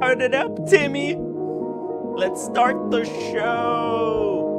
Start it up, Timmy. Let's start the show.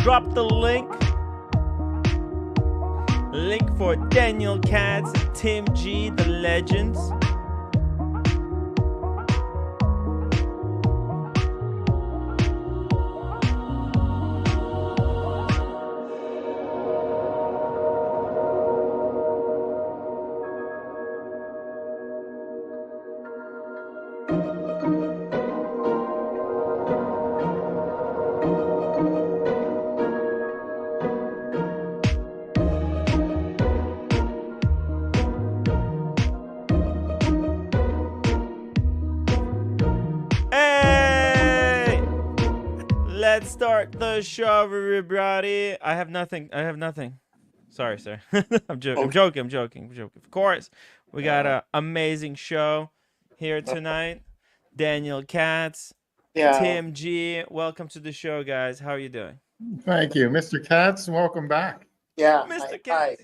Drop the link for Daniel Katz and Tim G, the legends. Let's start the show, everybody. I have nothing. Sorry, sir. I'm joking. Of course, we got an amazing show here tonight. Daniel Katz, Tim G. Welcome to the show, guys. How are you doing? Thank you, Mr. Katz. Welcome back. Yeah, Mr. Katz.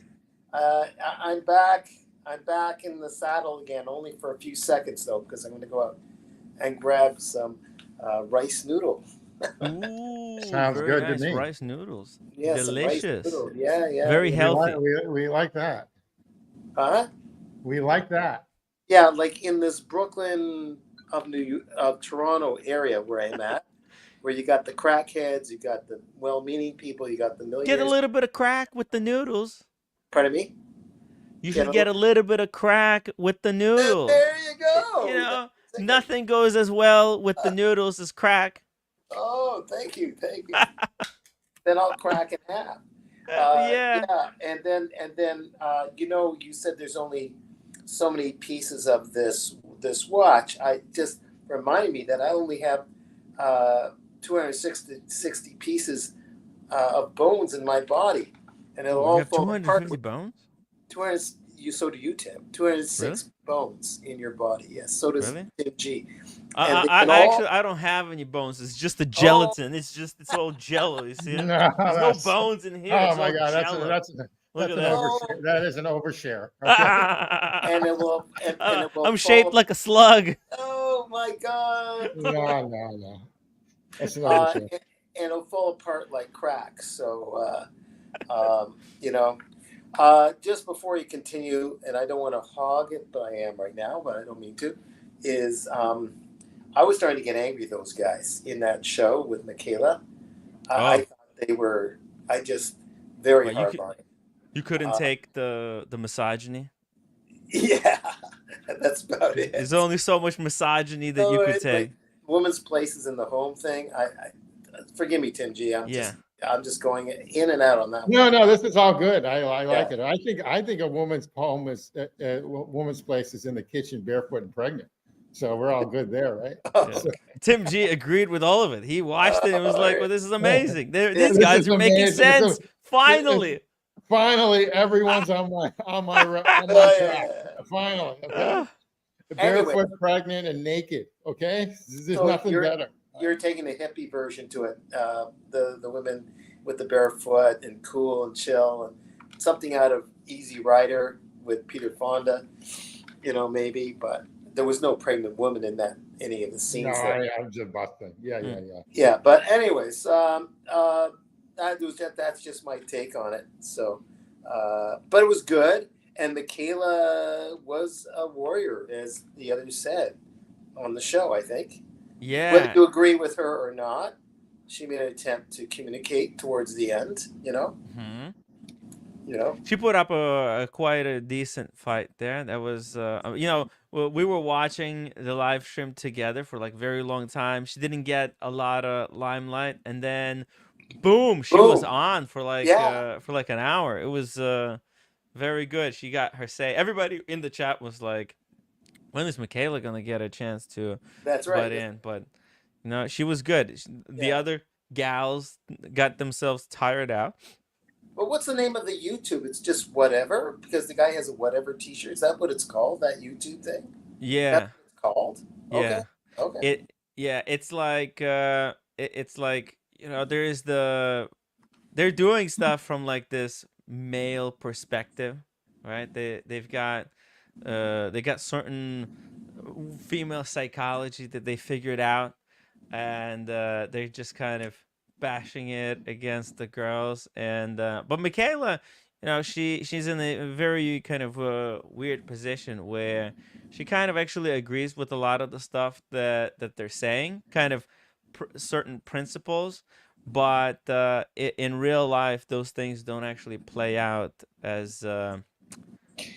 I'm back. I'm back in the saddle again, only for a few seconds though, because I'm going to go out and grab some rice noodles. Ooh, sounds good nice. To me. Rice noodles, yeah, delicious. Rice noodles. Yeah. Very healthy. We like that. Huh? We like that. Yeah, like in this Brooklyn of Toronto area where I'm at, where you got the crackheads, you got the well-meaning people, you got the millionaires. Get a little bit of crack with the noodles. Pardon me? You should get a little bit of crack with the noodles. There you go. You know, nothing goes as well with the noodles as crack. Oh, thank you. Then I'll crack in half. Yeah. And then you said there's only so many pieces of this watch. I just remind me that I only have 260 pieces of bones in my body, and it'll all fall apart. 250 bones? 200. So do you, Tim? 206 bones in your body. Yes. So does Tim G. I don't have any bones. It's just the gelatin. It's all jello. You see? There's no bones in here. Oh it's my God, that's an overshare. That is an overshare. Okay. And it will. I'm shaped like a slug. Oh my God. No. That's an overshare. And it'll fall apart like cracks. So, just before you continue, and I don't want to hog it, but I am right now, but I don't mean to, is I was starting to get angry at those guys in that show with Michaela. I thought they were, very hard on it. You couldn't take the misogyny? Yeah, that's about it. There's only so much misogyny that you could take. Like, women's places in the home thing. I forgive me, Tim G. I'm just going in and out on that. No, this is all good. I like it. I think a woman's home is woman's place is in the kitchen, barefoot and pregnant. So we're all good there, right? Yeah. So, Tim G agreed with all of it. He watched it and was like, "Well, this is amazing. These guys are making sense. Finally, everyone's on my track. Finally, okay? Barefoot, pregnant, and naked. Okay, there's nothing better. You're taking a hippie version to it. The women with the barefoot and cool and chill, and something out of Easy Rider with Peter Fonda, maybe. But there was no pregnant woman in any of the scenes. No, I'm just busting. Yeah. Yeah, but anyways, that's just my take on it. So, but it was good, and Michaela was a warrior, as the others said on the show, I think. Yeah. Whether you agree with her or not, she made an attempt to communicate towards the end, Mm-hmm. She put up quite a decent fight there. That was, we were watching the live stream together for like very long time. She didn't get a lot of limelight, and then Boom! She was Boom. on for like Yeah, an hour. It was very good. She got her say. Everybody in the chat was like, "When is Michaela gonna get a chance to that's right. butt in?" But no, she was good. The Yeah. other gals got themselves tired out. But what's the name of the YouTube? It's just whatever because the guy has a whatever T-shirt. Is that what it's called? That YouTube thing? That's Yeah, what it's called. Okay. yeah. Okay. It's like it's like there's they're doing stuff from like this male perspective, right? They got certain female psychology that they figured out, and they're just kind of bashing it against the girls. And but Michaela, she's in a very kind of weird position where she kind of actually agrees with a lot of the stuff that they're saying, kind of certain principles, but in real life those things don't actually play out as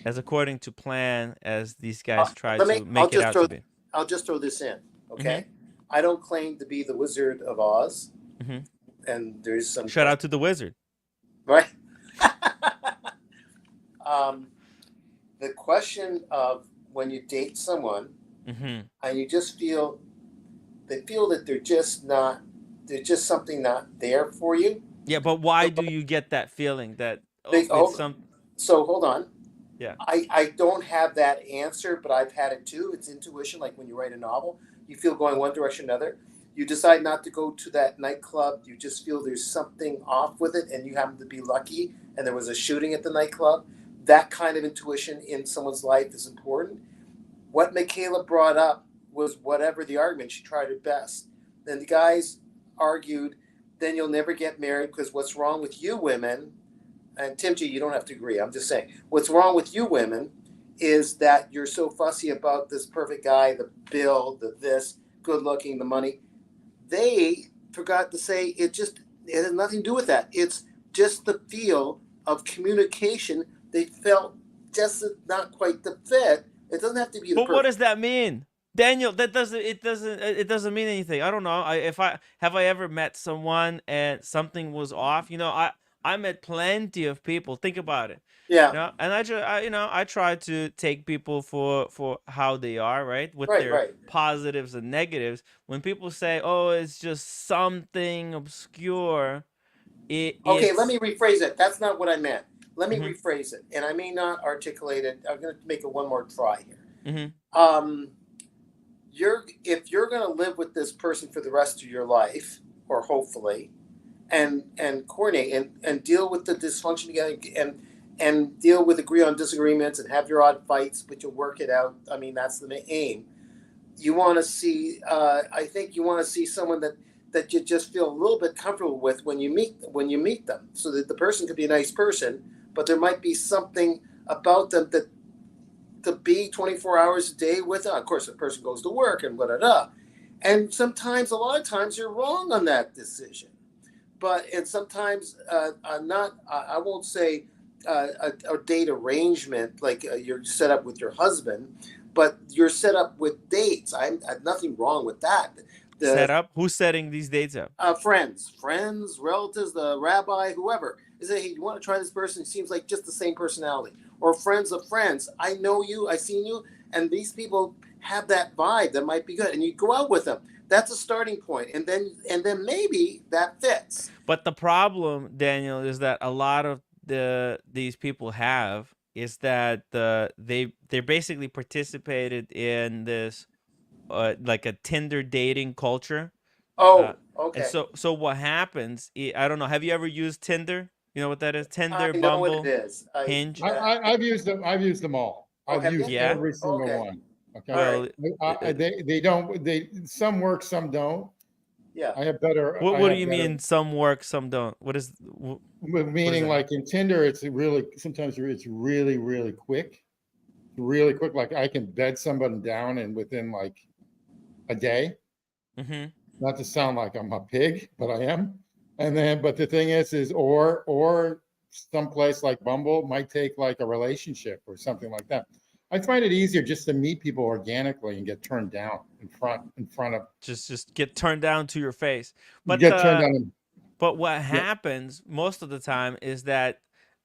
according to plan as these guys try Let me. to make it out to be. I'll just throw this in. Hmm. Okay. I don't claim to be the Wizard of Oz, Hmm. and there's some Shout out to the wizard. right. um, the question of when you date someone Hmm. and you just feel they feel that they're just not there's just something not there for you. Yeah, but why do you get that feeling that They, it's some? so hold on. Yeah. I don't have that answer, but I've had it too. It's intuition, like when you write a novel, you feel going one direction or another. You decide not to go to that nightclub. You just feel there's something off with it, and you happen to be lucky, and there was a shooting at the nightclub. That kind of intuition in someone's life is important. What Michaela brought up was whatever the argument, she tried her best. Then the guys argued, then you'll never get married because what's wrong with you women, and Tim G, you don't have to agree. I'm just saying, what's wrong with you women is that you're so fussy about this perfect guy, the bill, the this, good looking, the money. They forgot to say it has nothing to do with that. It's just the feel of communication. They felt just not quite the fit. It doesn't have to be the But what perfect. does that mean, Daniel? That doesn't mean anything. I don't know. If I ever met someone and something was off. I met plenty of people. Think about it. Yeah. And I try to take people for how they are, right? With Right. their Right. positives and negatives. When people say, "Oh, it's just something obscure," Okay, let it's me rephrase it. That's not what I meant. Let me Mhm. rephrase it, and I may not articulate it. I'm going to make it one more try here. Mhm. If you're going to live with this person for the rest of your life, or hopefully, and coordinate and deal with the dysfunction together, and deal with agree on disagreements and have your odd fights, but you'll work it out. I mean, that's the aim. You want to see. I think you want to see someone that you just feel a little bit comfortable with when you meet them, so that the person could be a nice person, but there might be something about them that to be 24 hours a day with. Of course, the person goes to work and and sometimes, a lot of times, you're wrong on that decision. And sometimes not. I won't say a date arrangement like you're set up with your husband, but you're set up with dates. I have nothing wrong with that. Set The up. Who's setting these dates up? friends, relatives, the rabbi, whoever. Is it, hey, you want to try this person? It seems like just the same personality. Or friends of friends. I know you, I've seen you, and these people have that vibe that might be good. And you go out with them. That's a starting point. And then maybe that fits. But the problem, Daniel, is that a lot of these people have is that they basically participated in this like a Tinder dating culture. Oh, And okay. so what happens? I don't know. Have you ever used Tinder? You know what that is? Tinder, I know what it Bumble, is. Hinge. I've used them. I've used them all. Oh, I've have you? used Yeah. every single Okay. one. Okay. Well, They don't. Some work, some don't. Yeah. I have better. what do you mean? Some work, some don't. What is? Meaning, that? like in Tinder, it's sometimes it's really quick, really quick. Like I can bed somebody down and within like a day. Mm-hmm. Not to sound like I'm a pig, but I am. But the thing is or someplace like Bumble might take like a relationship or something like that. I find it easier just to meet people organically and get turned down in front of. Just get turned down to your face. You But get turned down. But what happens most of the time is that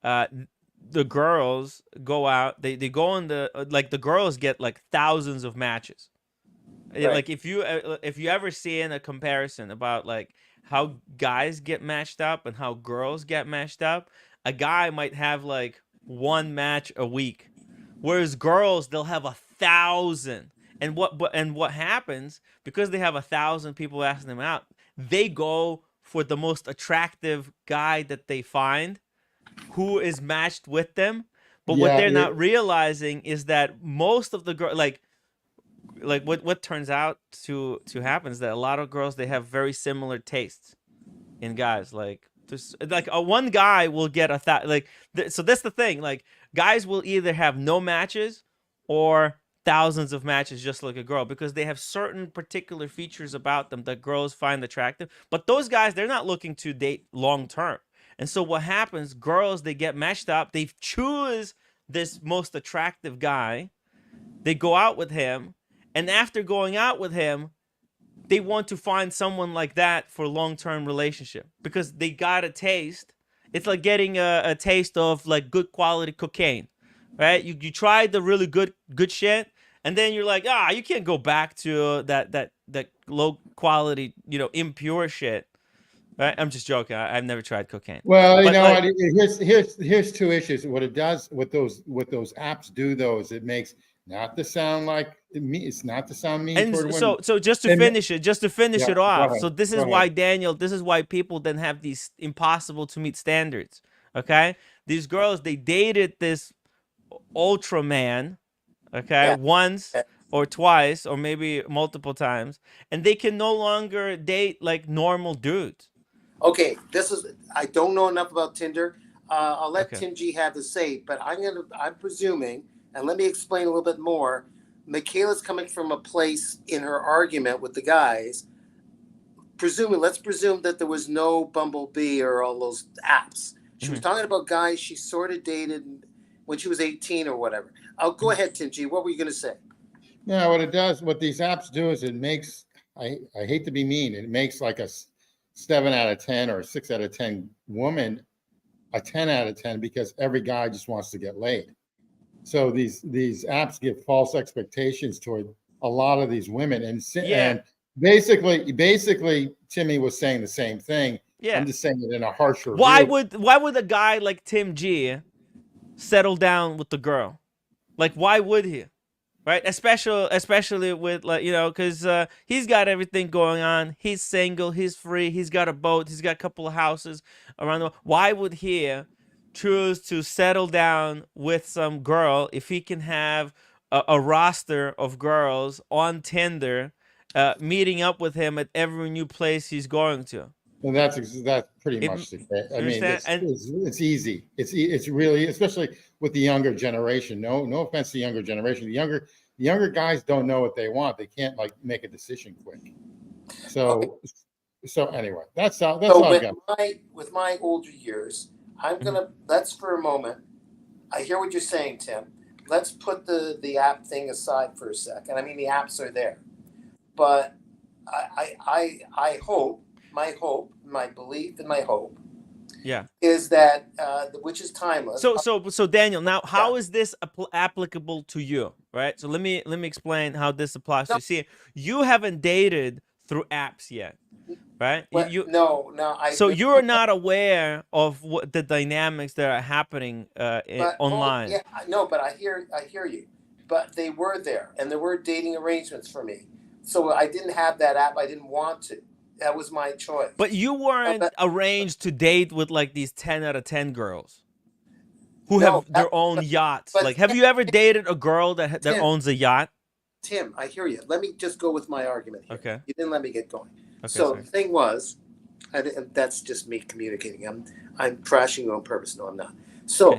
the girls go out. They go on the girls get like thousands of matches. Right. Like if you ever see in a comparison about like how guys get matched up and how girls get matched up, a guy might have like one match a week, whereas girls they'll have 1,000. And what happens because they have 1,000 people asking them out, they go for the most attractive guy that they find, who is matched with them. But what they're not realizing is that most of the girls like what turns out to happen is that a lot of girls, they have very similar tastes in guys. Like there's like one guy will get so that's the thing, like guys will either have no matches or thousands of matches just like a girl, because they have certain particular features about them that girls find attractive. But those guys, they're not looking to date long term. And so what happens, girls, they get matched up, they choose this most attractive guy, they go out with him, and after going out with him, they want to find someone like that for a long-term relationship because they got a taste. It's like getting a taste of like good quality cocaine, right? You tried the really good shit, and then you're like, you can't go back to that low quality, impure shit. Right? I'm just joking. I've never tried cocaine. Well, you But, know, like, here's two issues. What it does, what those apps do, though, is it makes not to sound like me. It's not to sound mean and toward women. so just to finish it Yeah, it go off. ahead, So this go is ahead. why, Daniel, this is why people then have these impossible to meet standards. Okay, these girls, they dated this Ultraman, okay, Yeah. once or twice or maybe multiple times, and they can no longer date like normal dudes. Okay, I don't know enough about Tinder. I'll let Okay. Tim G have the say, but I'm presuming, and let me explain a little bit more. Michaela's coming from a place in her argument with the guys. Let's presume that there was no Bumblebee or all those apps. She was talking about guys she sort of dated when she was 18 or whatever. Go ahead, Tim G. What were you going to say? Yeah, what it does, what these apps do is it makes, I hate to be mean, it makes like a 7 out of 10 or a 6 out of 10 woman a 10 out of 10 because every guy just wants to get laid. So these apps give false expectations toward a lot of these women, and basically Timmy was saying the same thing. Yeah. I'm just saying it in a harsher Why view. would a guy like Tim G settle down with the girl? Like, why would he? Right? Especially with, like, because he's got everything going on. He's single. He's free. He's got a boat. He's got a couple of houses around the world. Why would he choose to settle down with some girl if he can have a roster of girls on Tinder meeting up with him at every new place he's going to? And that's pretty much the case. I mean, it's easy. It's really, especially with the younger generation. No offense to the younger generation. The younger guys don't know what they want. They can't like make a decision quick. So anyway, that's all I've got. With my older years, I'm gonna let's for a moment. I hear what you're saying, Tim. Let's put the app thing aside for a second. I mean, the apps are there, but I hope. My belief and my hope is that which is timeless. So Daniel, now how is this applicable to you, right? So let me explain how this applies to you. See, you haven't dated through apps yet, right? Well, so you're not aware of what the dynamics that are happening online. But I hear you. But they were there, and there were dating arrangements for me. So I didn't have that app. I didn't want to. That was my choice. But you weren't arranged to date with like these 10 out of 10 girls who have their own yachts. Like, have you ever dated a girl that owns a yacht? Tim, I hear you. Let me just go with my argument here. Okay. You didn't let me get going. Okay, so sorry. The thing was, and that's just me communicating. I'm trashing you on purpose. No, I'm not. So,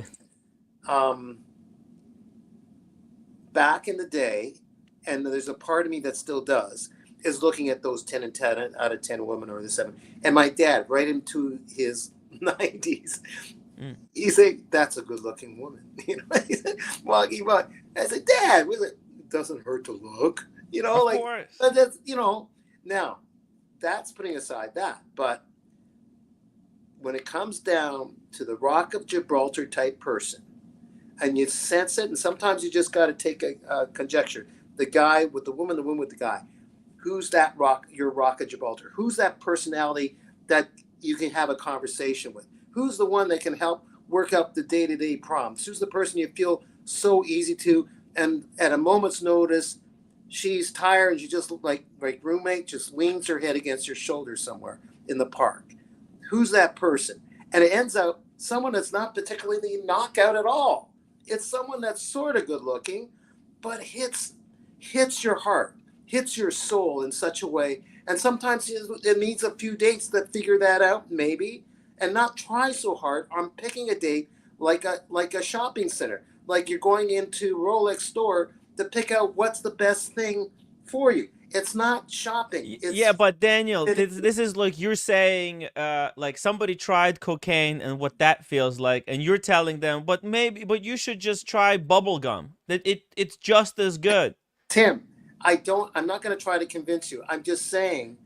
back in the day, and there's a part of me that still does, is looking at those 10 and 10 out of 10 women or the 7. And my dad, right into his 90s, he said, "That's a good-looking woman." He said, walking by. I said, "Dad, it doesn't hurt to look." Of course. That's now that's putting aside that. But when it comes down to the Rock of Gibraltar type person, and you sense it, and sometimes you just got to take a conjecture. The guy with the woman with the guy. Who's that your Rock of Gibraltar? Who's that personality that you can have a conversation with? Who's the one that can help work out the day-to-day problems? Who's the person you feel so easy to, and at a moment's notice, she's tired and she just like roommate just leans her head against your shoulder somewhere in the park. Who's that person? And it ends up someone that's not particularly knockout at all. It's someone that's sort of good looking, but hits your heart, hits your soul in such a way. And sometimes it needs a few dates that figure that out, maybe, and not try so hard on picking a date like a shopping center, like you're going into Rolex store to pick out what's the best thing for you. It's not shopping. Yeah, but Daniel, this is like you're saying, like somebody tried cocaine and what that feels like, and you're telling them, but you should just try bubble gum. That it's just as good. Tim, I'm not going to try to convince you. I'm just saying,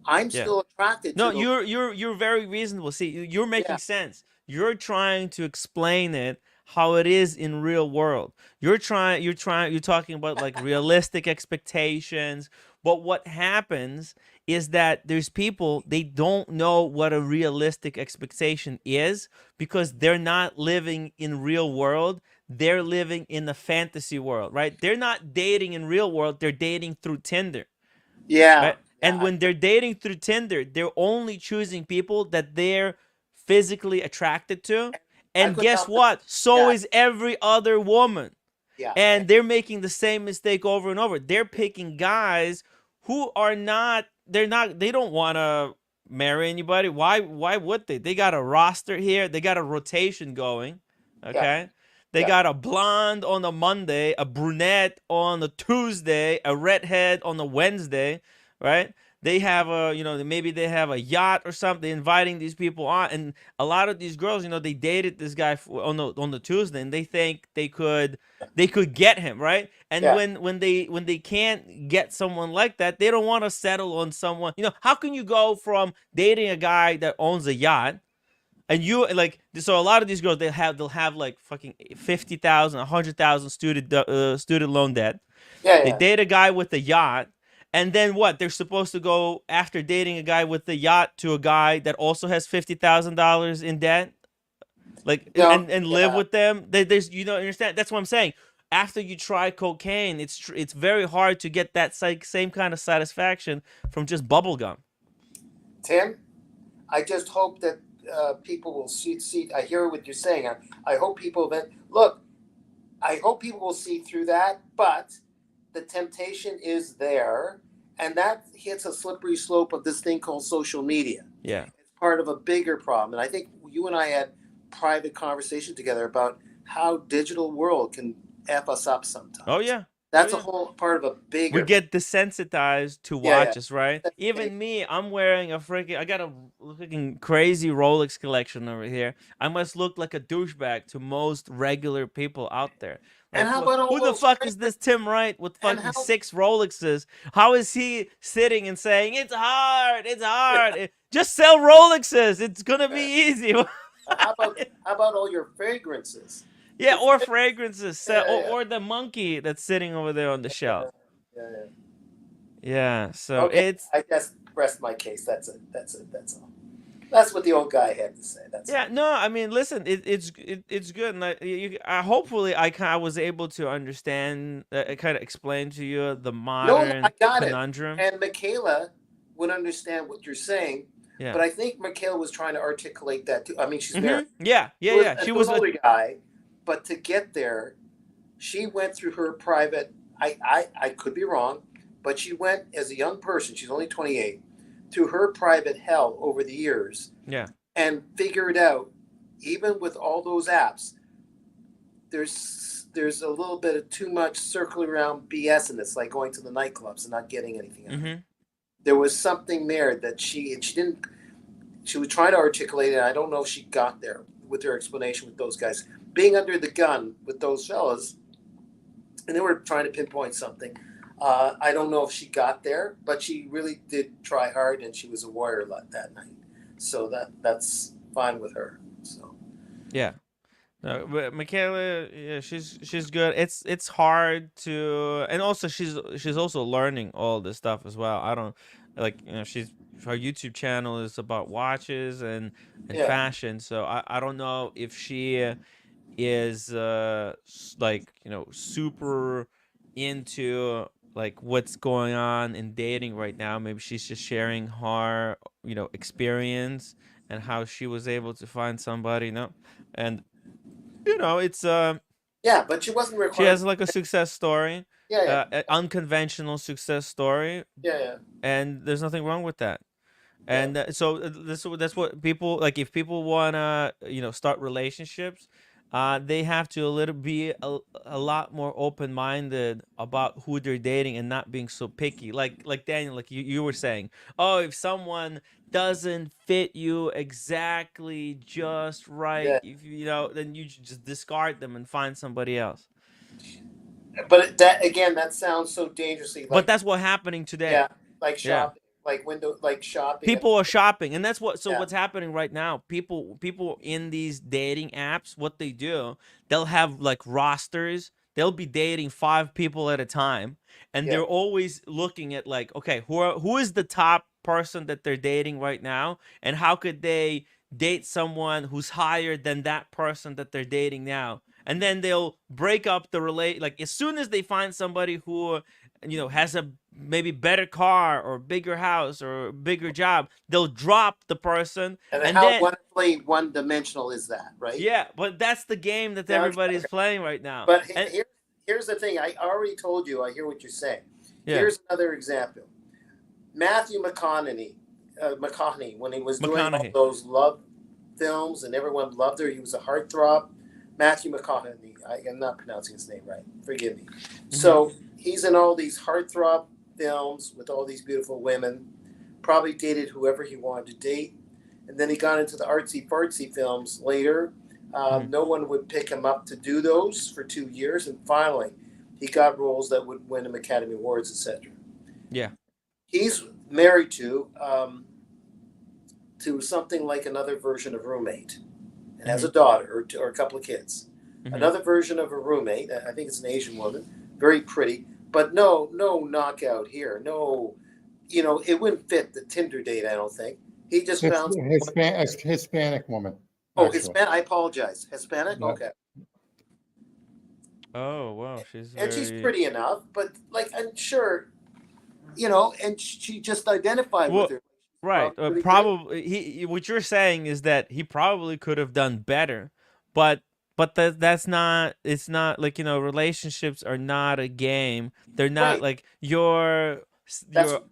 I'm still attracted. No, you're very reasonable. See, you're making sense. You're trying to explain it how it is in real world. You're talking about like realistic expectations. But what happens is that there's people, they don't know what a realistic expectation is because they're not living in real world. They're living in the fantasy world, right? They're not dating in real world. They're dating through Tinder. Yeah. Right? And when they're dating through Tinder, they're only choosing people that they're physically attracted to. And guess what? So is every other woman. Yeah. And they're making the same mistake over and over. They're picking guys who are not, they don't want to marry anybody. Why would they? They got a roster here. They got a rotation going. Okay. They got a blonde on a Monday, a brunette on a Tuesday, a redhead on a Wednesday, right? They have maybe they have a yacht or something, inviting these people on. And a lot of these girls, they dated this guy on the Tuesday, and they think they could get him, right? And when they can't get someone like that, they don't want to settle on someone. How can you go from dating a guy that owns a yacht, and so a lot of these girls, they'll have like fucking 50,000, 100,000 student loan debt. They date a guy with a yacht. And then what? They're supposed to go after dating a guy with the yacht to a guy that also has $50,000 in debt, and live with them. There's understand. That's what I'm saying. After you try cocaine, it's very hard to get that same kind of satisfaction from just bubble gum. Tim, I just hope that people will see. I hear what you're saying. I hope people look. I hope people will see through that, but the temptation is there, and that hits a slippery slope of this thing called social media. Yeah. It's part of a bigger problem. And I think you and I had private conversations together about how digital world can F us up sometimes. Oh, yeah. That's a whole part of a bigger... We get desensitized to watches, right? Even me, I'm wearing I got a freaking crazy Rolex collection over here. I must look like a douchebag to most regular people out there. And how about who the fuck is this Tim Wright with fucking 6 Rolexes? How is he sitting and saying, it's hard, just sell Rolexes, it's gonna be easy. How about all your fragrances? Yeah, or fragrances, or the monkey that's sitting over there on the shelf. Yeah, so it's... I just rest my case, that's it, that's all. That's what the old guy had to say. No, I mean, listen, it's good, and hopefully I was able to understand, kind of explain to you the modern conundrum. And Michaela would understand what you're saying. Yeah. But I think Michaela was trying to articulate that too. I mean, she's married. Yeah. She was an older guy, but to get there, she went through her private. I could be wrong, but she went as a young person. She's only 28. Through her private hell over the years, and figured out, even with all those apps, there's a little bit of too much circling around BS in this, like going to the nightclubs and not getting anything out of it. There was something there that she was trying to articulate it, and I don't know if she got there with her explanation with those guys. Being under the gun with those fellas, and they were trying to pinpoint something. I don't know if she got there, but she really did try hard, and she was a warrior that night. So that's fine with her. So Yeah. No, but Michaela, yeah, she's good. It's hard to, and also she's also learning all this stuff as well. I don't like, she's her YouTube channel is about watches and yeah, fashion. So I don't know if she is like, super into like what's going on in dating right now. Maybe she's just sharing her, experience and how she was able to find somebody, and it's yeah, but she wasn't she required. has like a success story, Yeah, an unconventional success story, yeah. and there's nothing wrong with that. Yeah. And so that's what people like. If people wanna start relationships, they have to be a lot more open minded about who they're dating and not being so picky. Like Daniel, like you were saying, oh, if someone doesn't fit you exactly just right, Yeah. if then you should just discard them and find somebody else. But that again, that sounds so dangerously But like, that's what's happening today. yeah, like Yeah. shopping, like window, like shopping. People are shopping, and that's Yeah. what's happening right now. People in these dating apps, what they do, they'll have like rosters. They'll be dating 5 people at a time, and Yeah. they're always looking at like, okay, who is the top person that they're dating right now, and how could they date someone who's higher than that person that they're dating now. And then they'll break up the relate, like as soon as they find somebody who has a maybe better car or bigger house or bigger job, they'll drop the person. And And how then wonderfully one-dimensional is that, right? yeah, but that's the game that Yeah, everybody's playing right now. But And here's the thing. I already told you. I hear what you're saying. yeah, Here's another example. Matthew McConaughey, when he was doing all McConaughey. those love films and everyone loved her, he was a heartthrob. Matthew McConaughey. I'm not pronouncing his name right. Forgive me. So he's in all these heartthrob films with all these beautiful women. Probably dated whoever he wanted to date, and then he got into the artsy fartsy films later. No one would pick him up to do those for 2 years, and finally, he got roles that would win him Academy Awards, etc. Yeah. He's married to something like another version of roommate, and has a daughter or a couple of kids. Another version of a roommate. I think it's an Asian woman, very pretty, but no knockout here. No, it wouldn't fit the Tinder date. I don't think. He just found Hispanic woman. Oh, actually. Hispanic. I apologize. Hispanic. Yeah. Okay. Oh wow, she's pretty enough, but like I'm sure, and she just identified with her. Right. Probably what you're saying is that he probably could have done better, but that's not. It's not like relationships are not a game. They're not Right. like your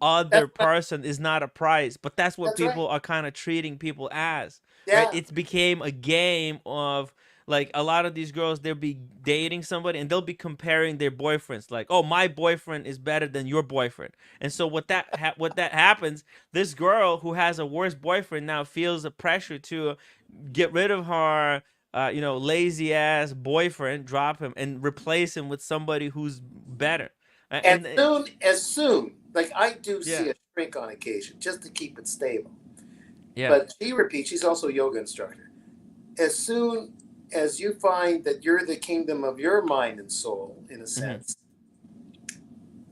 other person is not a prize. But that's what people are kind of treating people as. Yeah. Right. It became a game of. Like a lot of these girls, they'll be dating somebody and they'll be comparing their boyfriends. Like, oh, my boyfriend is better than your boyfriend. And so what that happens, this girl who has a worse boyfriend now feels the pressure to get rid of her, lazy ass boyfriend, drop him, and replace him with somebody who's better. And soon, like I do see a shrink on occasion just to keep it stable. Yeah. But she repeats. She's also a yoga instructor. As soon as you find that you're the kingdom of your mind and soul, in a sense,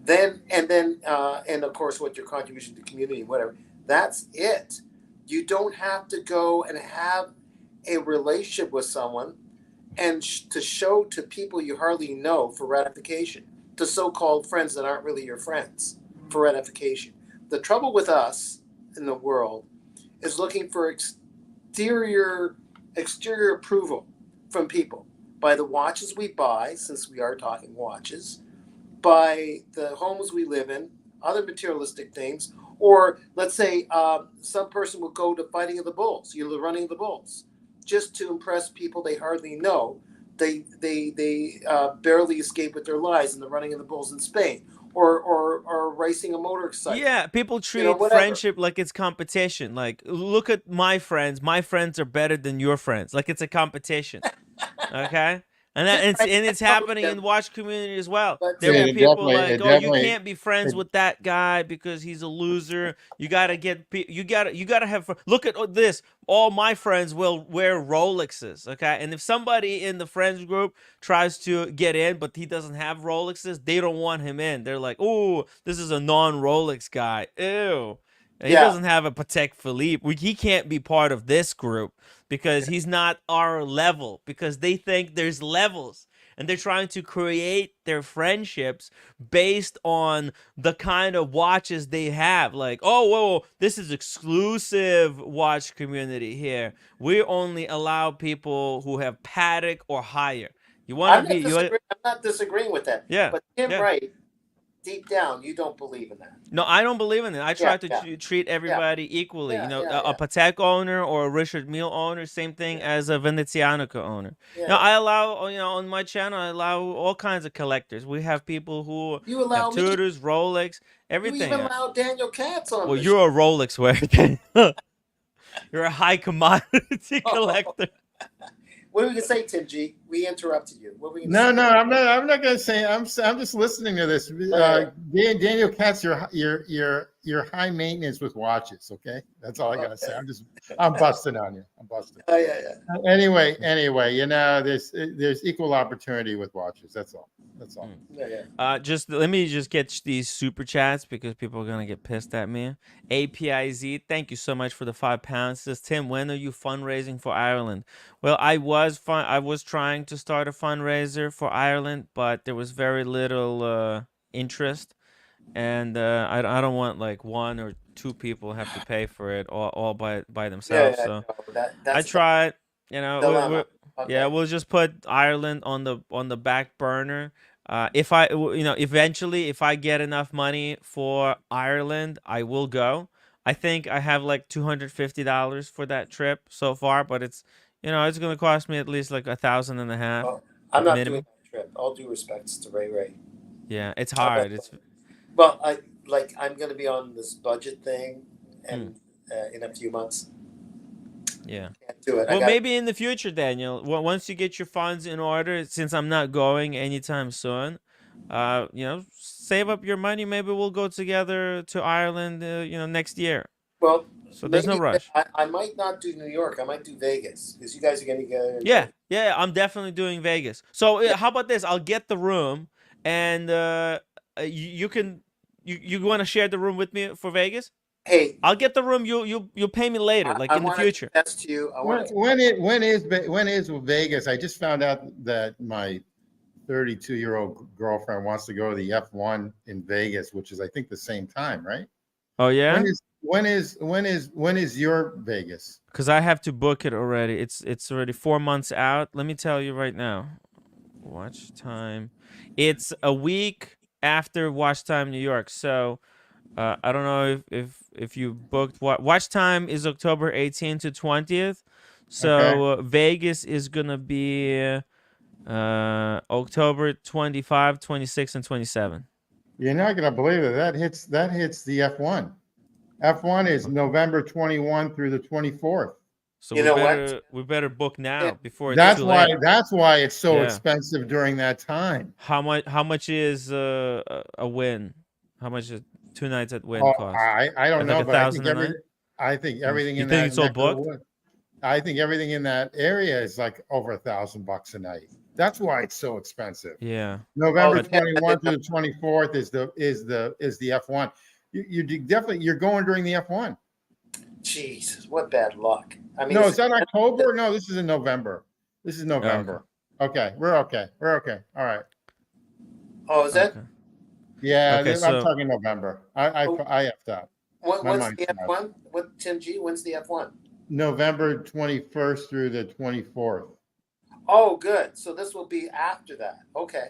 then and of course what your contribution to the community, whatever, that's it. You don't have to go and have a relationship with someone and to show to people you hardly know for ratification, to so-called friends that aren't really your friends for ratification. The trouble with us in the world is looking for exterior approval from people, by the watches we buy, since we are talking watches, by the homes we live in, other materialistic things, or let's say some person will go to fighting of the bulls, the running of the bulls, just to impress people they hardly know. They barely escape with their lives in the running of the bulls in Spain, or racing a motorcycle. Yeah, people treat friendship like it's competition. Like, look at my friends. My friends are better than your friends. Like it's a competition. Okay? And it's happening in the watch community as well. But There Yeah, were it people definitely, like, it "Oh, you definitely, can't be friends it, with that guy because he's a loser. You gotta you gotta have. Look at this. All my friends will wear Rolexes, okay? And if somebody in the friends group tries to get in, but he doesn't have Rolexes, they don't want him in. They're like, "Oh, this is a non-Rolex guy. Ew." And he yeah, doesn't have a Patek Philippe. He can't be part of this group because he's not our level. Because they think there's levels, and they're trying to create their friendships based on the kind of watches they have. Like, oh, whoa, this is exclusive watch community here. We only allow people who have Patek or higher. You want to be I'm not disagreeing with that. yeah, But Tim yeah. Wright, deep down, you don't believe in that. No, I don't believe in it. I Yeah, try to yeah, treat everybody equally. You yeah, know, yeah, a yeah, Patek owner or a Richard Mille owner, same thing yeah, as a Venezianica owner. yeah. Now, I allow, on my channel, I allow all kinds of collectors. We have people who You have allow me. Tudors, Rolex, You everything. even allow Daniel Katz on Well, the you're a Rolex wearer. You're a high commodity show. collector. What are we gonna say, Tim G? We interrupted you. What were we gonna no, say? no, I'm not going to say. I'm just listening to this. Daniel Katz, you're high maintenance with watches. Okay, that's all I got to say. I'm busting on you. I'm busting. Oh yeah, yeah. Anyway, there's equal opportunity with watches. That's all. That's all. Yeah, yeah. Just let me just get these super chats because people are gonna get pissed at me. APIZ, thank you so much for the £5. Says Tim, when are you fundraising for Ireland? Well, I was trying to start a fundraiser for Ireland, but there was very little interest, and I don't want like one or two people have to pay for it all by themselves. Yeah, So no, I that's tried. You know, dilemma. yeah, Okay. we'll just put Ireland on the back burner. If eventually, if I get enough money for Ireland, I will go. I think I have like $250 for that trip so far, but it's gonna cost me at least like $1,500 Well, I'm not doing minimum. that trip. All due respects to Ray. Yeah, it's I'm not hard. It's going. Well, I'm gonna be on this budget thing, and in a few months, yeah. can't do it. I Well, got. maybe in the future, Daniel. Once you get your funds in order, since I'm not going anytime soon, save up your money. Maybe we'll go together to Ireland, next year. Well, So there's no maybe rush. I might not do New York. I might do Vegas because you guys are gonna go. Yeah, I'm definitely doing Vegas. So Yeah. how about this? I'll get the room, and you can you want to share the room with me for Vegas? Hey, I'll get the room. You'll pay me later, like I in the want to future. test you. I want to. When is Vegas? I just found out that my 32-year-old girlfriend wants to go to the F1 in Vegas, which is I think the same time, right? Oh yeah. When is your Vegas? Because I have to book it already. It's already 4 months out. Let me tell you right now. Watch time. It's a week after Watch Time New York. So I don't know if you booked Watch Time is October 18th to 20th. So Vegas is gonna be October 25, 26, and 27. You're not gonna believe it. That hits the F1. F1 is November 21 through the 24th. So You know what? we better book now Yeah. before it's too late. That's why it's so Yeah. expensive during that time. How much is a win? How much is 2 nights at Win Oh, cost? I don't know, Like but I 1,000 a night? think everything You in think that it's all neck of the booked? woods- I think everything in that area is like over $1,000 a night. That's why it's so expensive. Yeah. November Oh, yeah. 21 to the 24th is the F1. You're going during the F1. Jesus, what bad luck. I mean, No, is that October? No, this is in November. This is November. Okay, we're okay. We're okay. All right. Oh, is that? Okay. Yeah, Okay, I'm so talking November. I effed up. My When's mind's the not. F1? What, Tim G? When's the F1? November 21st through the 24th. Oh, good. So this will be after that. Okay.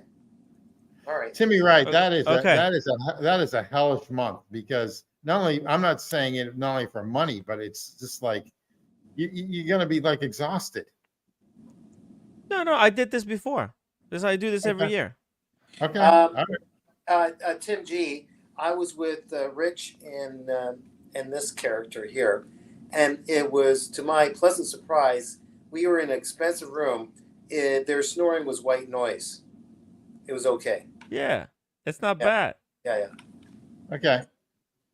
All right. Timmy, right? Okay. That is a hellish month because not only I'm not saying it not only for money, but it's just like you're gonna be like exhausted. No, I did this before. I do this every year. Okay. All right. Tim G, I was with Rich and this character here, and it was to my pleasant surprise. We were in an expensive room. their snoring was white noise. It was okay. Yeah, it's not Yeah. bad. Yeah. Okay.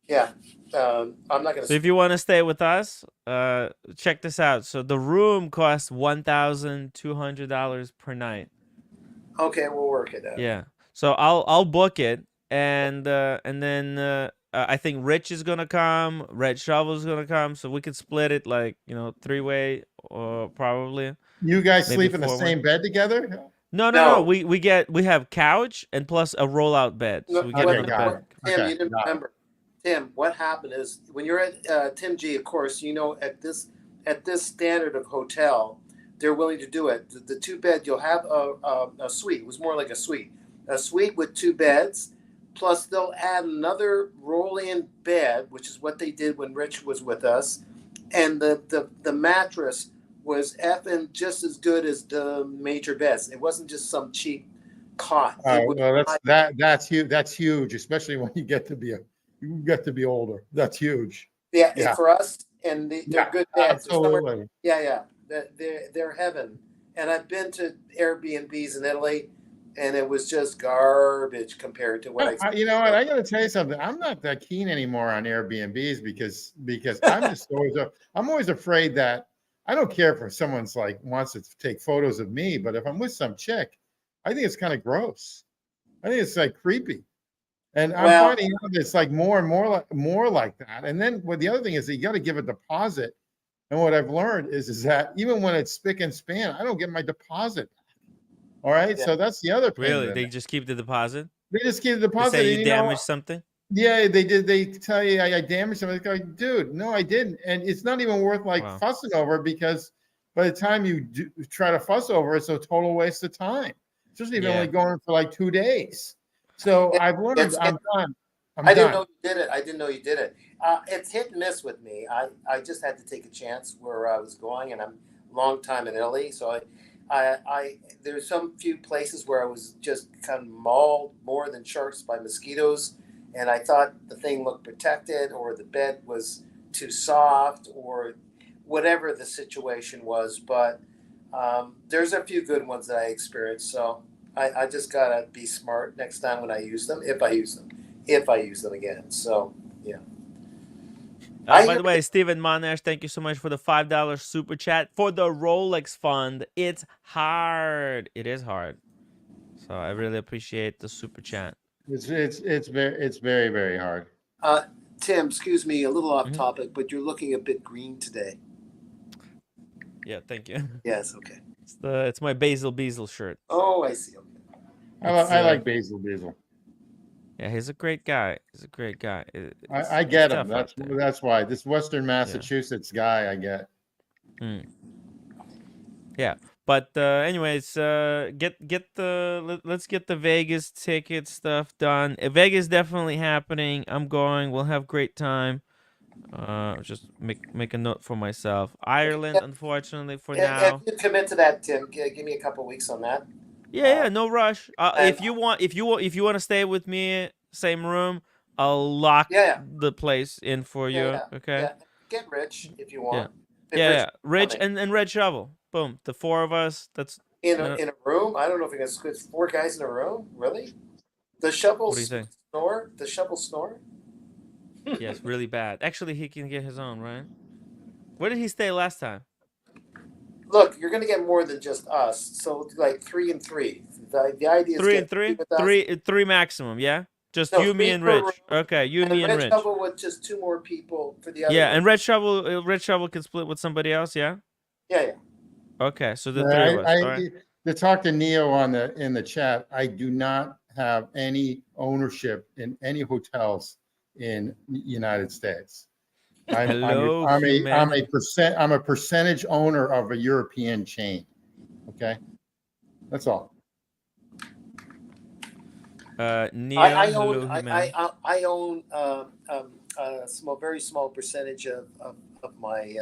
Yeah. I'm not gonna. So if you want to stay with us, check this out. So the room costs $1,200 per night. Okay, we'll work it out. Yeah. So I'll book it, and then I think Rich is gonna come, Red Shovel's gonna come, so we could split it like 3-way or probably You guys maybe sleep in the 4-way. same bed together? No. No. We have couch and plus a rollout bed, so we get Okay, another got bed. it. Tim, Okay, you didn't got it. remember. Tim, what happened is when you're at Tim G, of course, at this standard of hotel, they're willing to do it. The 2-bed, you'll have a suite. It was more like a suite with 2 beds, plus they'll add another roll-in bed, which is what they did when Rich was with us, and the mattress was effing just as good as the major beds. It wasn't just some cheap cot. Oh, well, that's huge. That's huge, especially when you get to be older. That's huge. Yeah, Yeah. for us, and they're good beds. Absolutely. Yeah. They're heaven. And I've been to Airbnbs in Italy, and it was just garbage compared to what You know what? I got to tell you something. I'm not that keen anymore on Airbnbs because I'm always afraid that I don't care if someone's like wants to take photos of me, but if I'm with some chick, I think it's kind of gross. I think it's like creepy. And I'm finding out it's like more and more like that. And then the other thing is that you got to give a deposit. And what I've learned is that even when it's spick and span, I don't get my deposit. All right. Yeah. So that's the other thing. Really? They just keep the deposit? They just keep the deposit. They say you damaged something? Yeah, they did. They tell you I damaged something. They go, dude, no, I didn't. And it's not even worth fussing over because by the time you try to fuss over, it's a total waste of time. Especially if you're only going for like 2 days. So I've learned. I'm done. I didn't know you did it. I didn't know you did it. It's hit and miss with me. I just had to take a chance where I was going, and I'm a long time in Italy. So there's some few places where I was just kind of mauled more than sharks by mosquitoes, and I thought the thing looked protected, or the bed was too soft, or whatever the situation was. But there's a few good ones that I experienced. So I just gotta be smart next time when I use them, if I use them again. So yeah. By the way, Stephen Monash, thank you so much for the $5 super chat for the Rolex fund. It's hard. It is hard. So I really appreciate the super chat. It's very, very hard. Tim, excuse me, a little off topic, but you're looking a bit green today. Yeah, thank you. Yes, okay. It's my Basil Beazle shirt. Oh, I see. Okay. I like Basil Beazle. Yeah, he's a great guy. I get him. That's why this Western Massachusetts guy I get. Yeah, but anyways, let's get the Vegas ticket stuff done. Vegas definitely happening. I'm going. We'll have great time. Just make a note for myself. Ireland, unfortunately, for now. If you commit to that, Tim, give me a couple weeks on that. Yeah, no rush. If you want to stay with me, same room, I'll lock the place in for you. Yeah, okay. Yeah. Get Rich if you want. Rich and Red Shovel. Boom. The 4 of us. That's in a room. I don't know if you're gonna squeeze 4 guys in a room. Really? The shovel snore. The shovel snore. Yes, really bad. Actually, he can get his own, right? Where did he stay last time? Look, you're gonna get more than just us. So like 3 and 3. The idea is 3 and 3 maximum. Yeah, just you, me, and Rich. Okay, you, me, and Rich. Red Shovel with just 2 more people for the other. Yeah, and Red Shovel can split with somebody else. Yeah. Yeah. Okay, so the 3 of us. All right. To talk to Neo in the chat, I do not have any ownership in any hotels in the United States. I'm a percentage owner of a European chain. Okay, that's all. Neo, I own a very small percentage of my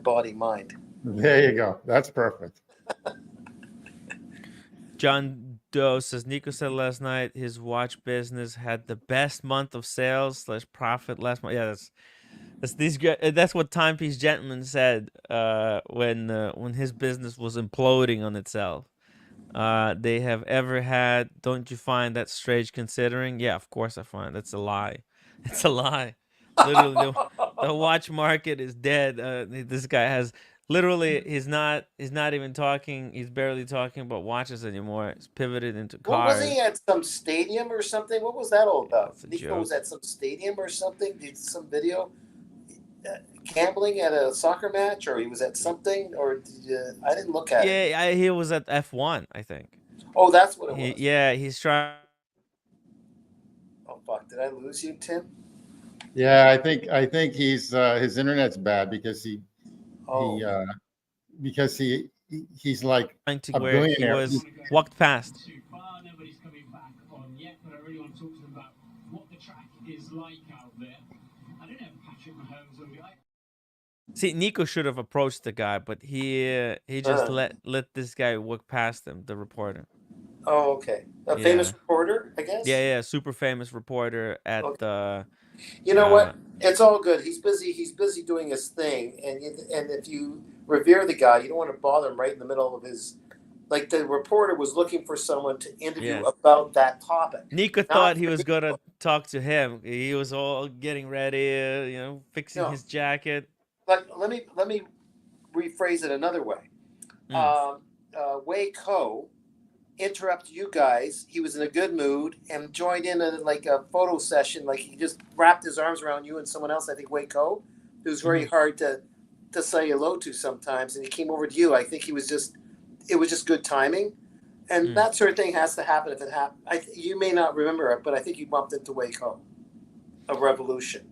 body mind. There you go. That's perfect. John Doe says Nico said last night his watch business had the best month of sales / profit last month. Yeah, That's what Timepiece Gentleman said when his business was imploding on itself. They have ever had. Don't you find that strange? Considering, yeah, of course I find that's a lie. It's a lie. Literally, the watch market is dead. This guy has literally. He's not even talking. He's barely talking about watches anymore. He's pivoted into What was cars. he at some stadium or something? What was that all about? That's a Nico joke. was at some stadium or something. Did some video gambling at a soccer match, or he was at something, or I didn't look at it. Yeah, he was at F1, I think. Oh, that's what it was. Yeah, he's trying. Oh fuck! Did I lose you, Tim? Yeah, I think he's his internet's bad because Oh, because he's like To a where he billionaire. was walked past. Too far, nobody's coming back on yet, but I really want to talk to them about what the track is like out there. I don't know if Patrick Mahomes will be like. See, Nico should have approached the guy, but he just let this guy walk past him, the reporter. oh, okay. A famous reporter, I guess. Yeah, super famous reporter at the. You know what? It's all good. He's busy. He's busy doing his thing, and if you revere the guy, you don't want to bother him right in the middle of his. Like the reporter was looking for someone to interview about that topic. Nico thought he was gonna talk to him. He was all getting ready, fixing his jacket. But let me rephrase it another way. Wei Ko interrupted you guys. He was in a good mood and joined in like a photo session. Like he just wrapped his arms around you and someone else. I think Wei Ko, who was very hard to say hello to sometimes, and he came over to you. I think it was just good timing, and that sort of thing has to happen if it happens. You may not remember it, but I think you bumped into Wei Ko of Revolution.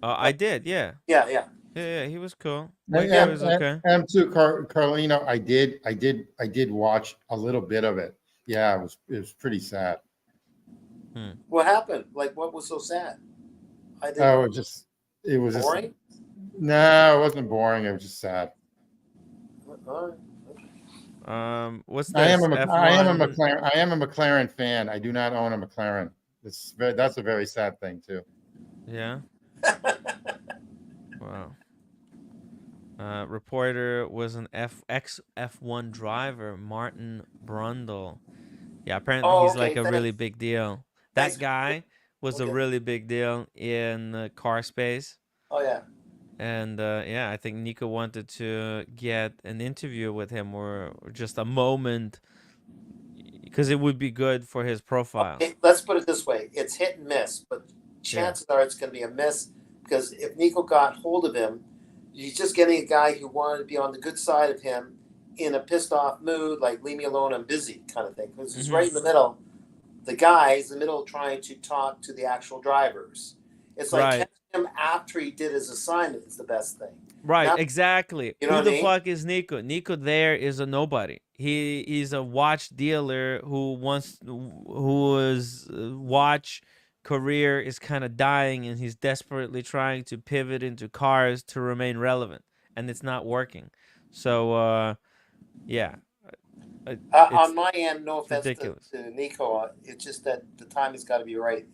I did, yeah. Yeah, he was cool. Yeah, was okay. And too, Carlino, I did watch a little bit of it. Yeah, it was pretty sad. What happened? Like, what was so sad? It was boring. No, it wasn't boring. It was just sad. All right. What's this? I am a McLaren fan. I do not own a McLaren. That's a very sad thing too. Yeah. Wow. Reporter was an F1 driver, Martin Brundle. Yeah, apparently he's like a really big deal. That guy was a really big deal in car space. Oh yeah. And I think Nico wanted to get an interview with him or just a moment because it would be good for his profile. Okay, let's put it this way. It's hit and miss, but chances are it's going to be a miss because if Nico got hold of him, he's just getting a guy who wanted to be on the good side of him in a pissed off mood, like leave me alone, I'm busy kind of thing. Because he's right in the middle. The guy's in the middle trying to talk to the actual drivers. It's like catching him after he did his assignment is the best thing. Right, now, exactly. You know Who the fuck is Nico? Nico there is a nobody. He's a watch dealer whose watch career is kind of dying, and he's desperately trying to pivot into cars to remain relevant, and it's not working. So, yeah. On my end, no offense to Nico, it's just that the time has got to be right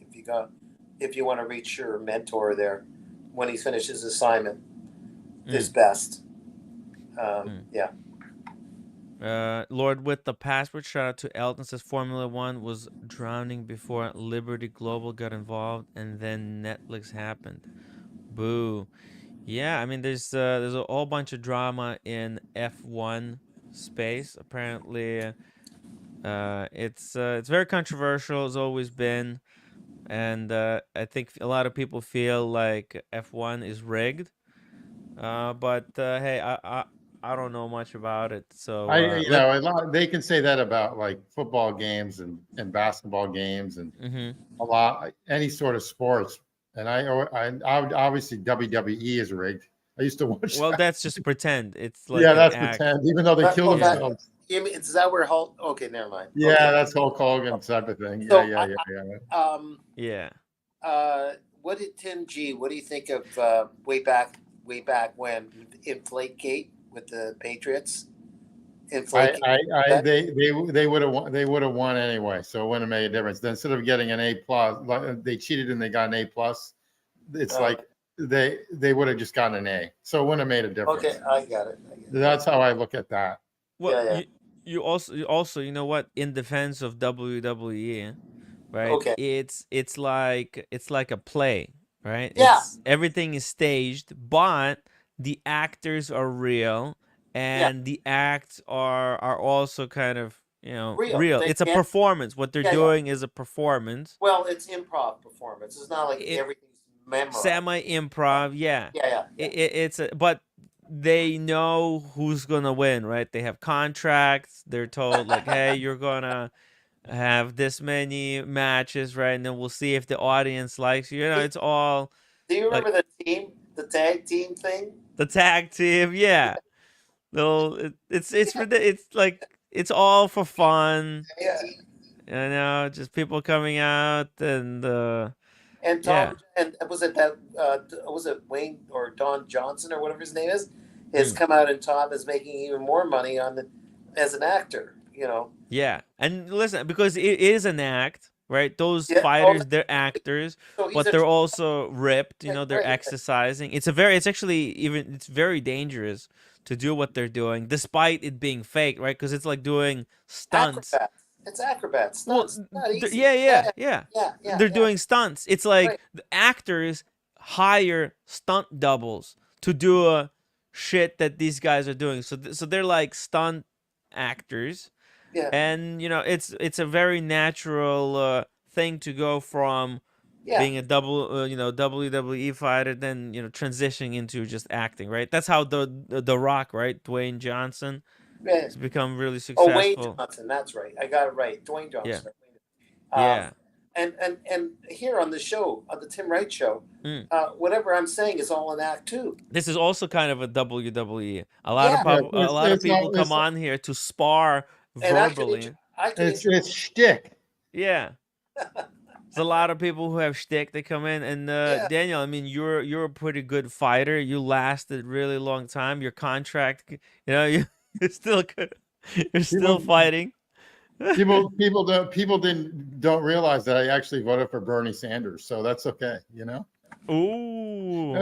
if you want to reach your mentor there when he finishes his assignment. His best. Yeah. Lord with the password, shout out to Elton, says Formula One was drowning before Liberty Global got involved, and then Netflix happened. Boo. Yeah, I mean there's a whole bunch of drama in F1 space. Apparently, it's very controversial. It's always been, and I think a lot of people feel like F1 is rigged. But hey, I don't know much about it, so they can say that about like football games and basketball games and any sort of sports. And I obviously WWE is rigged. I used to watch. Well, that's just pretend. It's like that's pretend. Even though they kill themselves. Is that where Hulk? Okay, never mind. Yeah, okay. That's Hulk Hogan type of thing. So Yeah. What did Tim G? What do you think of way back when Inflategate with the Patriots? They would have won anyway, so it wouldn't have made a difference. Then instead of getting an A+, they cheated and they got an A+. It's like they would have just gotten an A. So it wouldn't have made a difference. Okay, I got it. That's how I look at that. Well, Yeah. you also you know what, in defense of WWE, right? Okay. It's like a play, right? Yeah. Everything is staged, but the actors are real, and the acts are also kind of, you know, real. It's a performance. What they're doing is a performance. Well, it's improv performance. It's not like everything's memorized. Semi-improv, yeah. Yeah. But they know who's gonna win, right? They have contracts. They're told like, hey, you're gonna have this many matches, right? And then we'll see if the audience likes you. You know, it's all. Do you remember the tag team thing? The tag team, yeah. No, it's like it's all for fun. Yeah. You know, just people coming out and Tom, and was it Wayne or Don Johnson or whatever his name is, has come out, and Tom is making even more money as an actor, you know. Yeah, and listen, because it is an act, right? Those fighters, they're actors, but they're also ripped. You know, they're exercising. It's very dangerous to do what they're doing, despite it being fake, right? Because it's like doing stunts. It's acrobats. Stunts. Well, yeah. They're doing stunts. It's like the actors hire stunt doubles to do shit that these guys are doing. So they're like stunt actors. Yeah. And you know, it's a very natural thing to go from being a WWE fighter, then, you know, transitioning into just acting, right? That's how the Rock, right? Dwayne Johnson has become really successful. Oh, Wayne Johnson, that's right. I got it right. Dwayne Johnson. Yeah. And here on the show, on the Tim Wright show, whatever I'm saying is all an act too. This is also kind of a WWE. A lot of people come on here to spar verbally. It's shtick. Yeah. There's a lot of people who have shtick. They come in, and Daniel, I mean, you're a pretty good fighter. You lasted really long time. Your contract, you know, you're still good. You're still fighting. People don't realize that I actually voted for Bernie Sanders, so that's okay, you know. Ooh.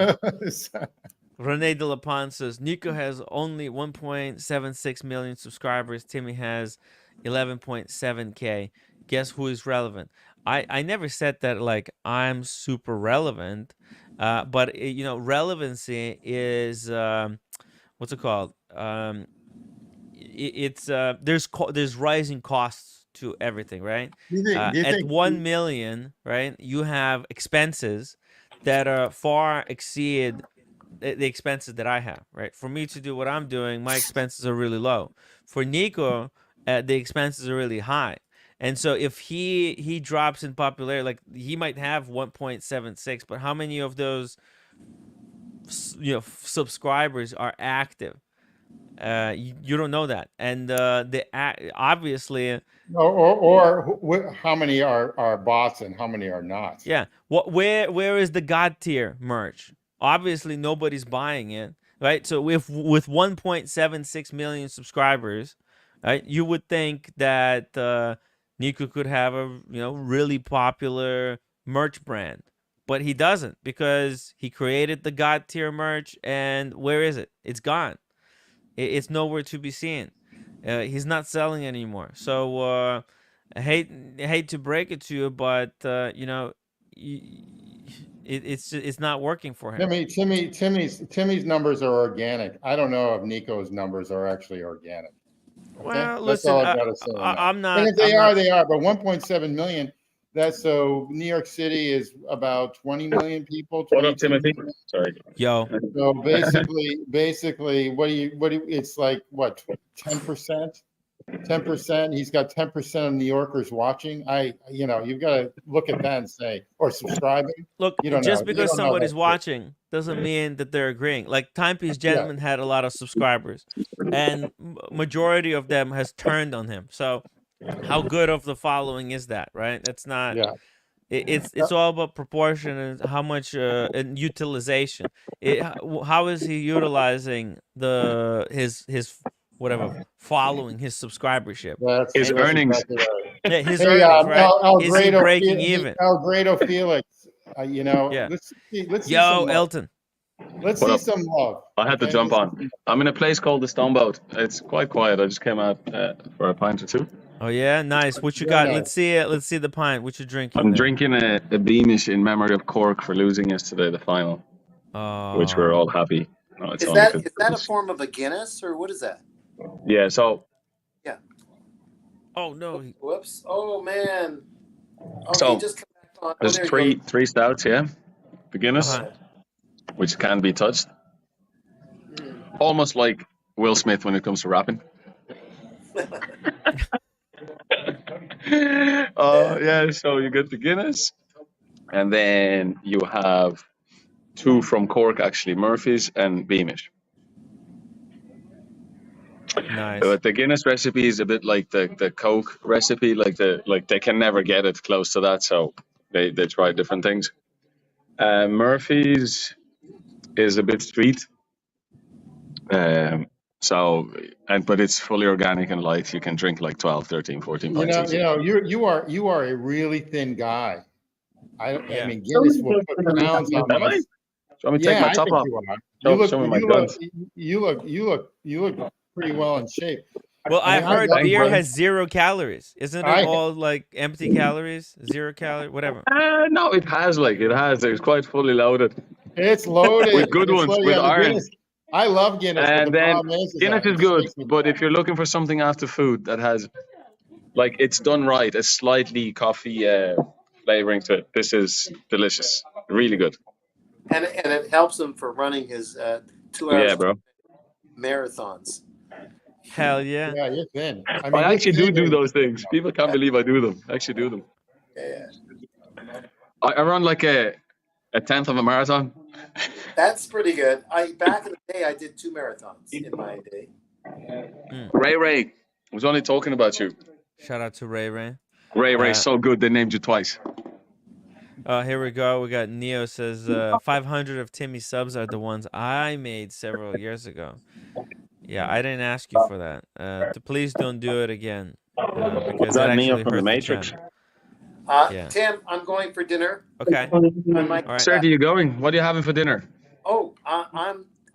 Rene de la Pon says Nico has only 1.76 million subscribers. Timmy has 11.7K. Guess who is relevant? I never said that like I'm super relevant, but you know, relevancy is what's it called? There's rising costs to everything, right? At 1 million, right, you have expenses that far exceed the expenses that I have, right? For me to do what I'm doing, my expenses are really low. For Nico, the expenses are really high. And so if he drops in popularity, like he might have 1.76, but how many of those, you know, subscribers are active? You don't know that, and obviously, or how many are bots and how many are not? Yeah, where is the God tier merch? Obviously, nobody's buying it, right? So with 1.76 million subscribers, right, you would think that Nico could have a, you know, really popular merch brand, but he doesn't, because he created the God tier merch, and where is it? It's gone. It's nowhere to be seen. He's not selling anymore. So I hate to break it to you, but you know, it's not working for him. Timmy's numbers are organic. I don't know if Nico's numbers are actually organic. Okay? Well, that's listen, all I've got to say. I'm not. And if they are. But 1.7 million. That's so. New York City is about 20 million people. What up, Timothy? Sorry. Yo. So basically, what do you? It's like what? 10%. 10%. He's got 10% of New Yorkers watching. You've got to look at that and say, or subscribing. Look, because somebody's watching doesn't mean that they're agreeing. Like Timepiece Gentleman had a lot of subscribers, and majority of them has turned on him. So how good of the following is that, right? That's not. Yeah. It's all about proportion and how much and utilization. How is he utilizing his whatever following, his subscribership? His earnings. Exactly right. Yeah, his earnings, right? Is he breaking even? Alfredo Felix You know, Yeah. let's see Yo, some love. Elton. Let's What see up? some love. I had to okay? jump on. I'm in a place called the Stoneboat. It's quite quiet. I just came out for a pint or two. Oh yeah, nice. What you Very got? nice. Let's see it. Let's see the pint. What you drinking? I'm there? drinking a Beamish in memory of Cork for losing yesterday, the final, which we're all happy. No, it's Is only that 'cause- is that a form of a Guinness or what is that? Yeah, so Yeah. Oh no. Whoops. Oh man. Okay, So, just come back on. Oh, there's there you three stouts, yeah? The Guinness, Uh-huh. which can be touched. go. Mm. Almost like Will Smith when it comes to rapping. Yeah, so you get the Guinness, and then you have two from Cork, actually, Murphy's and Beamish. Nice. But the Guinness recipe is a bit like the Coke recipe, like they can never get it close to that, so they try different things. Murphy's is a bit sweet, but it's fully organic and light. You can drink like 12, 13, 14 pints easy. You are a really thin guy. I Yeah. mean, Guinness will put pounds on Am I? us. So I'm gonna take my I top think off. you are. Show me my guns. You look pretty well in shape. Well, I I mean, I heard love beer wine. has 0 calories. Isn't it I- all like empty calories? 0 calorie, whatever. No, it has. It's quite fully loaded. It's loaded. With good It's ones, loaded. with Yeah, the iron. Guinness. I love Guinness, but And the then problem is Guinness that is it just good, makes me- but if you're looking for something after food that has, like, it's done right, a slightly coffee flavoring to it, this is delicious. Really good. And it helps him for running his 2 hours Yeah, bro. marathons. Hell yeah. Yeah, you're thin. I you're actually do thin. those things. People can't believe I do them. I actually do them. Yeah. I run like a 10th of a marathon. That's pretty good. Back in the day I did 2 marathons in my day. Ray, I was only talking about you. Shout out to Ray Ray. Ray, so good they named you twice. Here we go. We got Neo says 500 of Timmy's subs are the ones I made several years ago. Yeah, I didn't ask you for that. Please don't do it again. Because it actually hurts the channel. Yeah. Tim, I'm going for dinner. Okay. I might, All right. Sir, are you going? What are you having for dinner?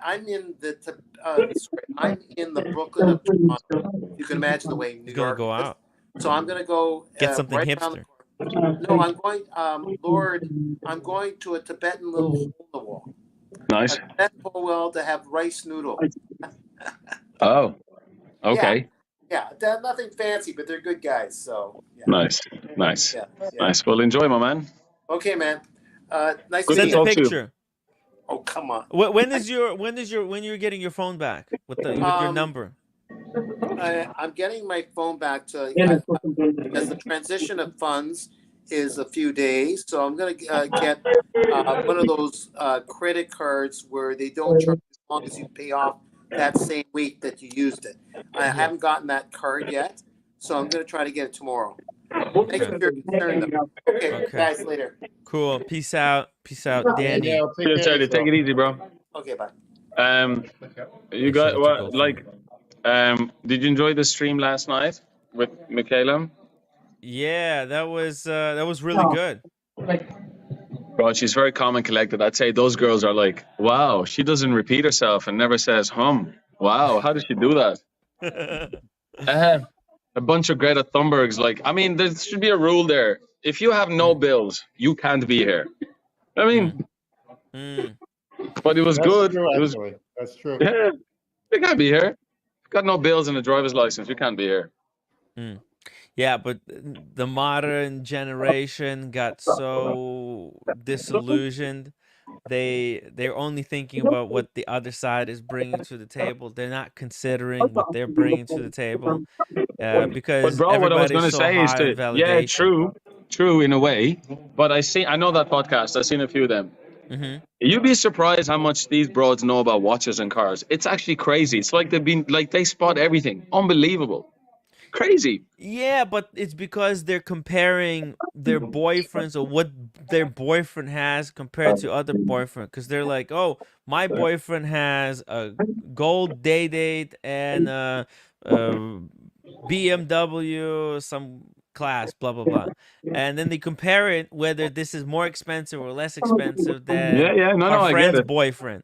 I'm in the I'm in the Brooklyn of Toronto. You can imagine the way New He's gonna York go is. out. So I'm gonna go Get something right around the hipster. corner. No, I'm going. Lord, I'm going to a Tibetan little hole in the wall. Nice. A Tibetan hole well to have rice noodle. Oh, okay. Yeah, they're nothing fancy, but they're good guys. So yeah. Nice. Yeah. Nice. Well, enjoy, my man. Okay, man. Nice Good to Send meet a talk you. to you. picture. Oh, come on. When you're getting your phone back with your number? I'm getting my phone back to because the transition of funds is a few days. So I'm going to get one of those credit cards where they don't charge as long as you pay off that same week that you used it. I haven't gotten that card yet, so I'm going to try to get it tomorrow. Thank you for your concern, though. Okay, guys, later. Cool. Peace out, Danny. Yeah, take care of Charlie, yourself. take it easy, bro. Okay, bye. You got what? Did you enjoy the stream last night with Michaela? Yeah, that was really good. Bro, she's very calm and collected. I'd say those girls are like, wow, she doesn't repeat herself and never says hum. Wow, how does she do that? A bunch of Greta Thunbergs. Like, I mean, there should be a rule there. If you have no bills, you can't be here. I mean, but it was That's good. true, It was, actually. That's true. yeah, you can't be here. Got no bills and a driver's license. You can't be here. Yeah, but the modern generation got so disillusioned. They're only thinking about what the other side is bringing to the table. They're not considering what they're bringing to the table. Because But bro, what I was everybody's going to so say is high on that, yeah, validation. true in a way. But I know that podcast. I've seen a few of them. You'd be surprised how much these broads know about watches and cars. It's actually crazy. It's like they spot everything. Unbelievable. Crazy. Yeah, but it's because they're comparing their boyfriends or what their boyfriend has compared to other boyfriend. Because they're like, oh, my boyfriend has a gold date and BMW, some class, blah blah blah, and then they compare it whether this is more expensive or less expensive than Yeah. No, her I get friend's it. boyfriend.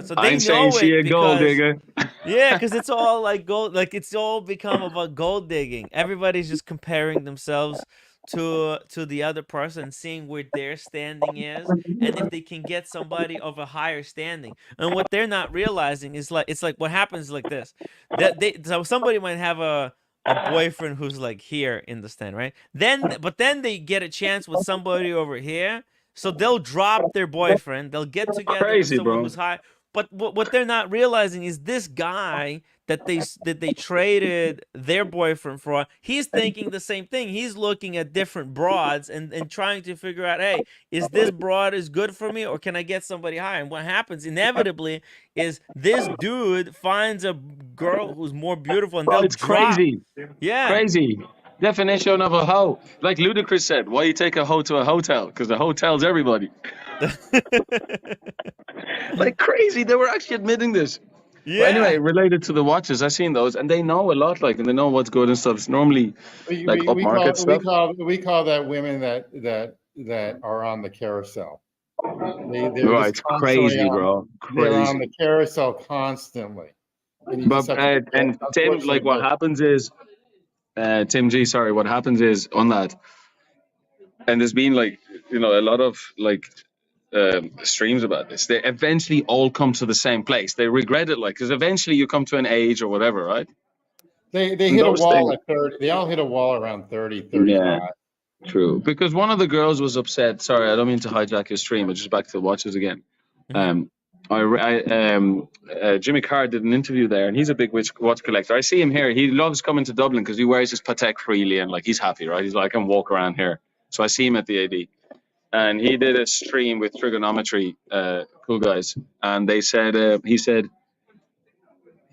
So I they ain't saying know she it a gold because digger. yeah, because it's all like gold, like it's all become about gold digging. Everybody's just comparing themselves to the other person, seeing where their standing is, and if they can get somebody of a higher standing. And what they're not realizing is like it's like what happens like this, that they so somebody might have a boyfriend who's like here in the stand, right? Then they get a chance with somebody over here. So they'll drop their boyfriend. They'll get together with Crazy, someone bro. who's high. But what they're not realizing is this guy that they traded their boyfriend for. He's thinking the same thing. He's looking at different broads and trying to figure out, hey, is this broad is good for me or can I get somebody higher? And what happens inevitably is this dude finds a girl who's more beautiful and Bro, they'll it's drop. crazy. Yeah. Crazy. Definition of a hoe. Like Ludacris said, why you take a hoe to a hotel? Because the hotel's everybody. Like crazy. They were actually admitting this. But anyway, Yeah. related to the watches, I've seen those, and they know a lot, like, and they know what's good and stuff. It's normally We, like we, we upmarket call we stuff. call we call that women that are on the carousel. They're Right, just it's constantly crazy, on. bro. They're on Crazy. the carousel constantly, and you just But have to. and Tim, like, Unfortunately, what happens is, Tim G, sorry, what happens is on that, and there's been like, a lot of like streams about this. They eventually all come to the same place. They regret it, like, because eventually you come to an age or whatever, right? they And hit a those wall things. at 30. They all hit a wall around 30, Yeah, 35. true. Because one of the girls was upset. Sorry, I don't mean to hijack your stream, but just back to the watches again. Mhm. Um, Jimmy Carr did an interview there, and he's a big watch collector. I see him here. He loves coming to Dublin because he wears his Patek freely, and like he's happy, right? He's like, I can walk around here. So I see him at the AD, and he did a stream with Trigonometry, cool guys, and he said,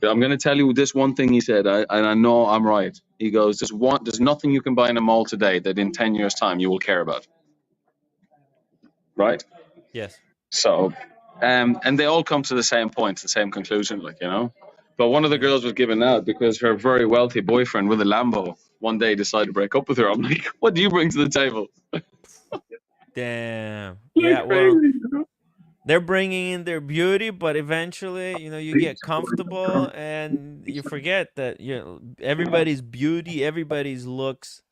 I'm going to tell you this one thing. He said, and I know I'm right. He goes, there's nothing you can buy in a mall today that in 10 years' time you will care about, right? Yes. So, and they all come to the same point, the same conclusion, like, But one of the Yeah. girls was given out because her very wealthy boyfriend with a Lambo one day decided to break up with her. I'm like, what do you bring to the table? Damn. Like Yeah. Well, crazy. they're bringing in their beauty, but eventually, you get comfortable and you forget that everybody's beauty, everybody's looks,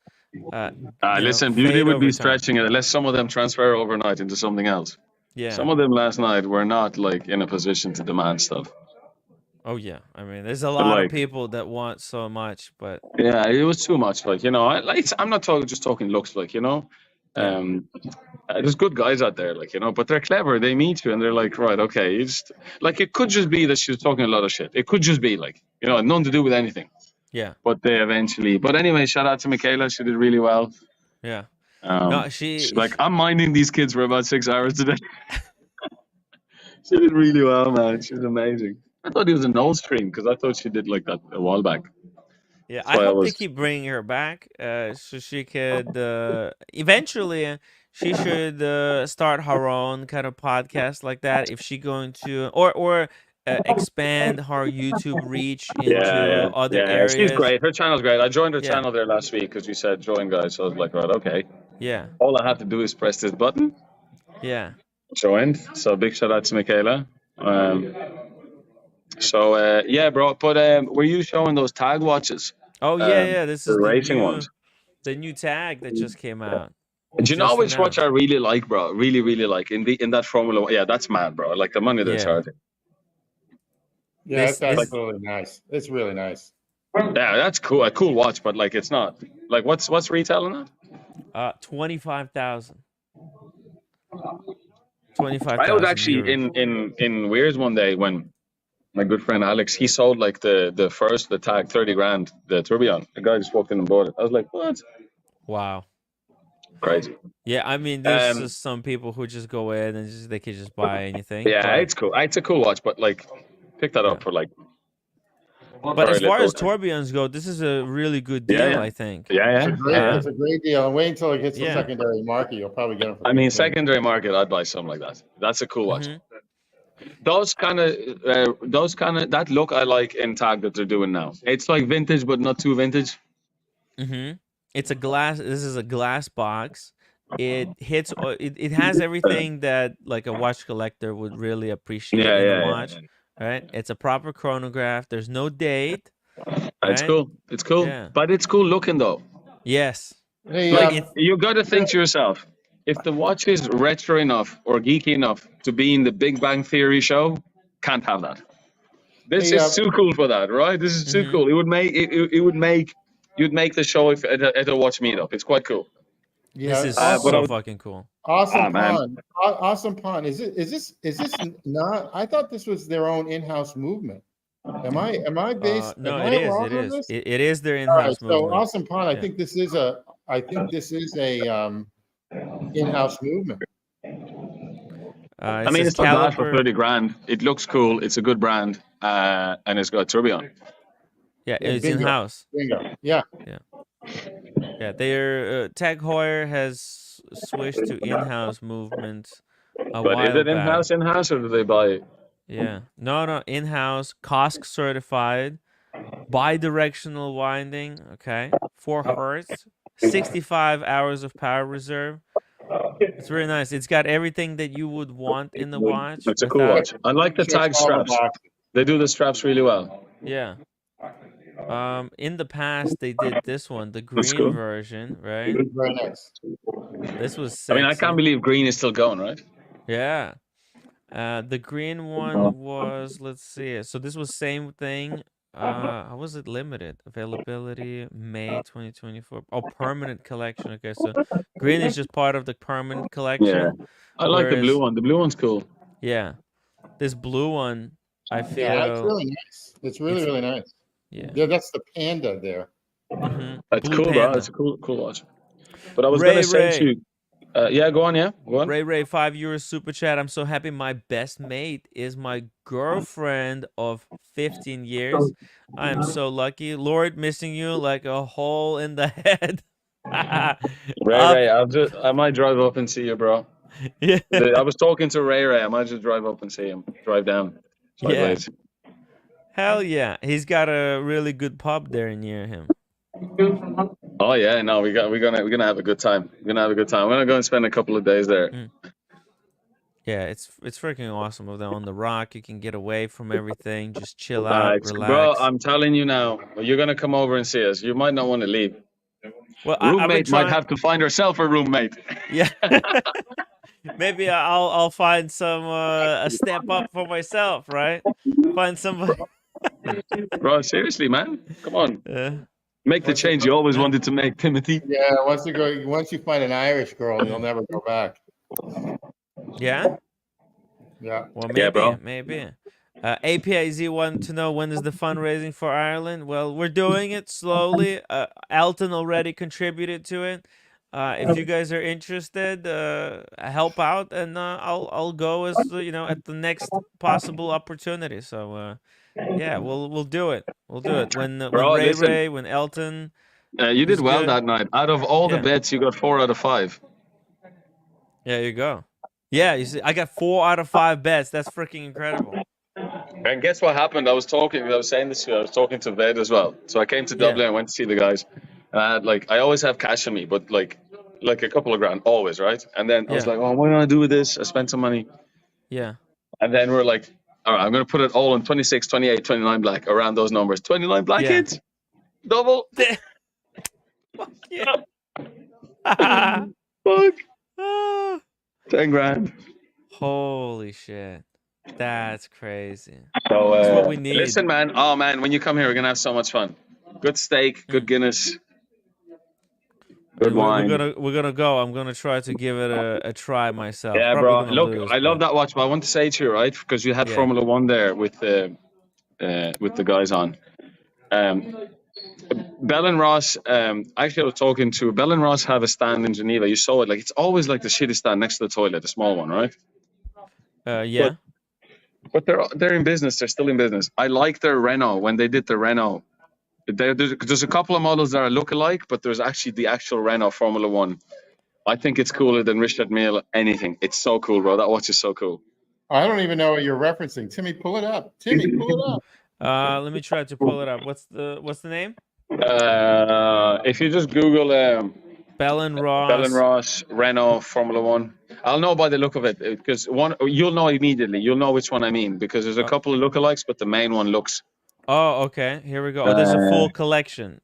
Listen, beauty fade would be over time. stretching it unless some of them transfer overnight into something else. Yeah. Some of them last night were not like in a position to demand stuff. Oh yeah. I mean, there's a But lot of like, people that want so much, but yeah, it was too much. Like, I'm not just talking looks, like, yeah, there's good guys out there, like, but they're clever. They meet you and they're like, right, okay, like, it could just be that she was talking a lot of shit. It could just be like, nothing to do with anything. yeah, But but anyway, shout out to Michaela. She did really well. yeah. No, She's like, I'm minding these kids for about 6 hours today. She did really well, man. She's amazing. I thought it was an old stream because I thought she did like that a while back. yeah. That's I why I hope they was. keep bringing her back, so she could eventually. She should start her own kind of podcast like that. If she going to or expand her YouTube reach into other Yeah. She's areas. great. Her channel's great. I joined her Yeah, channel there last week because you said join, guys. So I was like, right, okay. yeah, All I have to do is press this button, yeah. joined. So big shout out to Michaela. Yeah, bro. But were you showing those tag watches? Oh yeah, yeah. This The is racing ones. the new tag that just came out. Do you know Just which watch I announced. really like, bro? Really, really like in that Formula One. Yeah, that's mad, bro. I like the money they're Yeah. charging. Yeah, This that's this really nice. It's really nice. Yeah, that's cool. A cool watch, but like it's not. Like what's retail on that? 25,000. I was actually €25,000. in Weirs one day when my good friend Alex, he sold like the tag 30 grand, the tourbillon. The guy just walked in and bought it. I was like, what? Wow. Crazy. Yeah, I mean, there's just some people who just go in and they could just buy anything. Yeah, but, it's cool. It's a cool watch, but like, pick that up for like. But as very far little. as tourbillons go, this is a really good deal, Yeah. I think. Yeah, yeah. It's a great deal. And wait until it hits the Yeah. secondary market. You'll probably get them for I mean, 15. secondary market, I'd buy something like that. That's a cool watch. Mhm. Those kind of that look I like in tag that they're doing now. It's like vintage, but not too vintage. Mhm. it's a glass. This is a glass box. It hits. It has everything that like a watch collector would really appreciate in a Yeah. watch. Right? It's a proper chronograph. There's no date. It's Right? cool. It's cool. Yeah. But it's cool looking though. Yes. Hey, Like Like you got to think to yourself, if the watch is retro enough or geeky enough to be in the Big Bang Theory show, can't have that. This Hey, is too cool for that, right? This is too Mhm. cool. It would make you'd make the show if at a watch meetup. It's quite cool. This is but so I would- fucking cool. Awesome man. Pawn. Awesome Pawn. Is this not? I thought this was their own in-house movement. Am I based? No, am it I is. wrong It on is. this? It is their All in-house right. So movement. Awesome Pawn. I Yeah. think this is a in-house movement. I mean, it's not bad for 30 grand. It looks cool. It's a good brand, and it's got tourbillon. Yeah, Yeah, it's bingo. in-house. Bingo. Yeah. Yeah, their Tag Heuer has switched to in-house movement a But while is it back. in-house, or do they buy it? Yeah, no, in-house, COSC certified, bi-directional winding. Okay, 4 hertz, 65 hours of power reserve. It's really nice. It's got everything that you would want in the watch. It's a cool without- watch. I like the Checks tag all the straps. boxes. They do the straps really well. Yeah. In the past they did this one, the green cool. version, right? Very nice. This was I sexy. mean, I can't believe green is still going, right? Yeah. The green one was, let's see. So this was same thing. How was it limited? Availability May 2024. Oh, permanent collection. Okay, so green is just part of the permanent collection. I like the blue Whereas- one. The blue one's cool. Yeah. This blue one, I feel. Yeah, it's really nice. It's really nice. Yeah. Yeah, that's the panda there. Mhm. It's Blue cool, bro. Panda. It's a cool watch. But I was Ray, gonna say Ray. to you, yeah, go on, Go on. Ray 5 € super chat. I'm so happy my best mate is my girlfriend of 15 years. I am so lucky. Lord, missing you like a hole in the head. Ray, I might drive up and see you, bro. Yeah. I was talking to Ray. I might just drive up and see him. Drive down. Sideways. Hell yeah. He's got a really good pub there near him. Oh yeah, no, we're gonna have a good time. We're gonna have a good time. We're gonna go and spend a couple of days there. Yeah, it's freaking awesome over there on the rock. You can get away from everything, just chill out, relax. Bro, I'm telling you now, you're gonna come over and see us. You might not want to leave. Well, I've been Roommate trying... might have to find herself a roommate. Yeah. Maybe I'll find some a step up for myself, right? Find somebody. Bro, seriously, man, come on. Yeah. Make the change you always wanted to make, Timothy. Yeah, once you find an Irish girl, you'll never go back. Yeah. Yeah. Well, maybe, Yeah, bro. maybe. APIZ wanted to know, when is the fundraising for Ireland? Well, we're doing it slowly. Elton already contributed to it. If you guys are interested, help out, and I'll go as at the next possible opportunity. So yeah, we'll do it. We'll do it when Bro, Ray listen. Ray, when Elton. You did was well good. that night. Out of all the Yeah. bets, you got 4 out of 5. There you go. Yeah, you see, I got 4 out of 5 bets. That's freaking incredible. And guess what happened? I was saying this to you. I was talking to Ved as well. So I came to Dublin. I went to see the guys. And I had, I always have cash on me, but like a couple of grand, always, right? And then I was Yeah. like, oh, what do I do with this? I spent some money. Yeah. And then we're like, all right, I'm going to put it all on 26, 28, 29 black, around those numbers. 29 black Yeah. hits? Double? Fuck yeah. Fuck. Ah. 10 grand. Holy shit. That's crazy. So, That's what we need. Listen, man. Oh, man, when you come here, we're going to have so much fun. Good steak, good Guinness, good wine. We're gonna go. I'm gonna try to give it a try myself. Yeah, Probably bro. gonna Look, lose, I love but- that watch, but I want to say to you, right? Because you had Yeah. Formula One there with the guys on. Bell and Ross. Actually, I was talking to Bell and Ross. Have a stand in Geneva. You saw it. It's always like the shitty stand next to the toilet, the small one, right? Yeah. But they're in business. They're still in business. I like their Renault when they did the Renault. There's a couple of models that are look-alike, but there's actually the actual Renault Formula One. I think it's cooler than Richard Mille anything. It's so cool, bro. That watch is so cool. I don't even know what you're referencing. Timmy, pull it up. Timmy, pull it up. Let me try to pull it up. What's the name? If you just Google Bell and Bell and Ross. Ross, Renault, Formula One, I'll know by the look of it because one you'll know immediately. You'll know which one I mean because there's a couple of lookalikes, but the main one looks. Oh, okay. Here we go. Oh, there's a full collection.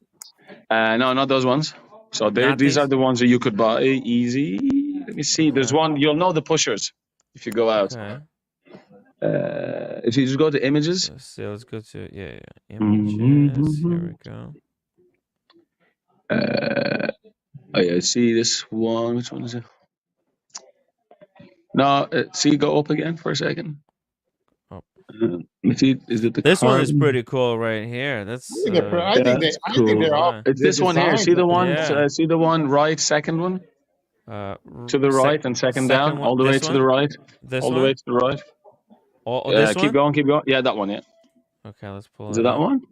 No, not those ones. So Not these are these? the ones that you could buy easy. Let me see. There's Okay. one. You'll know the pushers if you go out. Okay. If you just go to images. Let's see. Let's go to images. Here we go. Oh yeah, see this one. Which one is it? No, see, go up again for a second. Up. See, is it the This one is carbon? pretty cool right here. That's I think they're all. It's this one here. See the one? Yeah. See the one right, second one to the right and second down, one. all the way This to one? the right, This all the one? way to the right. Oh, this keep one? going. Yeah, that one. Yeah. Okay, let's pull Is it it that up. one?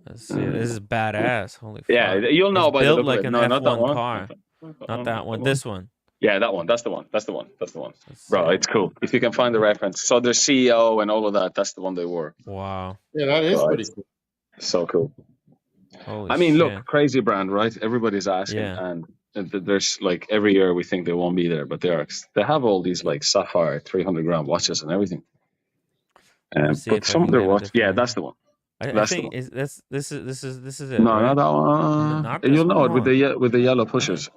Let's see. This is badass. Holy Yeah, fuck. you'll know It's by the built look like of it. an No, not that F1 one. car. Not that one. This one. Yeah, that one. That's the one. That's the one. That's the one. Let's Bro, see. it's cool. If you can find the reference. So there's CEO and all of that. That's the one they were. Wow. Yeah, that is Right. pretty cool. So cool. Holy I mean, shit. look, crazy brand, right? Everybody's asking, Yeah. and there's like every year we think they won't be there, but they are. They have all these like sapphire 300-gram watches and everything. See But if I some can of their get a watches, different that's the one. I That's the think one. this is it. No, right? not that one. Not this You'll know one? it with the yellow pushers.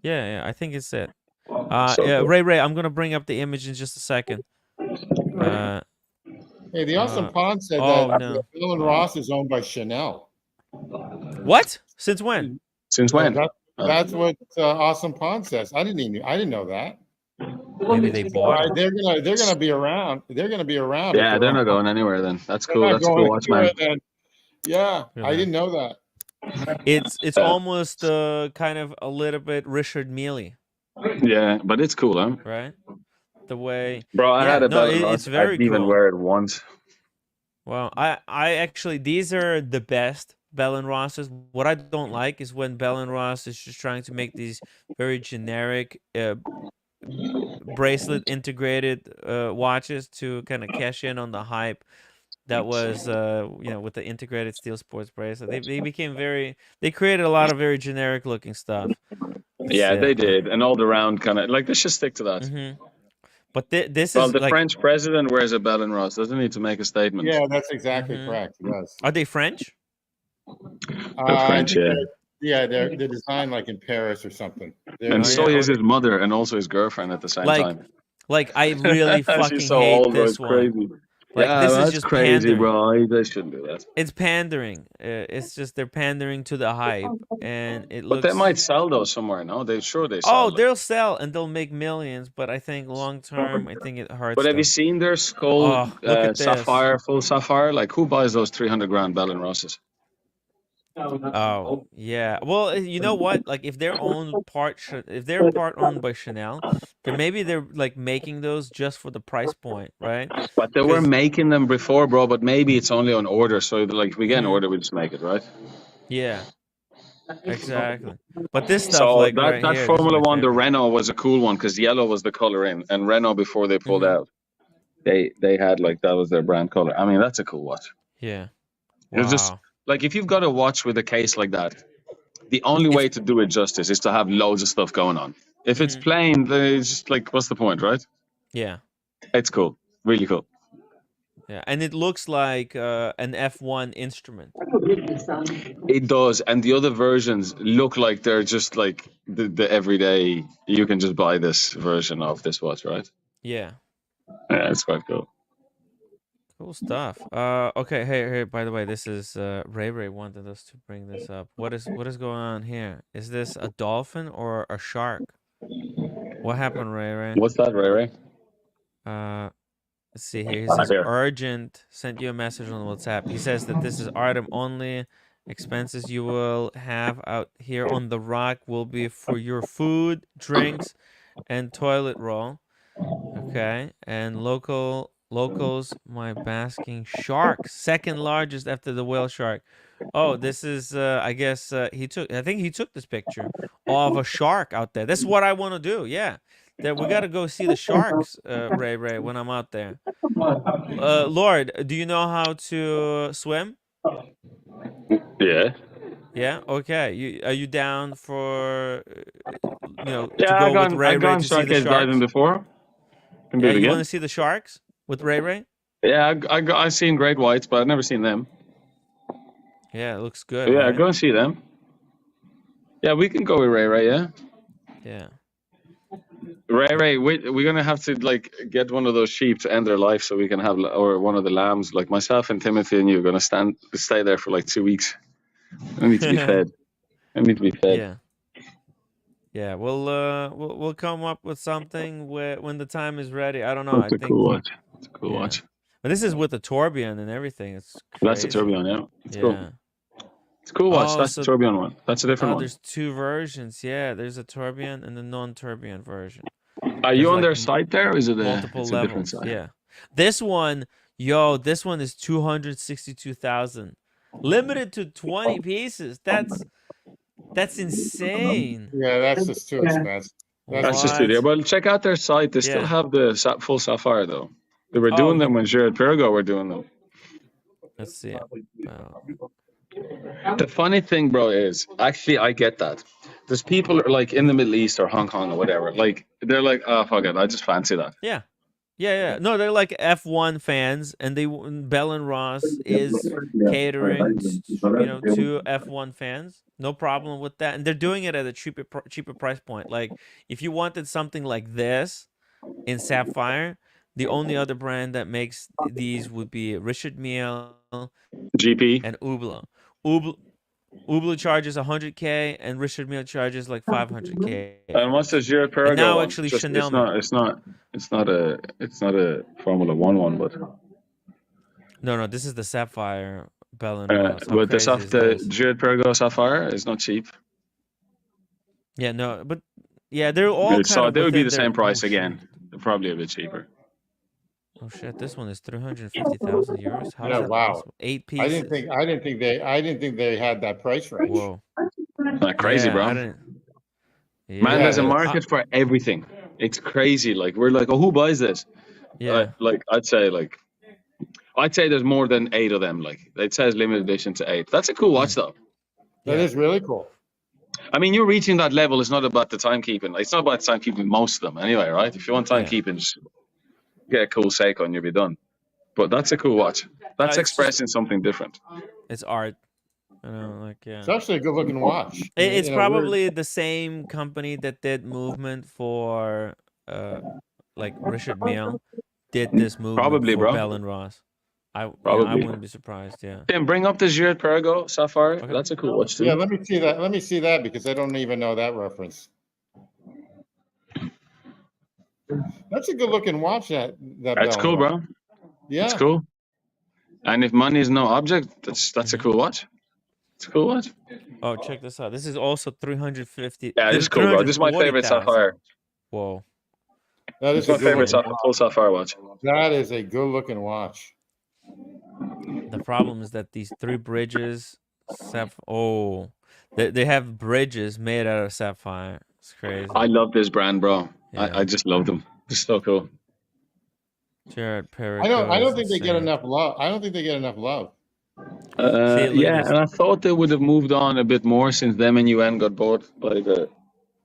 Yeah, I think it's it. So yeah, cool. Ray, I'm gonna bring up the image in just a second. Hey, the Awesome Pond said oh, that no. Bill and Ross is owned by Chanel. What? Since when? Since when? That's what Awesome Pond says. I didn't know that. Maybe they bought it. They're gonna be around. They're gonna be around. Yeah, they're not going anywhere then. That's They're cool. not That's a cool going watch, man. anywhere then. Yeah, I didn't know that. It's almost kind of a little bit Richard Mille, Yeah, but it's cool, huh? right? The way. Bro, I had a Bell and Ross. It's very I didn't even cool. wear it once. Well, I actually, these are the best Bell and Rosses. What I don't like is when Bell and Ross is just trying to make these very generic bracelet integrated watches to kind of cash in on the hype that was with the integrated steel sports bracelet. They became they created a lot of very generic looking stuff. Yeah, they did, and all the round kind of like they should stick to that. Mm-hmm. But this well, is the like, French president wears a Bell and Ross. Doesn't need to make a statement. Yeah, that's exactly correct. Yes. Are they French? They're French, yeah. Yeah, they're designed like in Paris or something. And so is his mother and also his girlfriend at the same time. Like I really fucking so hate old, this it's one. crazy. Like yeah, this that's is just crazy, pandering. bro. They shouldn't do that. It's pandering. It's just they're pandering to the hype, and it looks. But they might sell those somewhere. No, they sell. Oh, they'll sell and they'll make millions. But I think long term, I think it hurts. But have you seen their skull sapphire, full sapphire? Like who buys those 300-gram Bell and Rosses? Oh yeah. Well, you know what? Like if they're owned part owned by Chanel, then maybe they're like making those just for the price point, right? But they were making them before, bro. But maybe it's only on order. So like if we get an order, we just make it, right? Yeah. Exactly. But this stuff, so like that here, Formula One, the Renault was a cool one because yellow was the color in, and Renault before they pulled out, they had like that was their brand color. I mean, that's a cool watch. Yeah. Wow. It's just like if you've got a watch with a case like that, the only way to do it justice is to have loads of stuff going on. If it's plain, then it's just like, what's the point, right? Yeah. It's cool. Really cool. Yeah, and it looks like an F1 instrument. It does, and the other versions look like they're just like the everyday. You can just buy this version of this watch, right? Yeah. Yeah, it's quite cool. Cool stuff. Okay. Hey. By the way, this is Ray wanted us to bring this up. What is going on here? Is this a dolphin or a shark? What happened, Ray? What's that, Ray? Let's see here. He says urgent. Sent you a message on WhatsApp. He says that this is item only. Expenses you will have out here on the rock will be for your food, drinks, and toilet roll. Okay, and locals, my basking shark, second largest after the whale shark. Oh, this is I guess I think he took this picture of a shark out there. That's what I want to do. Yeah. That we got to go see the sharks, Ray, when I'm out there. Lord, do you know how to swim? Yeah. Yeah. Okay. Are you down for to Yeah, go with Ray I've Ray gone to see the Starcade diving sharks? before. Can do Yeah. it You want again. to see the sharks with Ray Ray? Yeah, I've seen great whites, but I've never seen them. Yeah. It looks good, Yeah, right? go and see them. Yeah, we can go with Ray Ray. Yeah, Yeah. Ray, we're gonna have to like get one of those sheep to end their life so we can have, or one of the lambs. Like myself and Timothy and you are gonna stay there for like 2 weeks. I need to be fed. I need to be fed. Yeah. Yeah. We'll come up with something when the time is ready. I don't know. I That's a think. cool watch. It's a cool Yeah. watch. But this is with the tourbillon and everything. It's That's the crazy. tourbillon. Yeah, it's cool. Yeah. It's a cool watch. Oh, That's the tourbillon one. That's a different one. there's two versions. Yeah, there's a tourbillon and the non-tourbillon version. Are you There's, on like, their site there, or is it multiple it's a different levels. site? Yeah. This one is 262,000. Limited to 20 pieces. That's insane. Yeah, that's just too expensive. That's just What? it. Well, check out their site. They still Yeah. have the full sapphire though. They were Oh, doing them when Jared Pergo were doing them. Let's see. The funny thing, bro, is actually I get that. There's people like in the Middle East or Hong Kong or whatever. Like they're like, oh fuck it, I just fancy that. Yeah. Yeah. No, they're like F1 fans, and Bell and Ross is catering, to F1 fans. No problem with that, and they're doing it at a cheaper price point. Like if you wanted something like this in sapphire, the only other brand that makes these would be Richard Mille GP. and Hublot. Hublot charges 100K, and Richard Mille charges like 500K. And what's the Jared Pergo? And now one? actually Just, Chanel. it's not a Formula One one, but No, this is the sapphire Bell and Ross. How but crazy is the this? Jared Pergo sapphire is not cheap. Yeah, no, but yeah, they're all So kind of they would be within the their- same price oh, again. They're probably a bit cheaper. Oh shit! This one is 350,000 euros. How is Yeah, that wow. possible? 8 pieces. I didn't think they had that price range. Whoa. Not crazy, Yeah, bro. I didn't. Man, there's a market for everything. It's crazy. Like we're like, oh, who buys this? Yeah. Like I'd say there's more than 8 of them. Like it says limited edition to 8. That's a cool watch though. That is really cool. I mean, you're reaching that level. It's not about the timekeeping. It's not about timekeeping most of them anyway, right? If you want timekeeping, just get a cool Seiko and you'll be done. But that's a cool watch. That's expressing something different. It's art. Yeah. It's actually a good looking watch. It's probably the same company that did movement for like Richard Mille did this movement Probably, for bro. Bell and Ross. I Probably. wouldn't be surprised. Yeah. Tim, bring up the Jared Pergo Sapphire. Okay. That's a cool watch too. Yeah, let me see that. Let me see that because I don't even know that reference. That's a good looking watch. That's cool, bro. Yeah, it's cool. And if money is no object, that's a cool watch. It's a cool watch. Oh, check this out. This is also 350. Yeah, this is cool, bro. This is my favorite 340,000. sapphire. Whoa. That It's is my a good favorite looking full sapphire watch. That is a good looking watch. The problem is that these 3 bridges, they have bridges made out of sapphire. It's crazy. I love this brand, bro. Yeah. I just love them. It's so cool. Jared Pergo. I don't think they get enough love. I don't think they get enough love. Yeah, and I thought they would have moved on a bit more since them and UN got bought by the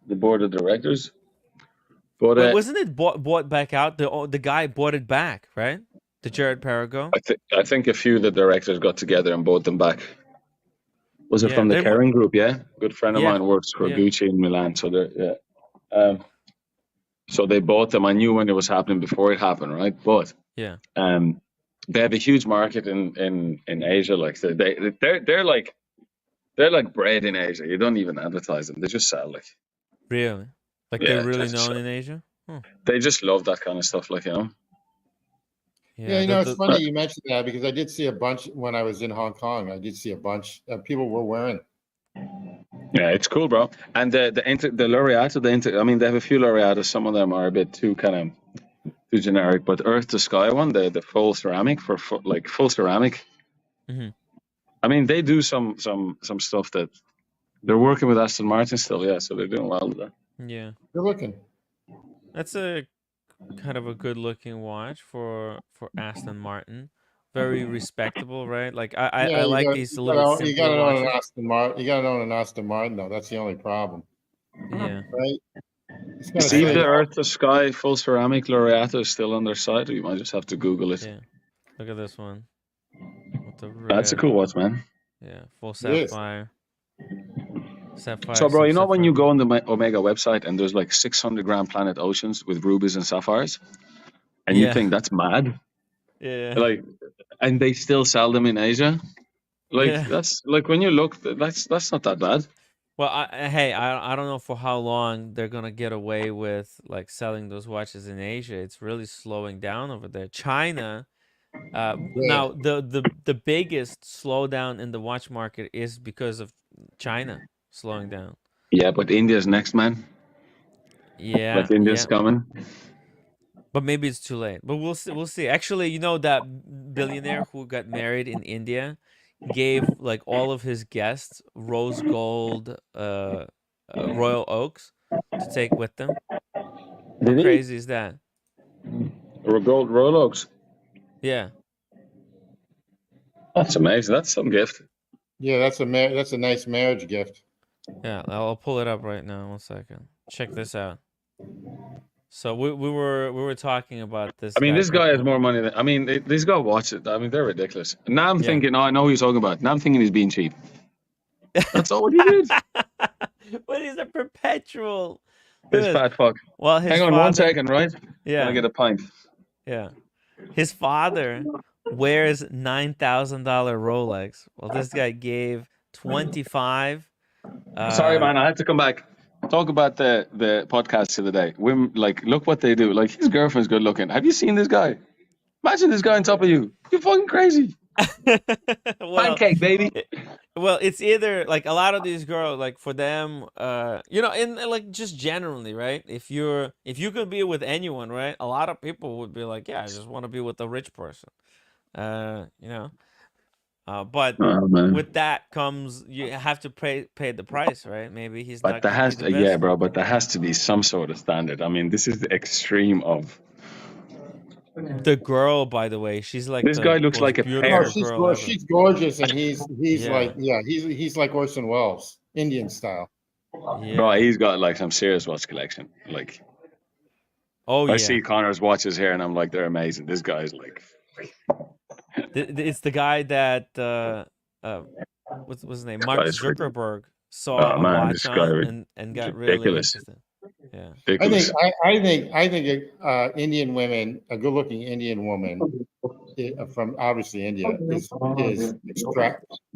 board of directors. But wasn't it bought back out? The guy bought it back, right? The Jared Pergo. I think a few of the directors got together and bought them back. Was it from the Karen Group? Yeah, good friend of mine works for Gucci in Milan. So so they bought them. I knew when it was happening before it happened, right? But they have a huge market in Asia. Like they're like bread in Asia. You don't even advertise them; they just sell. Like really, they're really known in Asia. They just love that kind of stuff, like Yeah, it's funny you mentioned that because I did see a bunch when I was in Hong Kong. I did see a bunch of people were wearing. Yeah, it's cool, bro. And the Laureato, I mean, they have a few Laureatos. Some of them are a bit too generic. But Earth to Sky one, the full ceramic for full ceramic. Mm-hmm. I mean, they do some stuff that they're working with Aston Martin still. Yeah, so they're doing well with that. Yeah, they're looking. That's a kind of a good looking watch for Aston Martin very respectable, right? Like I Yeah, like these little you simpler gotta own an watches. Aston Martin. You gotta own an Aston Martin, though. That's the only problem, Yeah. right? It's gotta See say the Earth to Sky full ceramic laureate is still on their site, or you might just have to Google it. Yeah. Look at this one with the That's a red. cool watch, man. Yeah, full It is. sapphire. Sapphire. So, bro, some you know when sapphire you go blue. on the Omega website and there's like 600 gram planet oceans with rubies and sapphires, and you Yeah. think that's mad, Yeah. like, and they still sell them in Asia. Like Yeah. that's like when you look, that's not that bad. Well, hey, I don't know for how long they're gonna get away with like selling those watches in Asia. It's really slowing down over there. China. Now the biggest slowdown in the watch market is because of China slowing down. Yeah, but India's next, man. Yeah, Like India's yeah. coming. But maybe it's too late. But we'll see. We'll see. Actually, you know that billionaire who got married in India gave like all of his guests rose gold royal oaks to take with them. How Did he? crazy is that? Or gold Rolex. Yeah. That's amazing. That's some gift. Yeah, that's a nice marriage gift. Yeah, I'll pull it up right now. 1 second. Check this out. So we were talking about this. I mean, this guy has couple- more money than. I mean, these guys watch it. I mean, they're ridiculous. Now I'm Yeah. thinking, oh, I know who you're talking about. Now I'm thinking he's being cheap. That's all he did. But he's a perpetual. Look at This this. fat fuck. Well, his Hang on father, 1 second, right? Yeah. I get a pint. Yeah. His father wears $9,000 Rolex. Well, this guy gave 25. Sorry, man. I have to come back. Talk about the podcast of the day. Women, like, look what they do. Like, his girlfriend's good looking. Have you seen this guy? Imagine this guy on top of you. You're fucking crazy. Well, Pancake, baby. well, it's either like a lot of these girls, like for them, you know, and like just generally, right? If you could be with anyone, right? A lot of people would be like, yeah, I just want to be with a rich person, you know. But Oh, man. with that comes you have to pay the price, right? Maybe he's But not there gonna has be to, the yeah, best. bro. But there has to be some sort of standard. I mean, this is the extreme of. The girl, by the way, she's like This the guy looks most like a beautiful pear. Oh, girl ever. she's gorgeous, and he's Yeah. like he's like Orson Welles, Indian style. Yeah. Bro, he's got like some serious watch collection. Like, Oh I yeah. see Connor's watches here, and I'm like, they're amazing. This guy's like, It's the guy that what's his name? Mark guy's freaking- Zuckerberg saw Oh, a man, watch this guy on and got really ridiculous. interested. Yeah. ridiculous. I think Indian women, a good-looking Indian woman from obviously India is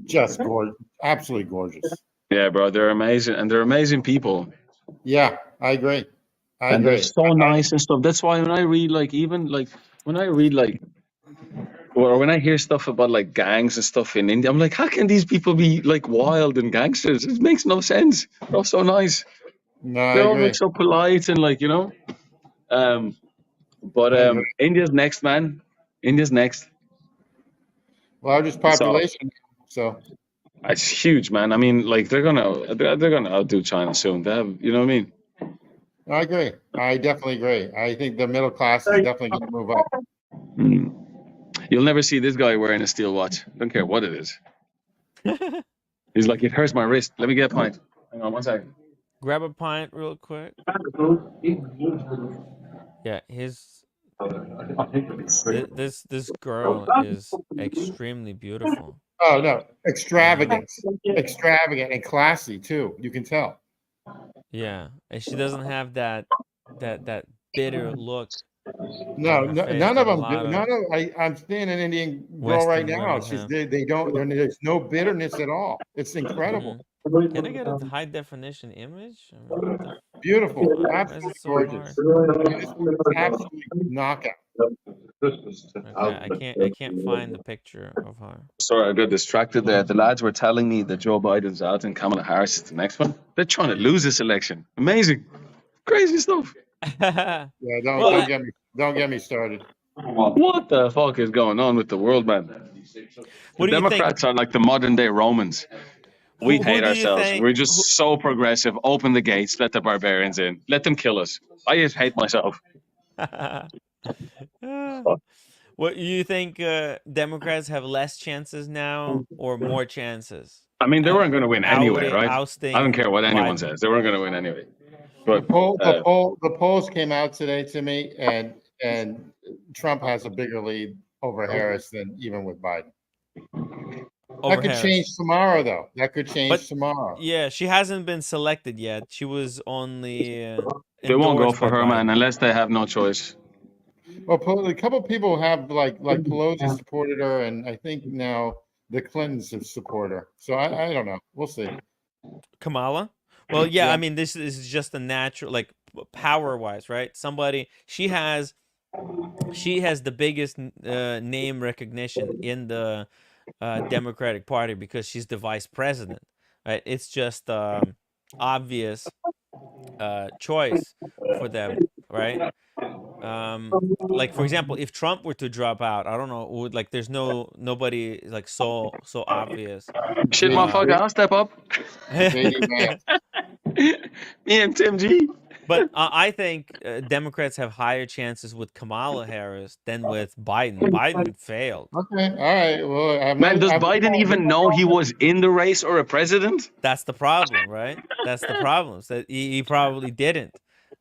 just gorgeous, absolutely gorgeous. Yeah, bro, they're amazing, and they're amazing people, Yeah, I agree. and they're so nice and stuff. That's why when I read like or when I hear stuff about like gangs and stuff in India, I'm like, how can these people be like wild and gangsters? It makes no sense. They're all so nice. No, I They're all agree. like so polite and like, you know. But I agree. India's next, man. India's next. Largest population, so It's huge, man. I mean, like they're gonna outdo China soon. They have, you know what I mean? I agree. I definitely agree. I think the middle class is definitely going to move up. Mm. You'll never see this guy wearing a steel watch. Don't care what it is. He's like, it hurts my wrist. Let me get a pint. Hang on 1 second. Grab a pint real quick. Yeah, this girl is extremely beautiful. Oh no, extravagant and classy too. You can tell. Yeah, and she doesn't have that bitter look. No, on her face none of that a them. lot of None of. I'm seeing an Indian girl right Western now. women She's have. they don't. There's no bitterness at all. It's incredible. Can I get a high definition image? I mean, what the Beautiful, Why is absolutely it so gorgeous. Absolutely knockout. Okay, I can't find the picture of her. Sorry, I got distracted there. The lads were telling me that Joe Biden's out and Kamala Harris is the next one. They're trying to lose this election. Amazing. Crazy stuff. Yeah, Well, don't get me started. What the fuck is going on with the world, man? What do you think? Democrats are like the modern day Romans. We Who hate do you ourselves. think- We're just so progressive. Open the gates. Let the barbarians in. Let them kill us. I just hate myself. What you think? Democrats have less chances now or more chances? I mean, they weren't going to win anyway, right? I don't Ousting care what anyone Biden. says. They weren't going to win anyway. The But the polls came out today to me, and Trump has a bigger lead over Harris than even with Biden. Over That could Harris. change tomorrow, though. That could change tomorrow. Yeah, she hasn't been selected yet. She was only they won't go endorsed for by her, Biden. man, unless they have no choice. Well, a couple people have like Pelosi supported her, and I think now the Clintons have supported her. So I don't know. We'll see. Kamala? Well, yeah, Yeah. I mean, this is just a natural, like, power-wise, right? She has the biggest name recognition in the Democratic Party because she's the vice president, right? It's just obvious choice for them, right? Like, for example, if Trump were to drop out, I don't know, like, there's nobody like so obvious. Shit, motherfucker, I'll step up. JD Vance. Me and Tim G. But I think Democrats have higher chances with Kamala Harris than with Biden. Biden failed. Okay. All right. Well, Man, does Biden even know he was in the race or a president? That's the problem, right? That's the problem. So he probably didn't.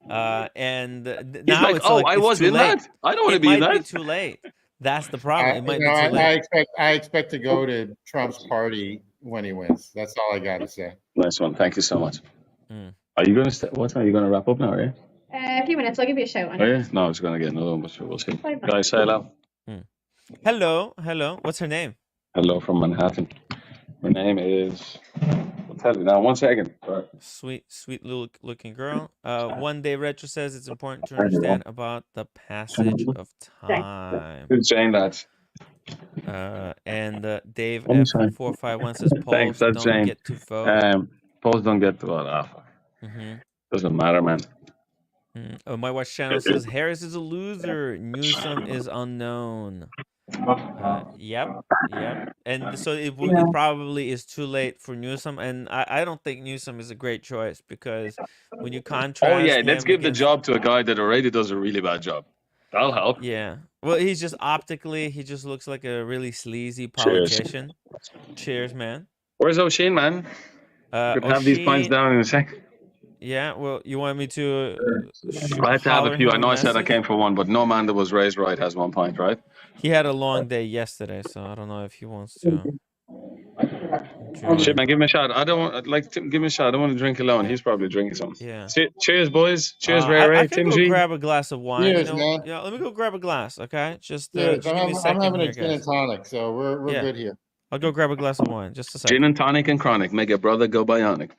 And He's now like, it's oh, like I it's was too in late. that. I don't want to It be in might be that. too late. That's the problem. It might be too late. I expect to go to Trump's party when he wins. That's all I got to say. Nice one. Thank you so much. Mm. Are you going to? What time are you going to wrap up now? Are you? A few minutes. I'll give you a shout. Oh yeah. No, I was going to get another one, but we'll see. Guys, say hello. Hello. What's her name? Hello from Manhattan. Her name is. I'll tell you now. 1 second. Sorry. Sweet looking girl. One Day Retro says it's important to understand about the passage of time. Who's saying that? And Dave I'm sorry. F451 says Thanks, polls that's don't Jane. get to vote. Polls don't get to vote. Doesn't matter, man. Oh, my watch channel says Harris is a loser. Newsom is unknown. Yep. And so it probably is too late for Newsom, and I don't think Newsom is a great choice because when you contrast. Oh yeah, let's him give the against- job to a guy that already does a really bad job. That'll help. Yeah. Well, he's just optically, he just looks like a really sleazy politician. Cheers, man. Where's O'Sheen, man? We could have these points O'Sheen- down in a sec. Yeah, well, you want me to? I had to have holler a few. him I know I said I message? came for one, but no man that was raised right has 1 point, right? He had a long day yesterday, so I don't know if he wants to. Shit, man, give me a shot. I don't want, give me a shot. I don't want to drink alone. He's probably drinking something. Yeah. Cheers, boys. Cheers, I Ray. can Tim go G. grab a glass of wine. Cheers, man. Yeah, let me go grab a glass, okay? Just Yes, give me a I'm second having here, a gin and guys. tonic, so we're Yeah. good here. I'll go grab a glass of wine. Just a second. Gin and tonic and chronic. Make your brother go bionic.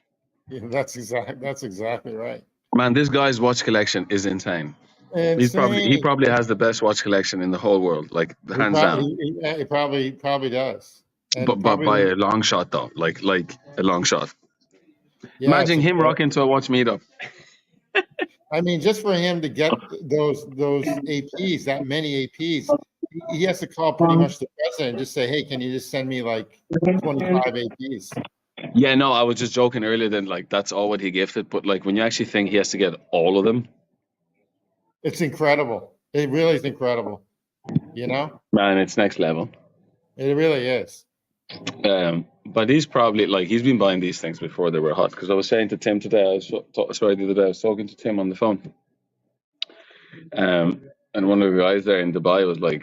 Yeah, that's exactly right. Man, this guy's watch collection is insane. He Insane. probably has the best watch collection in the whole world, like hands down. He probably does. And But by a long shot though, like a long shot. yeah, Imagine it's him a- rocking to a watch meetup. I mean, just for him to get those APs, that many APs, he has to call pretty much the president and just say, "Hey, can you just send me like 25 APs?" Yeah, no, I was just joking earlier that like that's all what he gifted, but like when you actually think he has to get all of them, It's incredible. It really is incredible. You know, man, it's next level. it really is. But he's probably like he's been buying these things before they were hot. Because I was saying to Tim today, the other day I was talking to Tim on the phone, and one of the guys there in Dubai was like,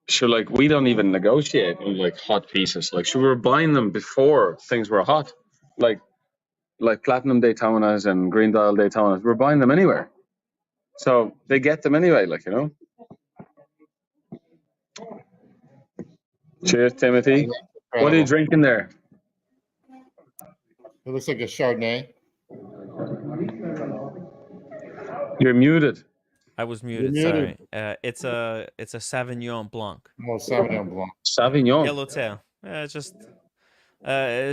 "Sure, like we don't even negotiate on like hot pieces. Like, sure, we were buying them before things were hot, like platinum Daytonas and green dial Daytonas. We're buying them anywhere, so they get them anyway. Like you know." Cheers, Timothy. What are you Incredible. drinking there? It looks like a Chardonnay. You're muted. I was muted. muted. Sorry. It's a Sauvignon Blanc. Well, Sauvignon Blanc. Sauvignon. Yellowtail. It's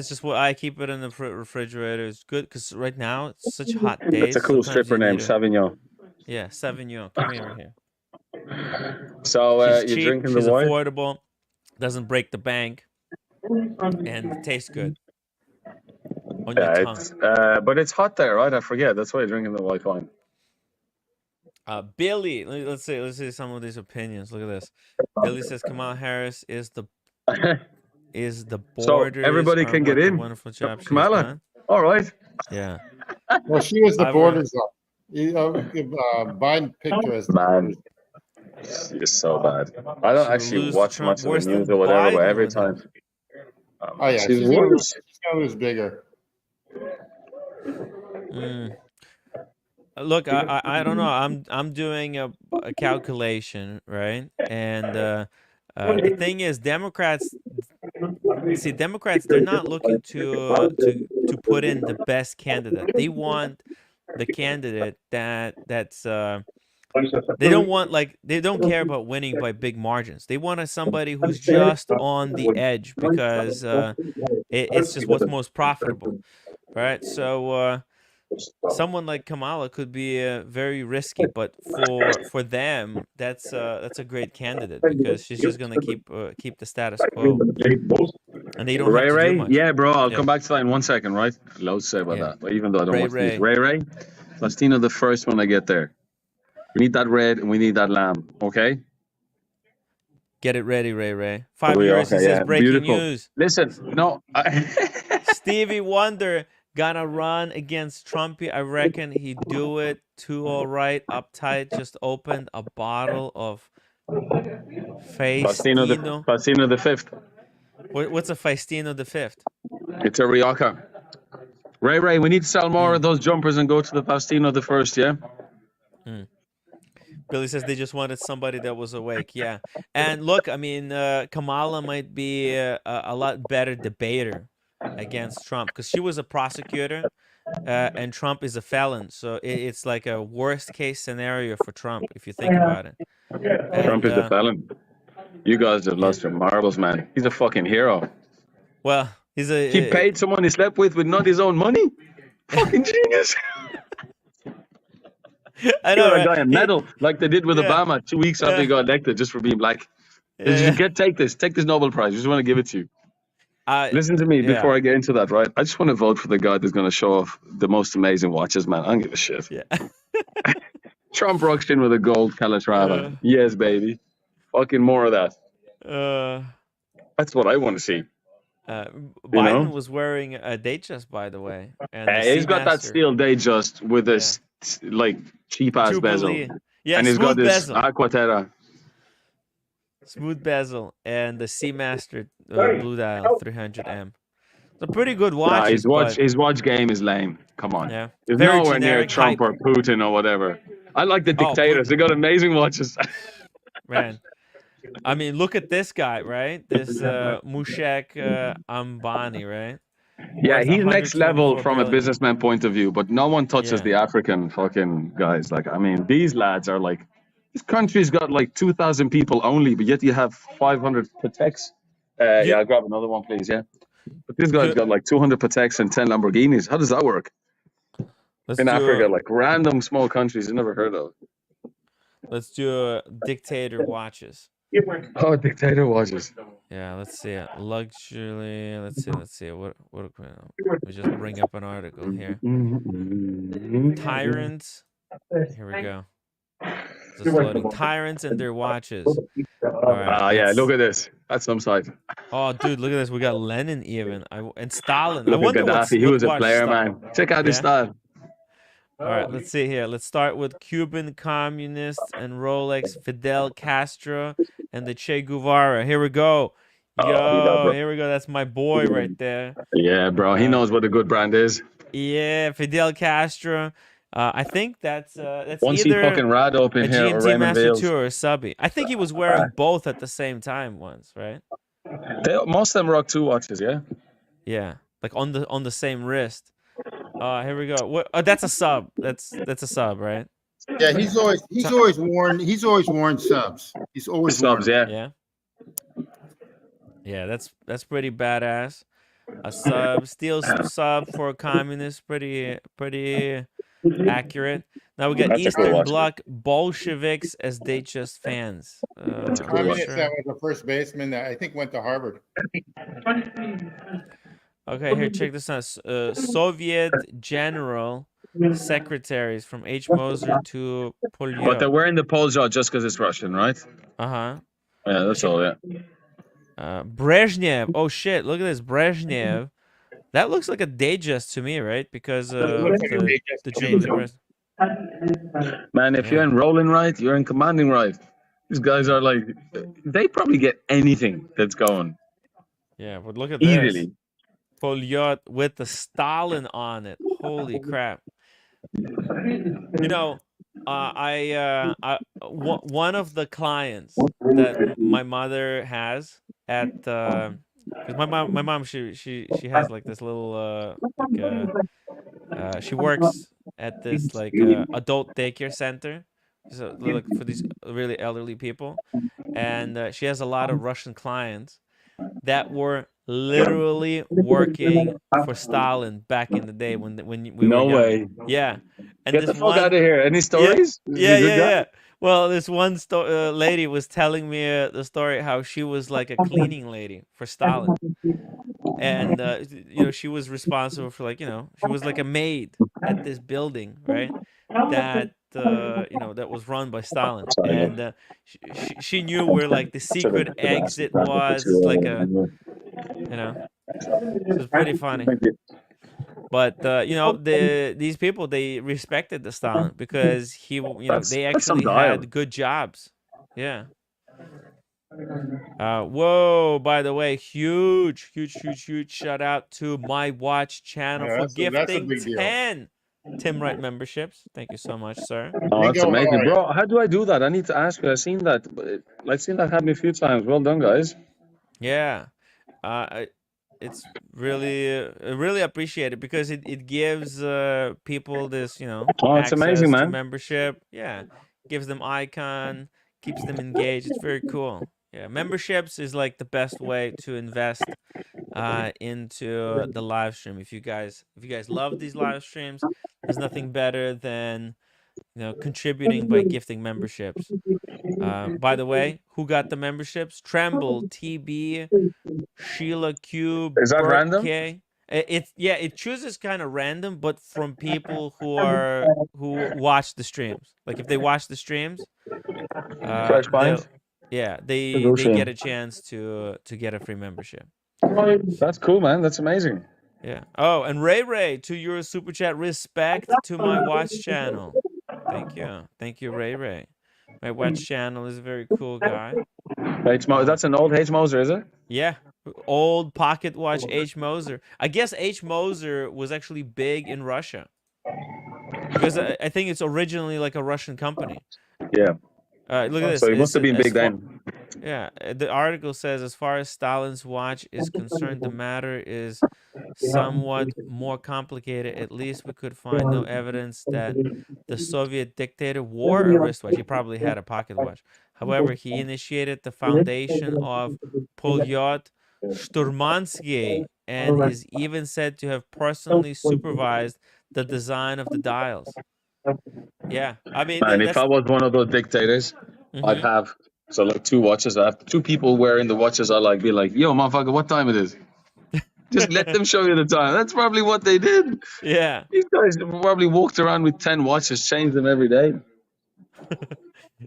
just what I keep it in the refrigerator. It's good because right now it's such hot days. That's a cool sometimes stripper you name, need Sauvignon. Yeah, Sauvignon. Come here. So She's you're cheap. drinking She's the white? affordable. Doesn't break the bank, and tastes good on your tongue. But it's hot there, right? I forget. That's why you're drinking the white wine. Billy, let's see some of these opinions. Look at this. Billy says Kamala Harris is the So borders everybody are can get what the in. wonderful job she's Kamala. done. All right. Yeah. Well, she was the I've, borders up. Biden picked her as the borders. Man, you're so bad. I don't She'll actually lose to watch Trump much of the worse news than or whatever, but Biden every would have. time Oh yeah, she's she's gonna worse. lose bigger. Mm. Look, I don't know. I'm doing a calculation, right? And the thing is, Democrats they're not looking to put in the best candidate. They want the candidate that's they don't want they don't care about winning by big margins. They want somebody who's just on the edge because it's just what's most profitable, right? So someone like Kamala could be very risky, but for them, that's a great candidate because she's just gonna keep the status quo, and they don't have to do Ray, much. yeah, bro. I'll Yeah, come back to that in 1 second, right? Loads to say about yeah. that, but even though I don't watch news, Ray, Ray, Faustino, the first when I get there. We need that red and we need that lamb. Okay. get it ready, Ray. €5. Okay, He says yeah, breaking beautiful. news. Listen, no. Stevie Wonder gonna run against Trumpy. I reckon he'd do it too all right. Uptight just opened a bottle of Faustino. Faustino the fifth. What's a Faustino the fifth? It's a Rioja. Ray, we need to sell more of those jumpers and go to the Faustino the first, yeah? Billy says they just wanted somebody that was awake. Yeah. And look, I mean, Kamala might be a lot better debater against Trump because she was a prosecutor and Trump is a felon. So it's like a worst case scenario for Trump if you think about it. And, Trump is a felon. You guys have lost your marbles, man. He's a fucking hero. Well, he paid someone he slept with not his own money. Fucking genius. I know, Give a right? guy a medal like they did with Obama 2 weeks after he got elected just for being black. Take this Nobel Prize. We just want to give it to you. Listen to me before I get into that, right? I just want to vote for the guy that's going to show off the most amazing watches, man. I don't give a shit. Yeah. Trump rocks in with a gold Calatrava. Yes, baby. Fucking more of that. That's what I want to see. Biden was wearing a Datejust, by the way. And he's got that steel Datejust with this like cheap ass bezel. Yeah, and he's got this bezel. Aquaterra. Smooth bezel and the Seamaster Blue Dial 300M. They're pretty good watches. His watch game is lame. Come on. Yeah. It's nowhere near Trump or Putin or whatever. I like the Dictators. They got amazing watches. Man. I mean, look at this guy, right? This Mushak Ambani, right? Yeah, he's next level from a businessman point of view, but no one touches the African fucking guys. Like, I mean, these lads are like, this country's got like 2,000 people only, but yet you have 500 Pateks. Yeah, I'll grab another one, please. Yeah. But this guy's got like 200 Pateks and 10 Lamborghinis. How does that work? In Africa, like random small countries you never heard of. Let's do Dictator watches. Oh, Dictator watches. Yeah, let's see it. Luxury. Let's see. What? We just bring up an article here. Tyrants. Here we go. Just loading. Tyrants and their watches. All right. Yeah, look at this. That's some side. Oh, dude, look at this. We got Lenin even. And Stalin. Look at Gaddafi. He was a player, man. Check out his style. All right, let's see here. Let's start with Cuban communists and Rolex, Fidel Castro, and the Che Guevara. Here we go. Here we go. That's my boy right there. Yeah, bro. He knows what a good brand is. Yeah, Fidel Castro. I think that's Once either he fucking rad up in a here or GMT Raymond Master Vales. 2 or a Subby. I think he was wearing both at the same time once, right? Most of them rock 2 watches, yeah? Yeah, like on the same wrist. Here we go. What? Oh, that's a sub. That's a sub, right? Yeah, he's always worn subs. He's always subs, worn. Yeah. Yeah, that's pretty badass. A sub, steel sub for a communist, pretty accurate. Now we got That's Eastern Bloc Bolsheviks as Datejust fans. Communist that was the first baseman that I think went to Harvard. Okay, here, check this out. Soviet general secretaries from H. Moser to But they're Polyot. wearing the Polja just because it's Russian, right? Uh-huh. Yeah, that's all. Yeah. Brezhnev. Oh shit, look at this Brezhnev. That looks like a Datejust to me, right? Because of the Jubilee Press. Man, if you're in rolling right, you're in commanding right. These guys are like, they probably get anything that's going Yeah, but look at this. easily. Polyot with the Stalin on it. Holy crap. You know, one of the clients that my mother has at because my mom she has like this little she works at this like adult daycare center, so like for these really elderly people, and she has a lot of Russian clients that were literally working for Stalin back in the day when we were No young. way. Yeah, and Get this the fuck one out of here. Any stories? Is he a good guy? Well, this one lady was telling me the story how she was like a cleaning lady for Stalin, and you know, she was responsible for, like, you know, she was like a maid at this building, right? That you know, that was run by Stalin, and she knew where like the secret exit was. It's like a, you know, so it's pretty funny. But you know, these people, they respected the Stalin because he, you know, they That's some actually dial. had good jobs. Yeah. Whoa, by the way, huge shout out to My Watch channel Yeah, for that's a gifting big deal. 10 Tim Wright memberships. Thank you so much, sir. Oh, that's Bingo, amazing, how are you? bro. How do I do that? I need to ask you. I've seen that. I've seen that happen a few times. Well done, guys. Yeah. It's really really appreciated because it gives people this, you know, Oh, it's amazing, access to man. membership. Yeah. Gives them icon, keeps them engaged. It's very cool. Yeah, memberships is like the best way to invest into the live stream. If you guys love these live streams, there's nothing better than, you know, contributing by gifting memberships. By the way, who got the memberships? Tremble, TB, Sheila Q, Is that Bert random? K. It chooses kind of random, but from people who watch the streams. Like if they watch the streams, Fresh they'll pint? they get a chance to get a free membership. That's cool, man. That's amazing. Yeah. Oh, and Ray, €2 super chat. Respect to My Watch channel. Thank you, Ray. My Watch channel is a very cool guy. That's an old H Moser, is it? Yeah, old pocket watch H. Moser. I guess H. Moser was actually big in Russia because I think it's originally like a Russian company. Yeah. Look at this. So he must have been big then. Yeah, the article says, as far as Stalin's watch is concerned, the matter is somewhat more complicated. At least we could find no evidence that the Soviet dictator wore a wristwatch. He probably had a pocket watch. However, he initiated the foundation of Polyot Shturmansky and is even said to have personally supervised the design of the dials. Yeah, I mean, And if I was one of those dictators, I'd have like two watches. I have two people wearing the watches. I like be like, yo, motherfucker, what time it is? Just let them show you the time. That's probably what they did. Yeah. These guys probably walked around with 10 watches, changed them every day.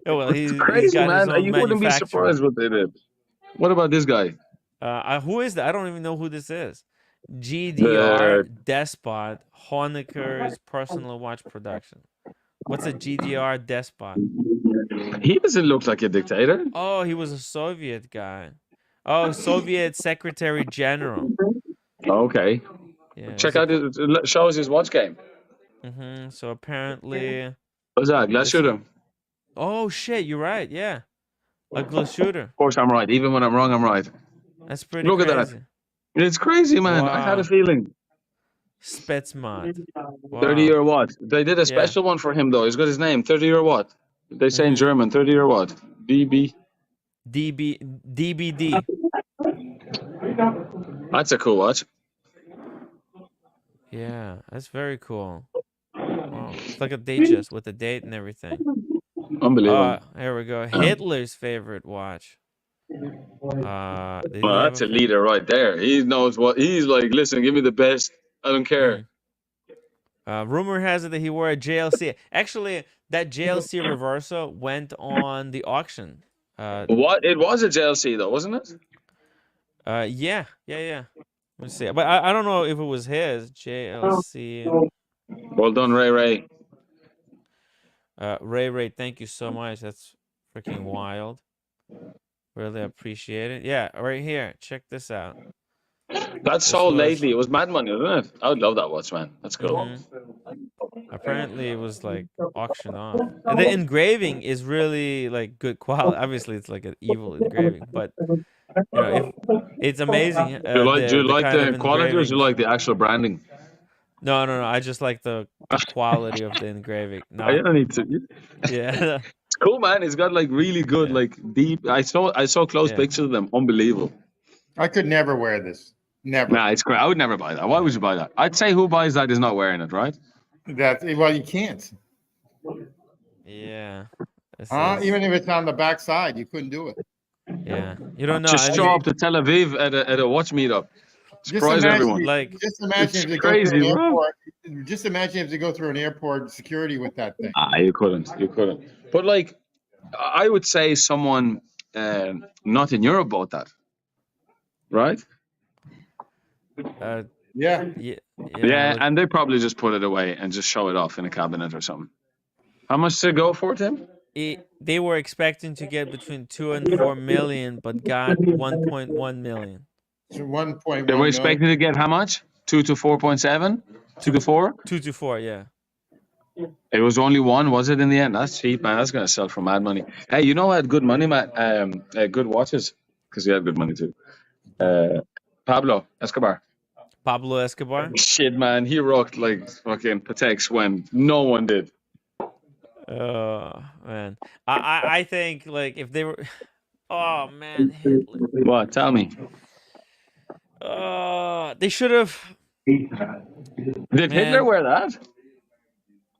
Oh, well, It's crazy, man. You wouldn't be surprised what they did. What about this guy? Who is that? I don't even know who this is. GDR Despot, Honecker's personal watch production. What's a GDR Despot? He doesn't look like a dictator. Oh, he was a Soviet guy. Oh, Soviet Secretary General. Okay. Yeah. Check out it shows his watch game. So apparently. What's that? Glass shooter. Oh shit! You're right. Yeah, a glass shooter. Of course, I'm right. Even when I'm wrong, I'm right. That's pretty. Look at that. It's crazy, man. Wow. I had a feeling. Spetsmod. Wow. 30-year what? They did a special one for him though. He's got his name. 30-year what? They say in German. 30-year what? DBD. That's a cool watch. Yeah, that's very cool. Wow. It's like a Datejust with the date and everything. Unbelievable. Here we go. Hitler's favorite watch. Well, that's a leader right there. He knows what he's like. Listen, give me the best. I don't care. Rumor has it that he wore a JLC. Actually, that JLC reversal went on the auction. What? It was a JLC though, wasn't it? Yeah. Let's see. But I don't know if it was his JLC. Well done, Ray. Ray, thank you so much. That's freaking wild. Really appreciate it. Yeah, right here. Check this out. That's sold lately. It was Mad Money, wasn't it? I would love that watch, man. That's cool. Apparently, it was like auctioned off. And the engraving is really like good quality. Obviously, it's like an evil engraving, but you know, it's amazing. Do you like the quality, or do you like the actual branding? No. I just like the quality of the engraving. No, I don't need to. Yeah. It's cool, man. It's got like really good, like deep. I saw close pictures of them. Unbelievable. I could never wear this. Never. Nah, it's great. I would never buy that. Why would you buy that? I'd say who buys that is not wearing it, right? Well, you can't. Yeah. Even if it's on the back side, you couldn't do it. Yeah. You don't know. Just show up to Tel Aviv at a watch meetup. Surprise everyone. Just imagine if they go through an airport. Just imagine if they go through an airport security with that thing. You couldn't. But like, I would say someone not in Europe bought that, right? Yeah, and they probably just put it away and just show it off in a cabinet or something. How much to go for, Tim? They were expecting to get between 2 and 4 million, but got 1.1 million. So 1.1. They were expecting to get how much? 2 to 4.7? 2 to 4? 2 to 4, yeah. It was only one, was it, in the end? That's cheap, man. That's gonna sell for mad money. Hey, you know who had good money, man? Good watches, because he had good money too. Pablo Escobar. Shit, man, he rocked like fucking Pateks when no one did. Oh man, I think like if they were, oh man, Hitler. What? Tell me. They should have. Did Hitler wear that?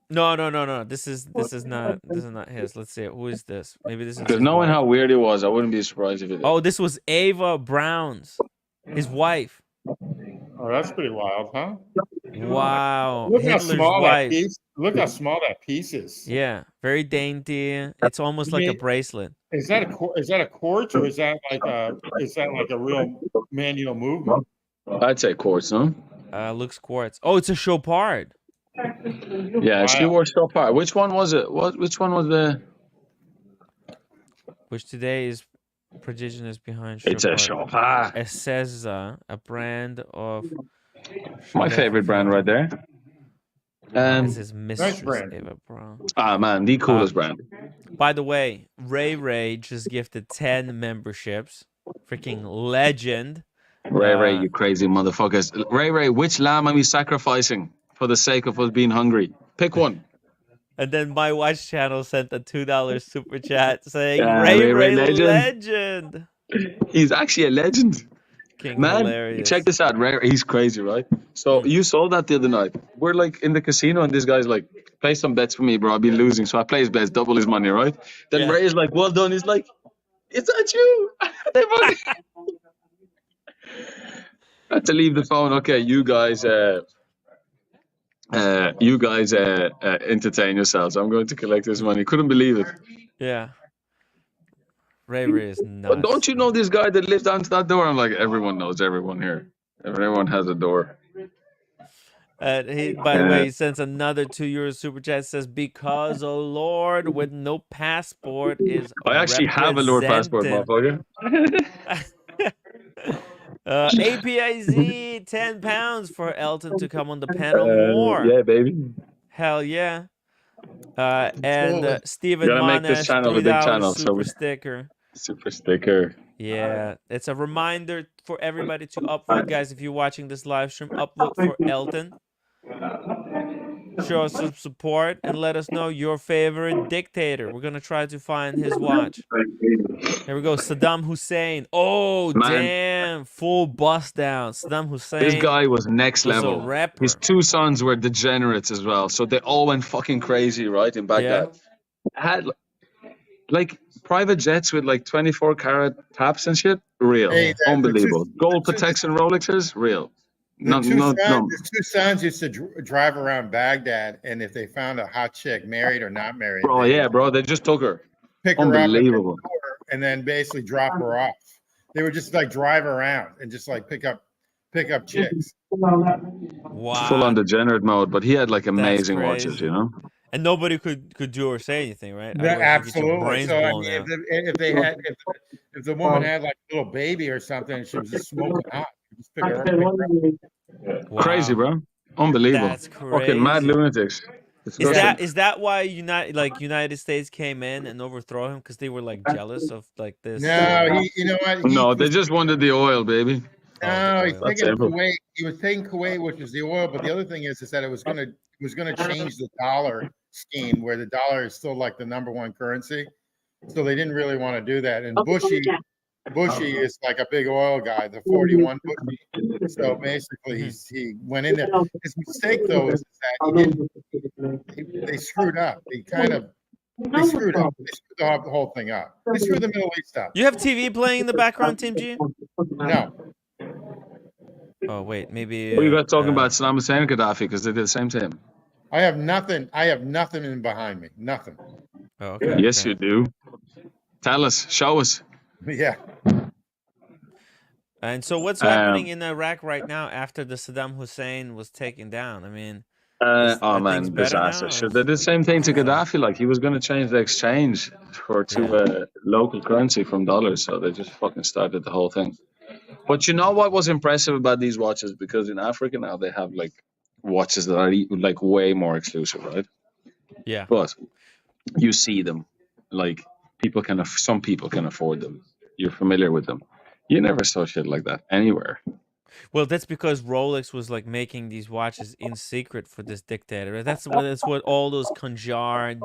No. This is not his. Let's see. Who is this? Maybe this is. Because knowing how weird it was, I wouldn't be surprised if it. Oh, this was Ava Brown's, his wife. Oh, that's pretty wild, huh? Wow. Look how small that piece. Look how small that piece is. Yeah, very dainty. It's almost like a bracelet. Is that a quartz, or is that like a real manual movement? I'd say quartz, no? Looks quartz. Oh, it's a Chopard. Yeah, she wore Chopard. Which one was it? Which one was the? Which today is prodigious behind Chopard. It's a Chopard. Esseza, a brand of. My favorite brand right there. This is Mistress brand. Ava Brown. Ah man, the coolest brand. By the way, Ray just gifted 10 memberships. Freaking legend. Ray, you crazy motherfuckers. Ray, which lamb are we sacrificing for the sake of us being hungry? Pick one. And then my watch channel sent a $2 super chat saying Ray legend. He's actually a legend. King Man, hilarious. check this out. Ray, he's crazy, right? So you saw that the other night. We're like in the casino and this guy's like, play some bets for me, bro. I'll be losing. So I play his bets, double his money, right? Then Ray is like, well done. He's like, is that you? I had to leave the phone. Okay, you guys entertain yourselves. I'm going to collect this money. Couldn't believe it. Yeah. Ray is nuts. But don't you know this guy that lived down to that door? I'm like, everyone knows everyone here. Everyone has a door. By the way, he sends another €2 super chat. Says, because a lord with no passport is I actually have a lord passport, motherfucker. APIZ, £10 for Elton to come on the panel more. Yeah, baby. Hell yeah. And Steven Make this channel a big channel, super sticker. Super sticker. Yeah, it's a reminder for everybody to upvote, guys. If you're watching this live stream, upvote for Elton. Show us some support and let us know your favorite dictator. We're gonna try to find his watch. Here we go, Saddam Hussein. Oh, man. Damn, full bust down. Saddam Hussein. This guy was next was level. A rapper. His two sons were degenerates as well, so they all went fucking crazy, right, in Baghdad. Had like private jets with like 24-karat taps and shit. Real, unbelievable. Gold protection Rolexes, real. No, no. The two sons used to drive around Baghdad, and if they found a hot chick, married or not married, Bro, they yeah, bro. They just took her. pick her up Unbelievable. and then basically drop her off. They would just like drive around and just like pick up chicks. Wow. Full on degenerate mode, but he had like amazing crazy. watches, you know. And nobody could do or say anything, right? Yeah, Otherwise you get your absolutely. brains So I blown mean, out. if the woman had like a little baby or something, and she was just smoking hot, you just pick her up. Wow. Crazy, bro. Unbelievable. That's Fucking mad crazy. lunatics. Is that why United States came in and overthrow him because they were like jealous of like this? No, you know what? No, they just wanted the oil, baby. No, he's oil. taking Kuwait. He was taking Kuwait, which is the oil. But the other thing is that it was gonna change the dollar scheme, where the dollar is still like the #1 currency. So they didn't really want to do that. And Bushy is like a big oil guy, the 41 Bushy. So basically, he went in there. His mistake though is that they screwed up. They screwed up. They screwed the whole thing up. They screwed the Middle East up. You have TV playing in the background, Team G? No. Oh wait, maybe. What are you guys talking about Saddam Hussein and Gaddafi? Because they did the same to him. I have nothing in behind me. Nothing. Oh, okay. Yes, you do. Tell us. Show us. Yeah. And so what's happening in Iraq right now after the Saddam Hussein was taken down? I mean, oh man, disaster. Sure, they did the same thing to Gaddafi. Like he was going to change the exchange to local currency from dollars, so they just fucking started the whole thing. But you know what was impressive about these watches? Because in Africa now they have like watches that are like way more exclusive, right? Yeah. But you see them, like some people can afford them. You're familiar with them. You never saw shit like that anywhere. Well, that's because Rolex was like making these watches in secret for this dictator. Right? That's what all those Kanjar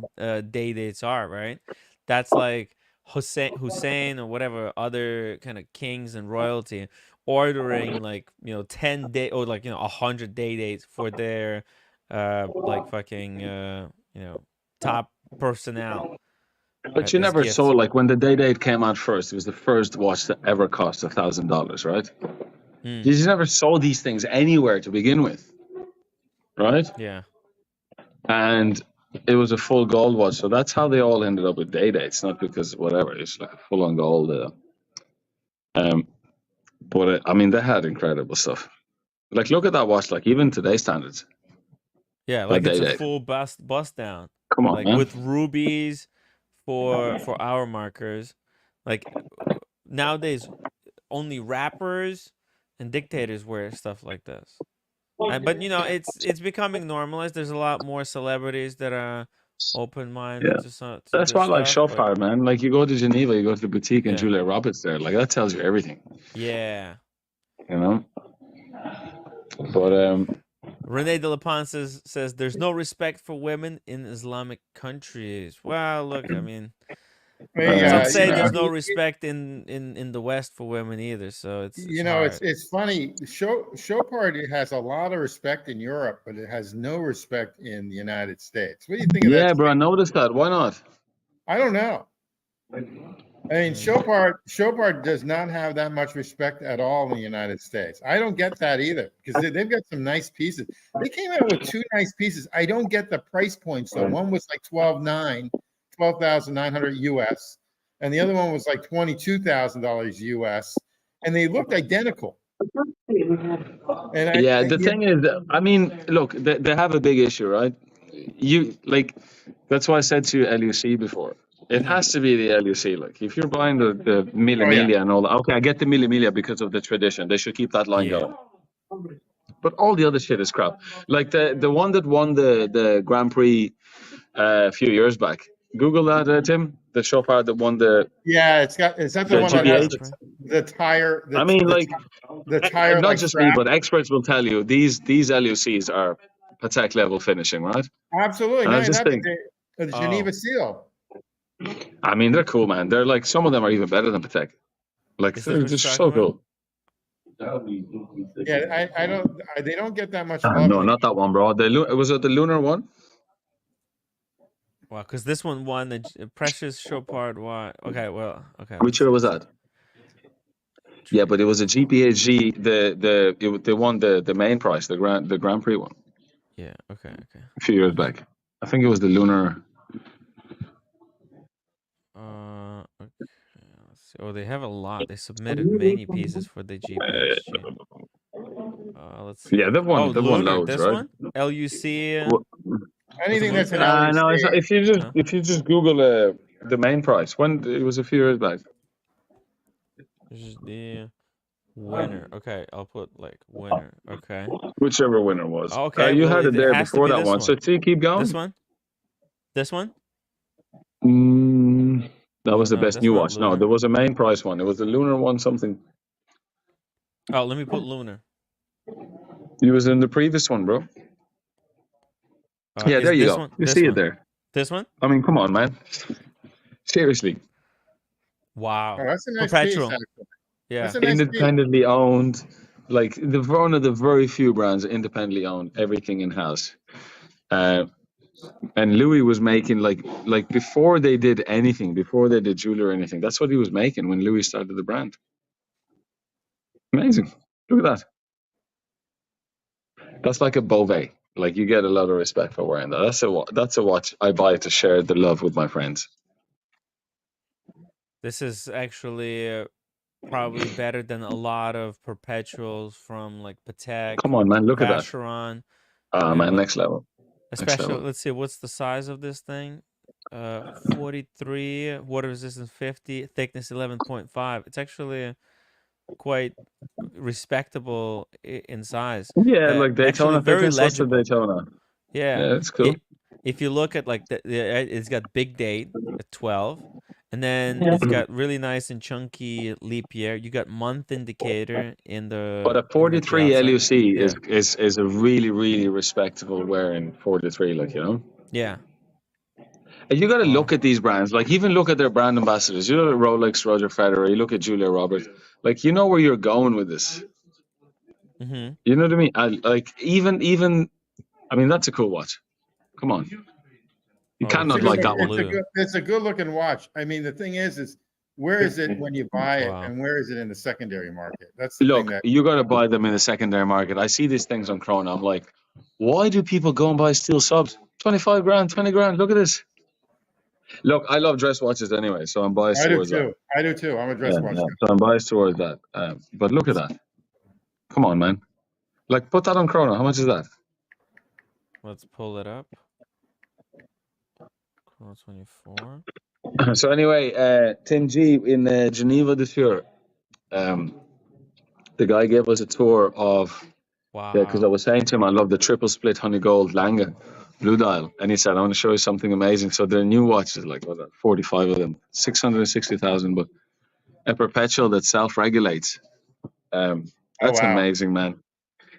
day dates are, right? That's like Hussein or whatever other kind of kings and royalty ordering like 10 day or like 100 day dates for their like fucking top personnel. But you never saw like when the day date came out first. It was the first watch that ever cost $1,000, right? You just never saw these things anywhere to begin with, right? Yeah. And it was a full gold watch, so that's how they all ended up with day dates, not because whatever. It's like a full on gold. But I mean, they had incredible stuff. Like, look at that watch. Like, even today's standards. Yeah, like it's a full bust down. Come on, like man. with rubies for hour markers. Like nowadays, only rappers and dictators wear stuff like this. But it's becoming normalized. There's a lot more celebrities that are open-minded to that's why I like Chopard, man. Like you go to Geneva, you go to the boutique and Julia Roberts there. Like that tells you everything. Yeah. You know? But Rene de la Paz says there's no respect for women in Islamic countries. Well, look, I mean, some say there's no respect in the West for women either. So it's it's funny. Chopard has a lot of respect in Europe, but it has no respect in the United States. What do you think of that? Yeah, bro, I noticed that. Why not? I don't know. I mean, Chopard does not have that much respect at all in the United States. I don't get that either because they've got some nice pieces. They came out with 2 nice pieces. I don't get the price points though. One was like $12,900 US, and the other one was like $22,000 US, and they looked identical. And the thing is, I mean, look, they have a big issue, right? That's why I said to you LUC before. It has to be the LUC. Like, if you're buying the Mille and all that, okay, I get the Mille because of the tradition. They should keep that line going. But all the other shit is crap. Like the one that won the Grand Prix a few years back. Google that, Tim. The Chopard that won the. Yeah, is that the one that has the tire? I mean, the tire. Not just me, but experts will tell you these LUCs are Patek level finishing, right? Absolutely. And I just think the Geneva seal. I mean, they're cool, man. They're like, some of them are even better than Patek. Like, they're just so cool. Yeah, I don't. They don't get that much love. No, not that one, bro. Was it the lunar one? Wow, because this one won the Precious Chopard. Okay, well, okay. Which year was that? Yeah, but it was a GPHG. They won the main prize, the Grand Prix one, Yeah. Okay. a few years back. I think it was the Lunar. Okay. Let's see. Oh, they have a lot. They submitted many pieces for the GPHG. Let's see. Yeah, they've Oh, won. They've won Lunar. loads, This right? one. LUC. Well, Anything Lunar that's an Cup? LEC. no, it's not, Huh? if you just Google the main prize, when it was a few years back. This is the winner. Okay, I'll put like winner. Okay. Whichever winner was. Okay. You Well, had it it there has to before be that this one. So one. keep going. This one. This one. That was the no, best that's new not watch. No, Lunar. there was a main price one. It was the Lunar one something. Oh, let me put Lunar. It was in the previous one, bro. Yeah, Is there you this go. one? You This see it one? there. This one? I mean, come on, man. Seriously. Wow. Oh, that's a nice Perpetual. piece. Actually. Yeah. That's a nice piece. Independently owned. Like one of the very few brands independently owned, everything in house. And Louis was making like before they did anything, before they did jewelry or anything. That's what he was making when Louis started the brand. Amazing. Look at that. That's like a Beauvais. Like you get a lot of respect for wearing that. That's a watch I buy to share the love with my friends. This is actually probably better than a lot of perpetuals from like Patek. Come on, man. Look at that. Vacheron. Man, next level. Especially, level. let's see, what's the size of this thing? 43, water resistance 50, thickness 11.5. It's actually quite respectable in size. Yeah, like Daytona actually very thickness. What's the legible. Daytona? Yeah, it's cool. If you look at like it's got big date at 12, and then it's got really nice and chunky leap year. You got month indicator in the. But a 43 LUC Yeah. is a really, really respectable wearing 43, like, you know? Yeah. And you got to look at these brands. Like, even look at their brand ambassadors. You look at Rolex, Roger Federer. You look at Julia Roberts. Like, you know where you're going with this. Mm-hmm. You know what I mean? I mean, that's a cool watch. Come on. You cannot like that one. It's a good looking watch. I mean, the thing is where is it when you buy it, and where is it in the secondary market? That's the thing. You got to buy them in the secondary market. I see these things on Chrono. I'm like, why do people go and buy steel subs? 25 grand, 20 grand. Look at this. Look, I love dress watches anyway, so I'm biased towards that. I do too. I'm a dress watch guy. So I'm biased towards that. But look at that. Come on, man. Like, put that on Chrono. How much is that? Let's pull it up. Chrono 24. So anyway, Tim G in Geneva this year, the guy gave us a tour of. Wow. Yeah, because I was saying to him, I love the triple split honey gold Lange blue dial, and he said, I want to show you something amazing. So their new watches, like 45 of them, 660,000, but a perpetual that self-regulates. That's amazing, man.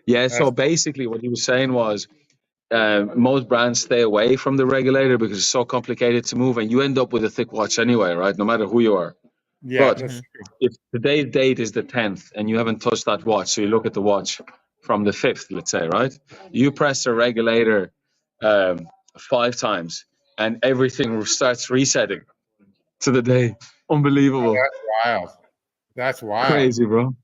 Yeah. So basically, what he was saying was, most brands stay away from the regulator because it's so complicated to move, and you end up with a thick watch anyway, right? No matter who you are. Yeah. But if today's date is the 10th and you haven't touched that watch, so you look at the watch from the 5th, let's say, right? You press the regulator 5 times and everything starts resetting to the day. Unbelievable. That's wild. Crazy, bro.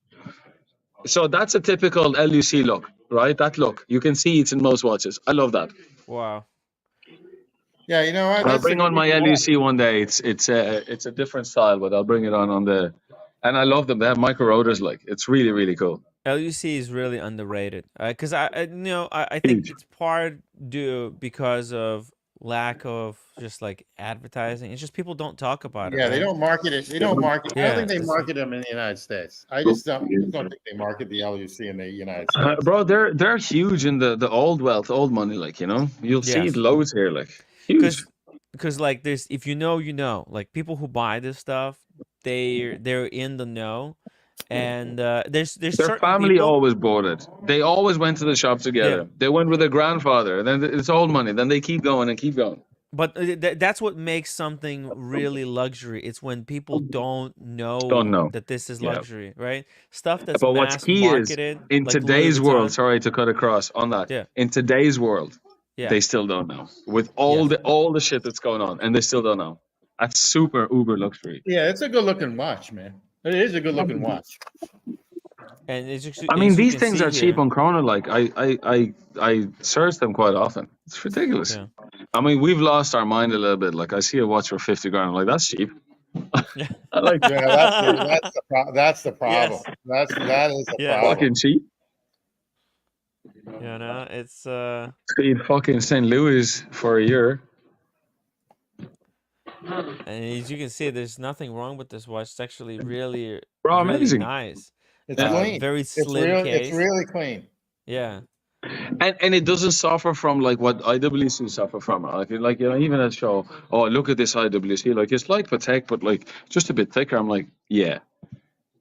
So that's a typical LUC look, right? That look. You can see it's in most watches. I love that. Wow. Yeah, you know what? I'll bring on my LUC one day. It's a different style, but I'll bring it on the. And I love them. They have micro rotors. Like, it's really, really cool. LUC is really underrated because I think it's part due because of lack of just like advertising. It's just people don't talk about it. Yeah, they don't market it. They don't market. I don't think they market them in the United States. I just don't think they market the LUC in the United States. Bro, they're huge in the old wealth, old money. Like, you know, you'll see it loads here. Like, huge. Because like there's, if you know, you know, like people who buy this stuff, they're in the know. And there's their family always bought it. They always went to the shop together. They went with their grandfather. And then it's old money. Then they keep going and keep going. But that's what makes something really luxury. It's when people don't know that this is luxury, right? Stuff that's but what's key marketed, is in like today's world. Sorry to cut across on that. Yeah. In today's world, they still don't know with all the shit that's going on, and they still don't know. That's super uber luxury. Yeah, it's a good looking watch, man. It is a good looking watch. And it's just, I mean, as you these can things see are cheap here- on Chrono. Like I search them quite often. It's ridiculous. Yeah. I mean, we've lost our mind a little bit. Like I see a watch for 50 grand. I'm like, that's cheap. Yeah. I like Yeah, that's the problem. Yes. That is the Yes. problem. fucking cheap. You know, it's Paid fucking St. Louis for a year. and as you can see, there's nothing wrong with this watch. It's actually really, Bro, really amazing. nice. It's clean. Very It's slim case. It's really clean. Yeah. And it doesn't suffer from like what IWC suffer from. Like you know, even at show, oh look at this IWC, like it's like Patek, but like just a bit thicker. I'm like, yeah,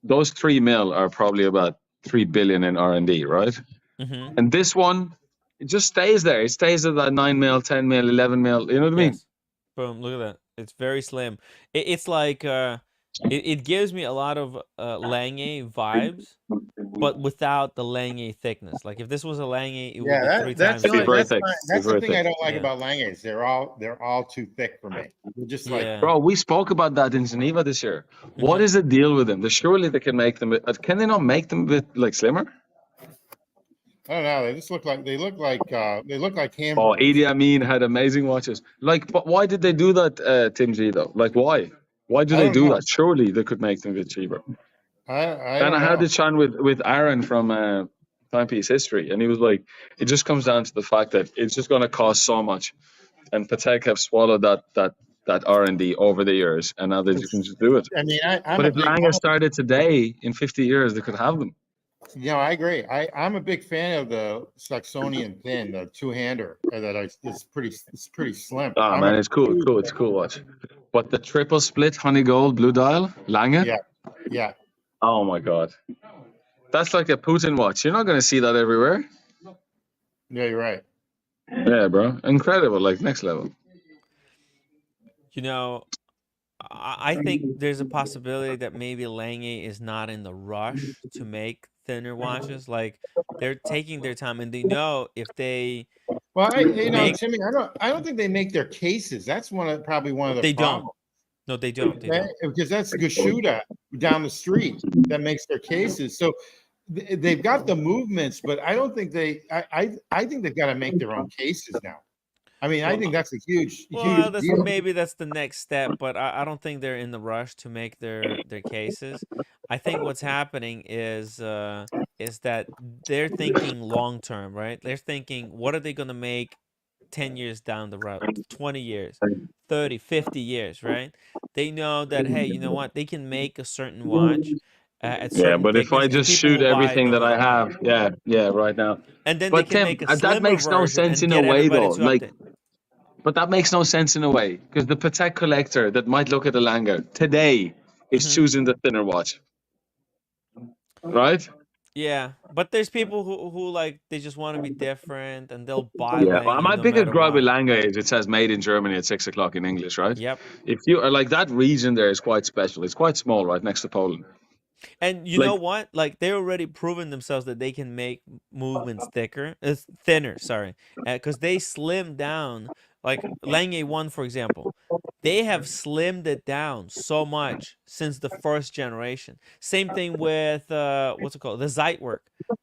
those 3 mil are probably about 3 billion in R&D, right? Mm-hmm. And this one, it just stays there. It stays at that 9 mil, 10 mil, 11 mil. You know what I mean? Yes. Boom. Look at that. It's very slim. It's like it gives me a lot of Lange vibes, but without the Lange thickness. Like if this was a Lange, it would Yeah, be 3 that's times It'd be very thicker. thick. that's the Very thing I thick. don't like Yeah. about Langes. They're all too thick for me. They're just like Yeah. Bro, we spoke about that in Geneva this year. What is the deal with them? Surely they can make them. Can they not make them a bit like slimmer? I don't know. They just look like Oh, hamburgers. Idi Amin had amazing watches. Like, but why did they do that, Tim G? Though, like, why? Why do I they don't do know. that? Surely they could make them a bit cheaper. I And don't I had know. this chat with Aaron from Timepiece History, and he was like, it just comes down to the fact that it's just going to cost so much, and Patek have swallowed that R&D over the years, and now they can just do it. I mean, I'm But a if big Lange started today, in 50 years, they could have them. I agree. I'm a big fan of the Saxonian pin, the two-hander. It's pretty slim. Oh man, it's cool. It's cool. It's a cool watch. But the triple split honey gold blue dial, Lange. Yeah. Oh my god, that's like a Putin watch. You're not going to see that everywhere. Yeah, you're right. Yeah, bro, incredible. Like next level. You know, I think there's a possibility that maybe Lange is not in the rush to make thinner watches. Like they're taking their time, and they know if they Well, make Timmy, I don't think they make their cases. That's probably one of the they problems. don't. No, they don't. They don't. Because that's Gashuda down the street that makes their cases. So they've got the movements, but I don't think I think they've got to make their own cases now. I mean, I think that's a huge Well, deal. maybe that's the next step, but I don't think they're in the rush to make their cases. I think what's happening is that they're thinking long term, right? They're thinking, what are they going to make 10 years down the road, 20 years, 30, 50 years, right? They know that, hey, you know what? They can make a certain watch at certain Yeah, but if I thickness, and just people shoot will buy it everything no that I matter what. have, yeah, right now. And then But they can Tim, make a that slimmer makes no version sense and in a get way, everybody though. to Like, update. but that makes no sense in a way because the Patek collector that might look at the Lange today is choosing the thinner watch, right? Yeah, but there's people who like they just want to be different and they'll buy Yeah, well, Lange my no biggest matter gripe with what. Lange is it says made in Germany at 6 o'clock in English, right? Yep. If you are like that region there is quite special. It's quite small, right next to Poland. And you Like- know what? Like they already proven themselves that they can make movements thinner. Sorry, because they slimmed down. Like Lange 1, for example, they have slimmed it down so much since the first generation. Same thing with what's it called, the Zeitwerk.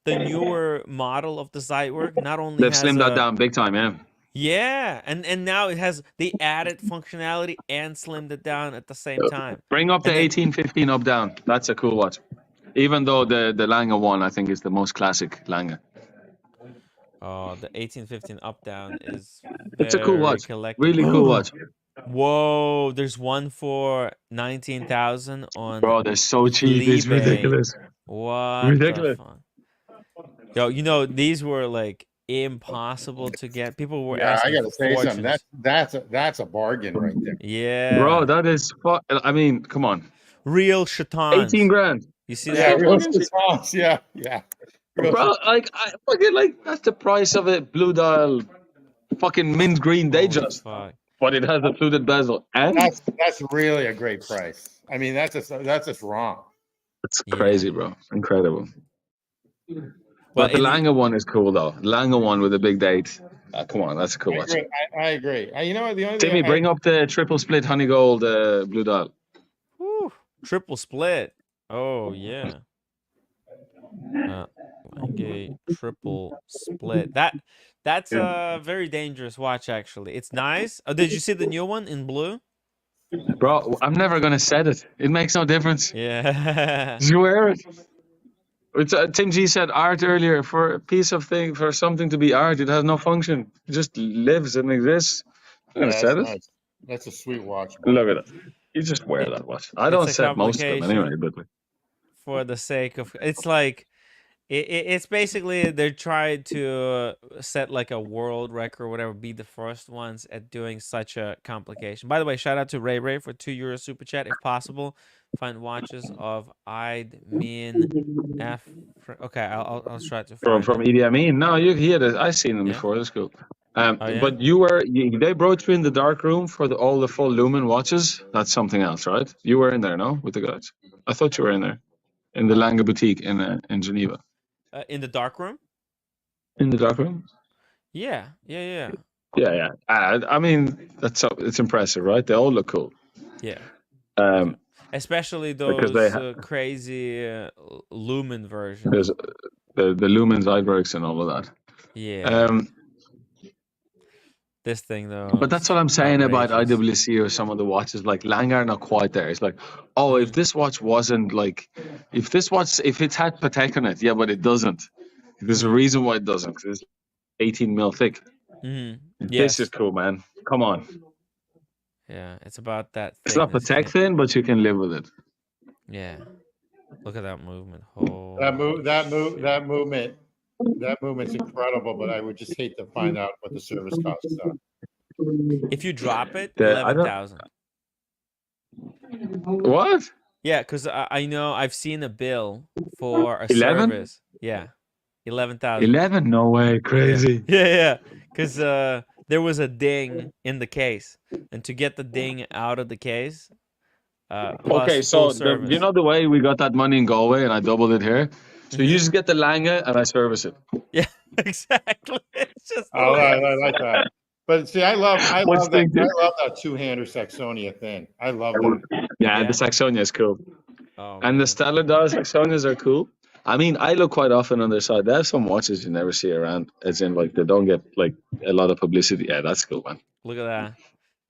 The newer model of the Zeitwerk not only They've has slimmed that down big time, yeah. yeah, and now it has they added functionality and slimmed it down at the same time. Bring up the And then- 1815 up down. That's a cool watch. Even though the Lange one I think is the most classic Lange. Oh, the 1815 up down is It's a cool very watch. collectible. Really cool watch. Whoa, there's one for 19,000 on Bro, they're so cheap. It's eBay. ridiculous. What Ridiculous. the fuck? Yo, you know these were like impossible to get. People were Yeah, I asking gotta say something. fortunes. That's a bargain right there. Yeah, Bro, that is I mean, come on. real chatons. 18 grand. You see Yeah, that? real response. Yeah. Real Bro, like I fucking like that's the price of a blue dial fucking mint green Holy Datejust. fuck. But it has a fluted bezel. And That's really a great price. I mean, that's just wrong. it's Yeah. crazy, bro. Incredible. Well, But the and Lange one is cool though. Lange one with a big date. Come on, that's a cool watch. I agree. You know what? The only Timmy, thing bring up the triple split honey gold blue dial. whew, triple split. Oh yeah. Lange triple split. That's a very dangerous watch actually. It's nice. Oh, did you see the new one in blue? Bro, I'm never gonna set it. It makes no difference. Yeah. You wear it. It's, Tim G said art earlier. For a piece of thing, for something to be art, it has no function. It just lives and exists. I'm Yeah, gonna that's set it. nice. That's a sweet watch, boy. Look at it. You just wear It, that watch. I it's don't a set most of them anyway, complication but like, for the sake of it's like it's basically they're trying to set like a world record or whatever, be the first ones at doing such a complication. By the way, shout out to Ray Ray for €2 super chat. If possible, find watches of I'd mean F. Okay, I'll try to from find it. Idi Amin. No, you hear this. I've seen them Yeah. before. That's cool. Oh yeah. But they brought you in the dark room for all the full lumen watches. That's something else, right? You were in there, no, with the guys. I thought you were in there in the Lange boutique in Geneva. In the dark room. In the dark room. Yeah. Yeah. I mean, it's impressive, right? They all look cool. Yeah. Um, Especially because those crazy lumen versions. There's the lumen Zeitwerks and all of that. Yeah. This thing though. But that's what I'm saying about outrageous. IWC or some of the watches. Like Lange are not quite there. It's like, oh, if this watch wasn't like, if it had Patek on it, yeah, but it doesn't. There's a reason why it doesn't. 'Cause it's 18 mil thick. Yes. This is cool, man. Come on. Yeah, it's about that. It's not Patek thin, but you can live with it. Yeah. Look at that movement. That movement's incredible, but I would just hate to find out what the service costs are. If you drop it, The- 11,000. What? Yeah, because I know I've seen a bill for a 11? service. Yeah, 11,000. 11? No way. Crazy. Yeah. Because there was a ding in the case, and to get the ding out of the case. Okay, so you know the way we got that money in Galway and I doubled it here? So you just get the Lange and I service it. Yeah, exactly. It's just I like that. But see, I love What's that. the- I love that two-hander Saxonia thing. I love that. Yeah, Yeah. the Saxonia is cool. Oh, And man. the Stellar Dial Saxonias are cool. I mean, I look quite often on their side. They have some watches you never see around, as in like they don't get like a lot of publicity. Yeah, that's cool, man. Look at that.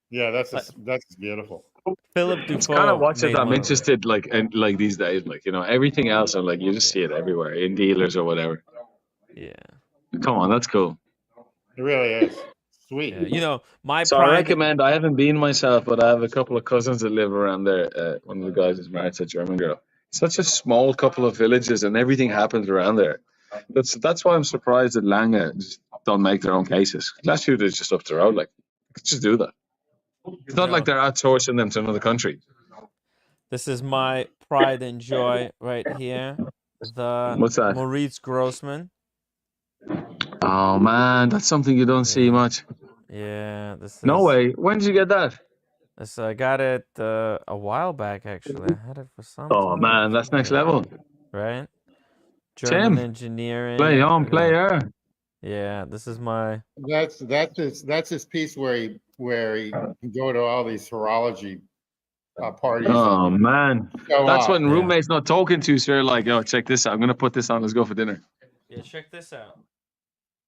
Yeah, that's beautiful. Philip Dufault. It's kind of watches made I'm one of interested like these days. Like, you know, everything else I'm like you just see it everywhere in dealers or whatever. Yeah. Come on, that's cool. It really is. Sweet. Yeah. You know, my So I pride. recommend. I haven't been myself, but I have a couple of cousins that live around there. One of the guys is married to a German girl. Such a small couple of villages, and everything happens around there. That's why I'm surprised that Lange just don't make their own cases. Glass Shooter is just up the road. Like, just do that. It's not like they're outsourcing them to another country. This is my pride and joy right here. The What's that? Moritz Grossman. Oh man, that's something you don't see much. Yeah, this is No way. When did you get that? This I got it a while back actually. I had it for some Oh time. man, that's next level. Right? German Tim, engineering. Play on, player. Yeah, this is my That's his piece where he can go to all these horology parties. Oh man, Show that's off. when roommates not talking to you. So you're like, "Yo, check this out. I'm gonna put this on. Let's go for dinner." Yeah, check this out.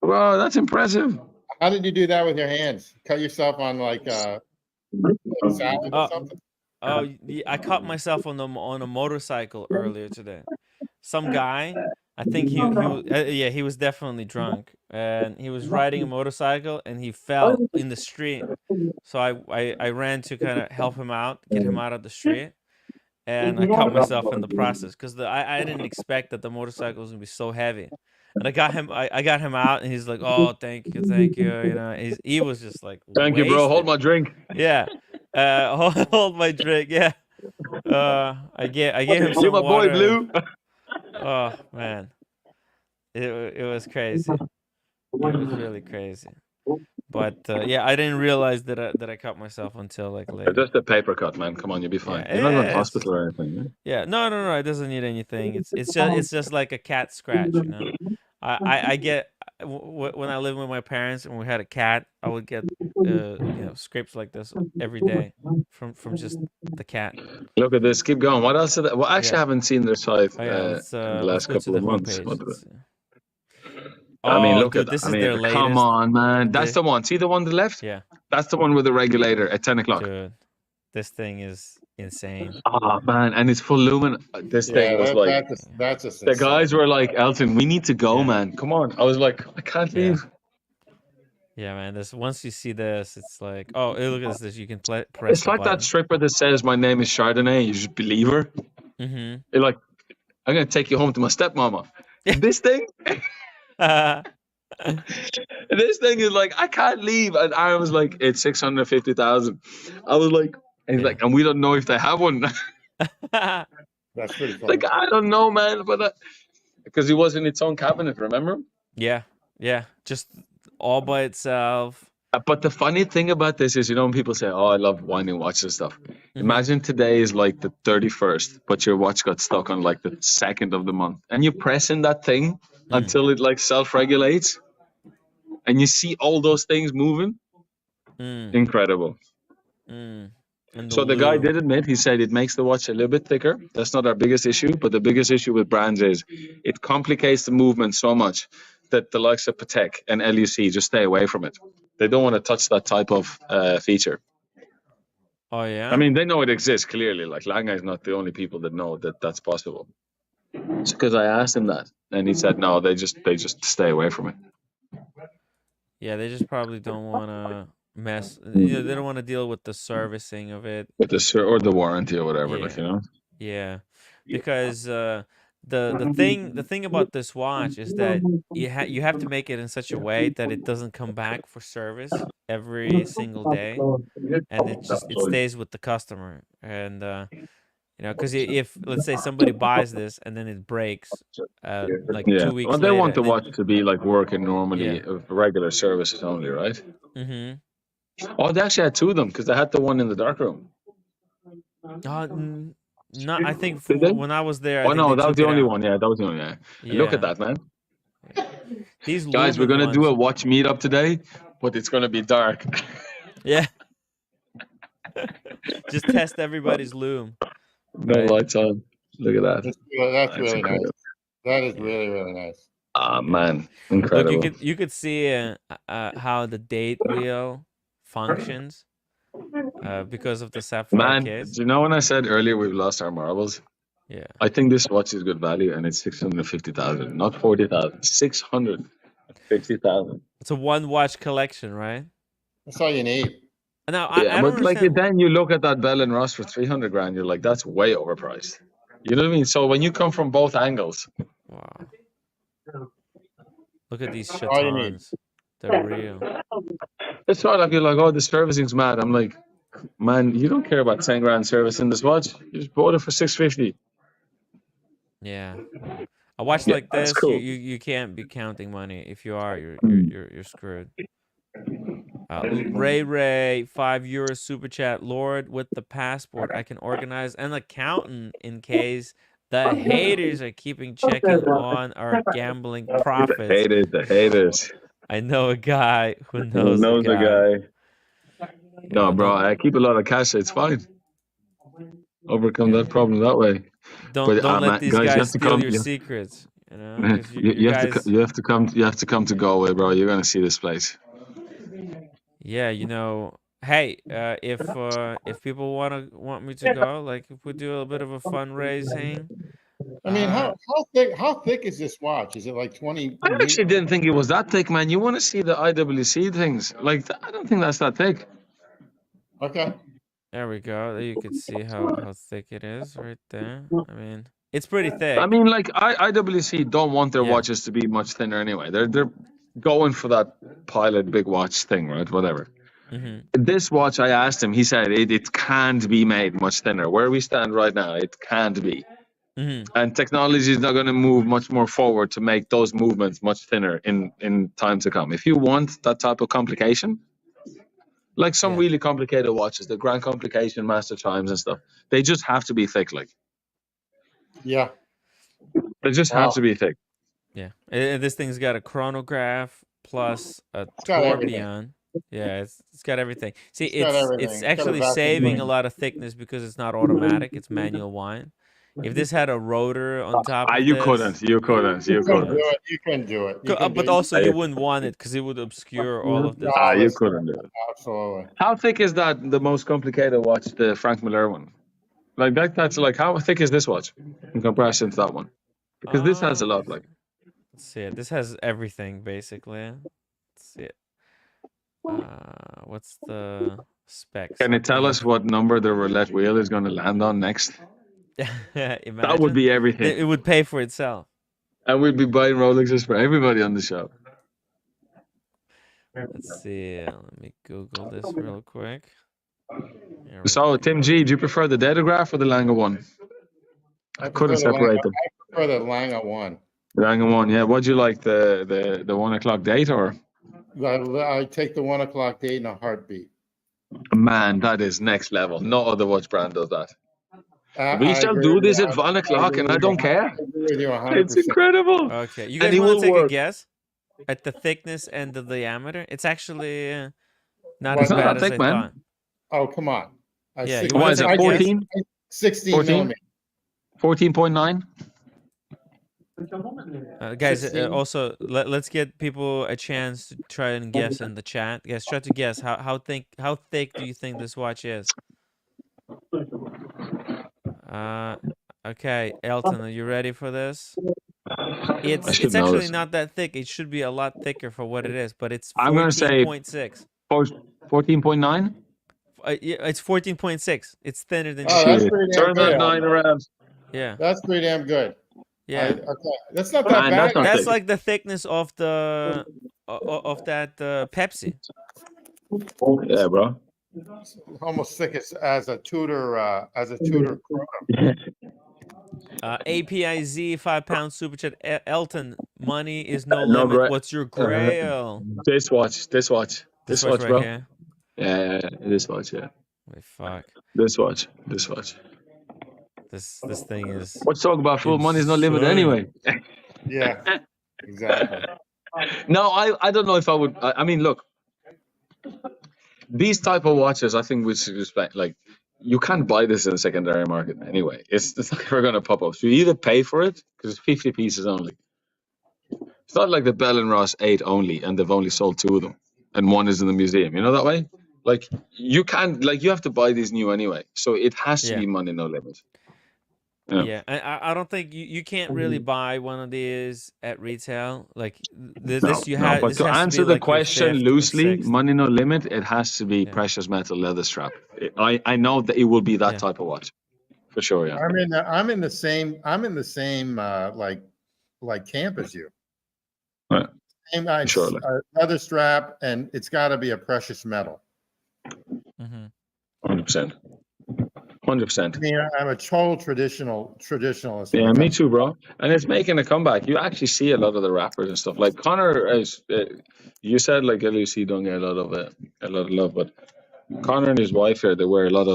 Wow, that's impressive. How did you do that with your hands? Cut yourself on like salad or something? Oh, I caught myself on a motorcycle earlier today. Some guy, I think he was definitely drunk, and he was riding a motorcycle and he fell in the street. So I ran to kind of help him out, get him out of the street, and I cut myself in the process because I didn't expect that the motorcycle was gonna be so heavy. And I got him out, and he's like, "Oh, thank you." You know, he was just like, Thank you, bro. wasted. Hold my drink. Yeah. Hold my drink. Yeah. I gave him some You're my boy, water. Blue. Oh man, it was crazy. It was really crazy. But yeah, I didn't realize that I cut myself until like later. Just a paper cut, man. Come on, you'll be fine. Yeah, You're not going to it's- hospital or anything. Yeah, no, it doesn't need anything. It's just like a cat scratch, you know. I get when I lived with my parents and we had a cat, I would get scrapes like this every day from just the cat. Look at this. Keep going. What else? Well, actually, Yeah. I haven't seen their site Oh yeah, in the let's last go to couple the of months. homepage. I mean, Oh, look dude, at that. this I is mean, their come latest. on, man. That's the one. See the one to the left? Yeah, That's the one with the regulator at 10 o'clock. dude, this thing is insane. Oh, man. And it's full lumen. This thing was like, that's just the guys insane. were like, Elton, we need to go, Yeah. man. Come on. I was like, I can't Yeah. leave. Yeah, man. This once you see this, it's like, oh, look at this. You can press. It's the like button. that stripper that says, my name is Chardonnay. You just believe her. Mm-hmm. You're like, I'm going to take you home to my stepmama. This thing, this thing is like, I can't leave. And I was like, it's 650,000. I was like, and he's like, and we don't know if they have one. That's pretty funny. Like, I don't know, man. But because it was in its own cabinet, remember? Yeah. Just all by itself. But the funny thing about this is, when people say, oh, I love winding watches and stuff. Imagine today is like the 31st, but your watch got stuck on like the 2nd of the month. And you press in that thing until it like self-regulates. And you see all those things moving. Incredible. So the guy did admit, he said it makes the watch a little bit thicker. That's not our biggest issue. But the biggest issue with brands is it complicates the movement so much that the likes of Patek and LUC just stay away from it. They don't want to touch that type of feature. Oh yeah. I mean, they know it exists clearly. Like Lange is not the only people that know that that's possible. It's because I asked him that, and he said no. They just stay away from it. Yeah, they just probably don't want to mess. They don't want to deal with the servicing of it, with or the warranty or whatever. Yeah. Yeah, because the thing about this watch is that you have to make it in such a way that it doesn't come back for service every single day, and it stays with the customer. And because if let's say somebody buys this and then it breaks, like 2 weeks. Well, they later, want the watch to be like working normally, regular services only, right? Mm-hmm. Oh, they actually had two of them because they had the one in the dark room. No, I think when I was there. Oh no, that was the only one. Yeah, that was the only. Yeah. Look at that, man. These guys, we're gonna ones. do a watch meetup today, but it's gonna be dark. Yeah. Just test everybody's loom. No lights on. Look at that. That's really incredible. Nice. That is really, really nice. Ah, man, incredible. Look, you could see how the date wheel functions because of the sapphire case. Do you know when I said earlier we've lost our marbles? Yeah. I think this watch is good value, and it's 650,000, not 40,000. 650,000. It's a one watch collection, right? That's all you need. Now, I don't understand. Then you look at that Bell & Ross for 300 grand, you're like, that's way overpriced. You know what I mean? So when you come from both angles. Wow. Look at these chatons. They're real. It's not like you're like, oh, the servicing's mad. I'm like, man, you don't care about 10 grand service in this watch. You just bought it for 650. Yeah. A watch like this, cool. you can't be counting money. If you are, you're screwed. Ray, €5 super chat. Lord, with the passport, I can organize an accountant in case the haters are checking on our gambling profits. The haters. I know a guy who knows a guy. No, bro, I keep a lot of cash. It's fine. Overcome that problem that way. Don't let these guys steal your secrets. You know, you have to come to Galway, bro. You're gonna see this place. Yeah, hey, if people want me to go, like if we do a bit of a fundraising. I mean, how thick is this watch? Is it like 20? I actually didn't think it was that thick, man. You want to see the IWC things? Like, I don't think that's that thick. Okay. There we go. You can see how thick it is right there. I mean, it's pretty thick. I mean, like IWC don't want their watches to be much thinner anyway. They're going for that Pilot big watch thing, right? Whatever. Mm-hmm. This watch, I asked him. He said it can't be made much thinner. Where we stand right now, it can't be. Mm-hmm. And technology is not going to move much more forward to make those movements much thinner in time to come. If you want that type of complication, like some really complicated watches, the Grand Complication, Master Chimes and stuff, they just have to be thick. Like, yeah, they just have to be thick. Yeah, this thing's got a chronograph plus a got everything. tourbillon. Yeah, it's got everything. See, It's got everything. it's It's got a actually vacuum saving a cleaner. lot of thickness because it's not automatic; it's manual wind. If this had a rotor on top of You this, couldn't. You couldn't. You You couldn't couldn't. do it. You couldn't do it. You can but do also I- you wouldn't want it because it would obscure all of this. all you this couldn't do it. Absolutely. How thick is that? The most complicated watch, the Frank Miller one. Like that's like how thick is this watch in comparison to that one? Because this has a lot. Like Let's see it. This has everything basically. Let's see it. What's the specs? can it tell us what number the roulette wheel is going to land on next? Imagine. That would be everything. It would pay for itself. And we'd be buying Rolexes for everybody on the show. Let's see. Let me Google this real quick. Here we So, go. Tim G, do you prefer the Datograph or the Langer one? I couldn't separate them. I prefer the Langer one. The Langer one, yeah. What do you like, the 1 o'clock date or? I take the 1 o'clock date in a heartbeat. Man, that is next level. No other watch brand does that. We I shall agree do with this you. at 1 o'clock, agree and I with don't you. care. I agree with you 100%. It's incredible. Okay, you And guys it want will to take a work. guess at the thickness and the diameter? It's actually not Well, as it's not bad that as I thick, man. thought. Oh, come on. Yeah, you What wanna is it, take a guess? 14? 16 14? millimeters. 14.9? Guys, 16. also let's get people a chance to try and guess in the chat. Guys, try to guess how thick do you think this watch is? Okay, Elton, are you ready for this? It's should know actually this. not that thick. It should be a lot thicker for what it is, but it's I'm gonna say 14.6. 14.9? Yeah, it's 14.6. It's thinner than Oh, you that's think. pretty damn Turn good. that 9 around. Yeah, That's pretty damn good. yeah. Okay. That's not that Man, bad. that's not That's thick. like the thickness of the of that Pepsi. Yeah, bro. Almost thick as a Tudor Chrono. APIZ 5 pound super chat. Elton, money is no No limit. gra- What's your grail? This watch, This watch right bro. here. Yeah, this watch, yeah. Wait, fuck. This watch. This thing is. Let's talk about full money is no limit insane. anyway. Yeah, exactly. No, I don't know if I would. I mean, look, these type of watches, I think we should respect. Like, you can't buy this in the secondary market anyway. It's not ever going to pop up. So you either pay for it because it's 50 pieces only. It's not like the Bell and Ross 8 only, and they've only sold 2 of them, and 1 is in the museum. You know that way. Like you can't. Like you have to buy these new anyway. So it has to Yeah. be money no limit. Yeah, I don't think you can't really buy one of these at retail. Like this, you have. But this to has answer be the like your question 5th or loosely, 6th. money no limit, it has to be Yeah. precious metal leather strap. I know that it will be that Yeah. type of watch, for sure. Yeah. I'm in the same like camp as you. Right. Same Sure, like- leather strap, and it's got to be a precious metal. Mm-hmm. 100%. 100%. I mean, I'm a total traditionalist. Yeah, me too, bro. And it's making a comeback. You actually see a lot of the rappers and stuff. Like Connor, is, you said like LUC don't get a lot of love, but Connor and his wife here, they wear a lot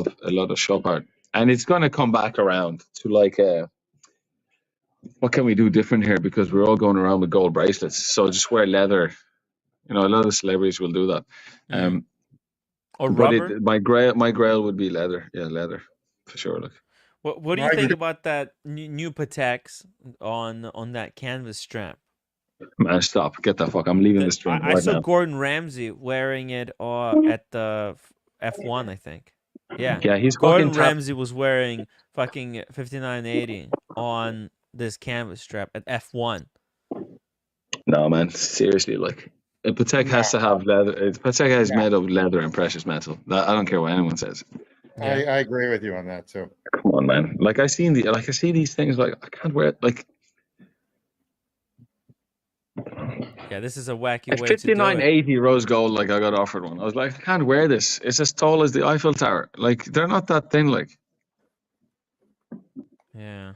of shop art, and it's gonna come back around to like what can we do different here, because we're all going around with gold bracelets, so just wear leather. You know, a lot of celebrities will do that. Or But rubber. my grail would be leather. Yeah, leather for sure. Like, What do you think about that new Pateks on that canvas strap? man, stop. Get the fuck. I'm leaving the stream I right saw now. Gordon Ramsay wearing it at the F1, I think. Yeah. Yeah, he's Gordon fucking Ramsay was wearing fucking 5980 on this canvas strap at F1. No, man, seriously, like a Patek has to have leather. Patek is made of leather and precious metal. I don't care what anyone says. I agree with you on that too. Come on, man. Like I see these things. Like I can't wear it. Like Yeah, this is a wacky at way to do it. 59.80 rose gold. Like I got offered one. I was like, I can't wear this. It's as tall as the Eiffel Tower. Like they're not that thin. Like Yeah.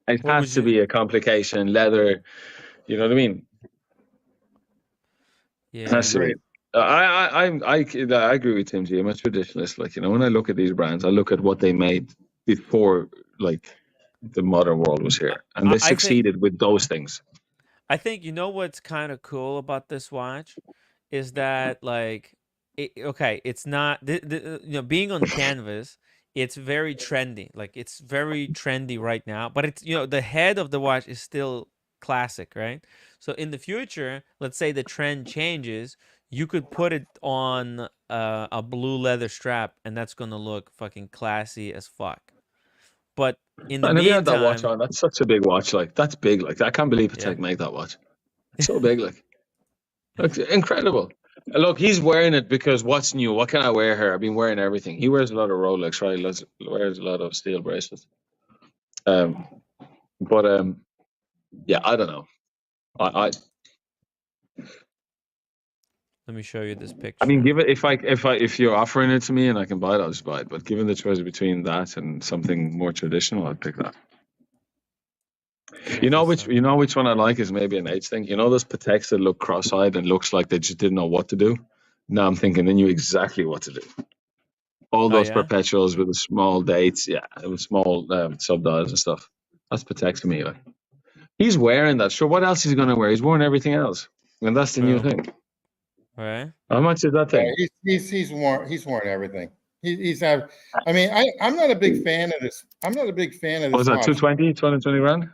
it What has would to you- be a complication. Leather. You know what I mean? It Yeah. has to be. I agree with Tim G. I'm a traditionalist. Like, you know, when I look at these brands, I look at what they made before, like, the modern world was here, and I they think- succeeded with those things. I think you know what's kind of cool about this watch is that like okay, it's not you know, being on canvas, it's very trendy. Like it's very trendy right now, but it's, you know, the head of the watch is still classic, right? So in the future, let's say the trend changes, you could put it on a blue leather strap and that's going to look fucking classy as fuck. But in the And if you had that watch meantime, on, that's such a big watch. Like that's big. Like I can't believe yeah. Patek make that watch. It's so big. Like incredible. Look, he's wearing it because what's new? What can I wear here? I've been wearing everything. He wears a lot of Rolex, right? He wears a lot of steel bracelets. But yeah, I don't know. I Let me show you this I picture. mean, give it if you're offering it to me and I can buy it, I'll just buy it. But given the choice between that and something more traditional, I'd pick that. You know which one I like is maybe an age thing. You know those Pateks that look cross-eyed and looks like they just didn't know what to do. Now I'm thinking they knew exactly what to do. All Oh, those yeah? perpetuals with the small dates, yeah, with small subdials and stuff. That's Patek to me. Like he's wearing that. Sure, what else is he going to wear? He's wearing everything else, and that's the new True. thing. Right? How much is that thing? He's worn everything. He's have. I mean, I'm not a big fan of this. I'm not a big fan of What this was that, watch. 220 grand?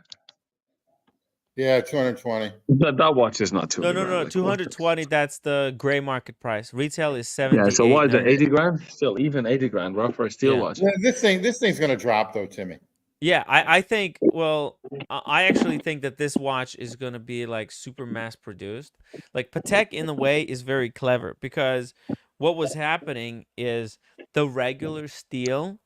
Yeah, 220. That watch is not 200 No, grand. Like, 220, that's the gray market price. Retail is yeah, so what is it, 78.90. 80 grand? Still, even 80 grand, rough for a steel Yeah. watch. This thing's gonna drop though, Timmy. Yeah, I think, well, I actually think that this watch is going to be like super mass produced. Like Patek in a way is very clever because what was happening is the regular steel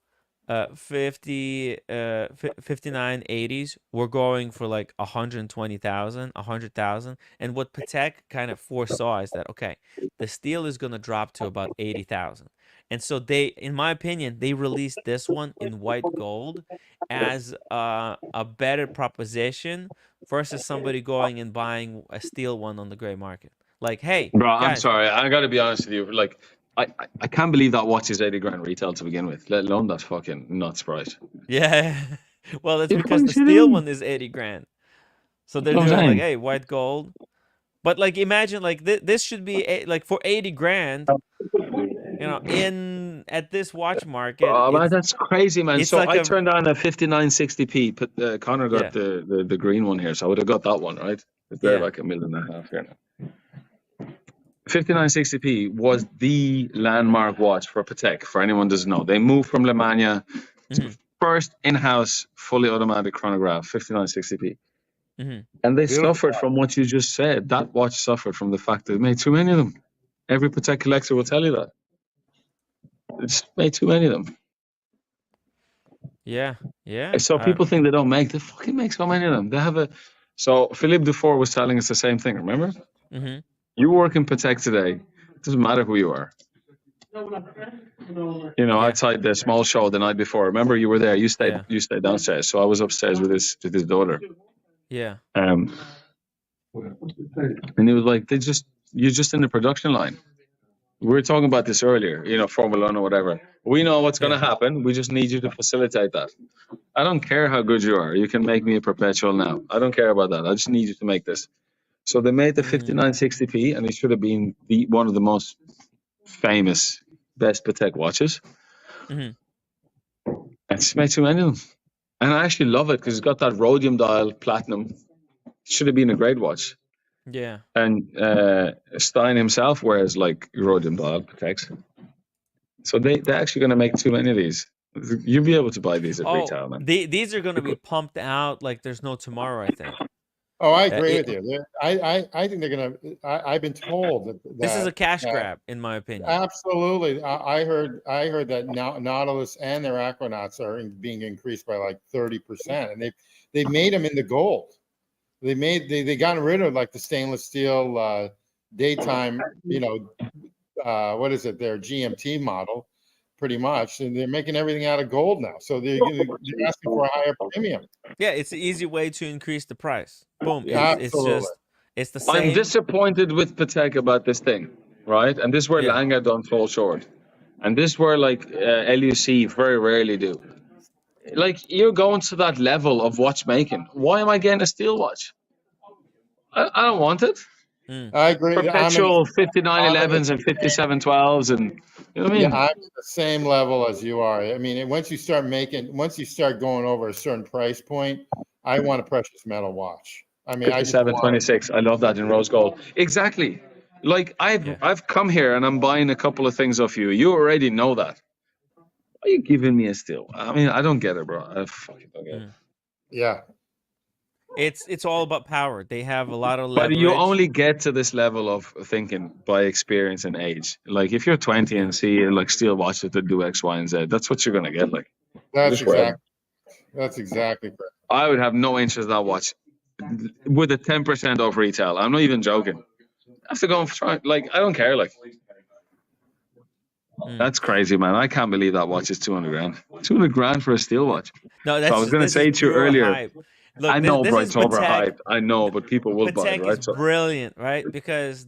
5980s were going for like 120,000, 100,000, and what Patek kind of foresaw is that okay, the steel is going to drop to about 80,000. And so they, in my opinion, they released this one in white gold as a better proposition versus somebody going and buying a steel one on the gray market. Like, hey, Bro, I'm guys, sorry. I got to be honest with you. Like, I can't believe that watch is 80 grand retail to begin with, let alone that fucking nuts price. yeah. Well, that's You're because fucking the steel shitting. one is 80 grand. So they're That's what I'm doing like, saying. hey, white gold. But like, imagine like this should be like for 80 grand, you know, in at this watch market, Oh, man, that's crazy, man. it's So like I a, turned on a 5960p. Connor got yeah. the green one here, so I would have got that one, right? They're Yeah. like $1.5 million here now. 5960p was the landmark watch for Patek. For anyone who doesn't know, they moved from Lemania to Mhm. first in-house fully automatic chronograph, 5960p. Mhm. And they Beautiful. suffered from what you just said. That watch suffered from the fact that they made too many of them. Every Patek collector will tell you that. It's made too many of them. Yeah. Yeah. So people think they don't make. They fucking make so many of them. They have a. So Philippe Dufour was telling us the same thing. Remember? Mhm. You work in Patek today. It doesn't matter who you are. You know, Yeah. outside the small show the night before. Remember, you were there. You stayed. Yeah. You stayed downstairs. So I was upstairs with his daughter. Yeah. And he was like, you're just in the production line. We were talking about this earlier, you know, Formula One or whatever. We know what's going to happen. We just need you to facilitate that. I don't care how good you are. You can make me a perpetual now. I don't care about that. I just need you to make this. So they made the 5960p, and it should have been one of the most famous, best Patek watches. Mhm. And it's made too many of them. And I actually love it because it's got that rhodium dial, platinum. It should have been a great watch. Yeah. And Stein himself wears like rhodium dial Pateks. So they're actually going to make too many of these. You'll be able to buy these at retail, man. These are going to be pumped out like there's no tomorrow, I think. Oh, I agree with you. I think they're gonna. I've been told that This is a cash grab, in my opinion. Absolutely, I heard that Nautilus and their Aquanauts are being increased by like 30%, and they made them into gold. They got rid of like the stainless steel daytime, you know, what is it? Their GMT model, pretty much, and they're making everything out of gold now. So they're asking for a higher premium. Yeah, it's an easy way to increase the price. Boom. Absolutely. It's the same. I'm disappointed with Patek about this thing, right? And this is where Lange don't fall short. And this is where like LUC very rarely do. Like you're going to that level of watchmaking. Why am I getting a steel watch? I don't want it. I agree. Perpetual 5911s and 5712s, and you know what I mean. Yeah, I'm at the same level as you are. I mean, once you start going over a certain price point, I want a precious metal watch. I mean, I just 5726. I love that in rose gold. Exactly. Like I've come here and I'm buying a couple of things off you. You already know that. Why are you giving me a steal? I mean, I don't get it, bro. I fucking don't get it. Yeah. It's all about power. They have a lot of But leverage. you only get to this level of thinking by experience and age. Like if you're 20 and see like steel watches that do X, Y, and Z, that's what you're gonna get. Like That's exactly correct. I would have no interest in that watch with a 10% off retail. I'm not even joking. I have to go and try. Like I don't care. Like that's crazy, man. I can't believe that watch is 200 grand. 200 grand for a steel watch. No, that's so I was going to say to you earlier. Hype. Look, I know, this bro, is it's overhyped. I know, but people will buy it, right? Is brilliant, right? Because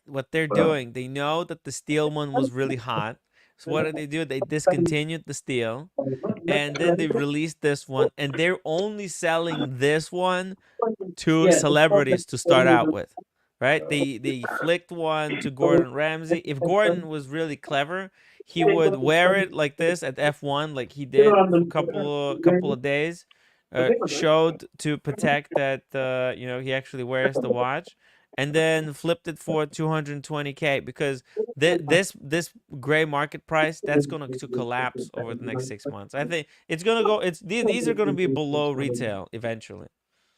what they're doing, they know that the steel one was really hot. So what do? They discontinued the steel, and then they released this one, and they're only selling this one to celebrities to start out with, right? They flicked one to Gordon Ramsay. If Gordon was really clever, he would wear it like this at F1, like he did for a couple of days. Showed to protect that he actually wears the watch, and then flipped it for 220K because this gray market price that's going to collapse over the next 6 months. I think it's going to go. These are going to be below retail eventually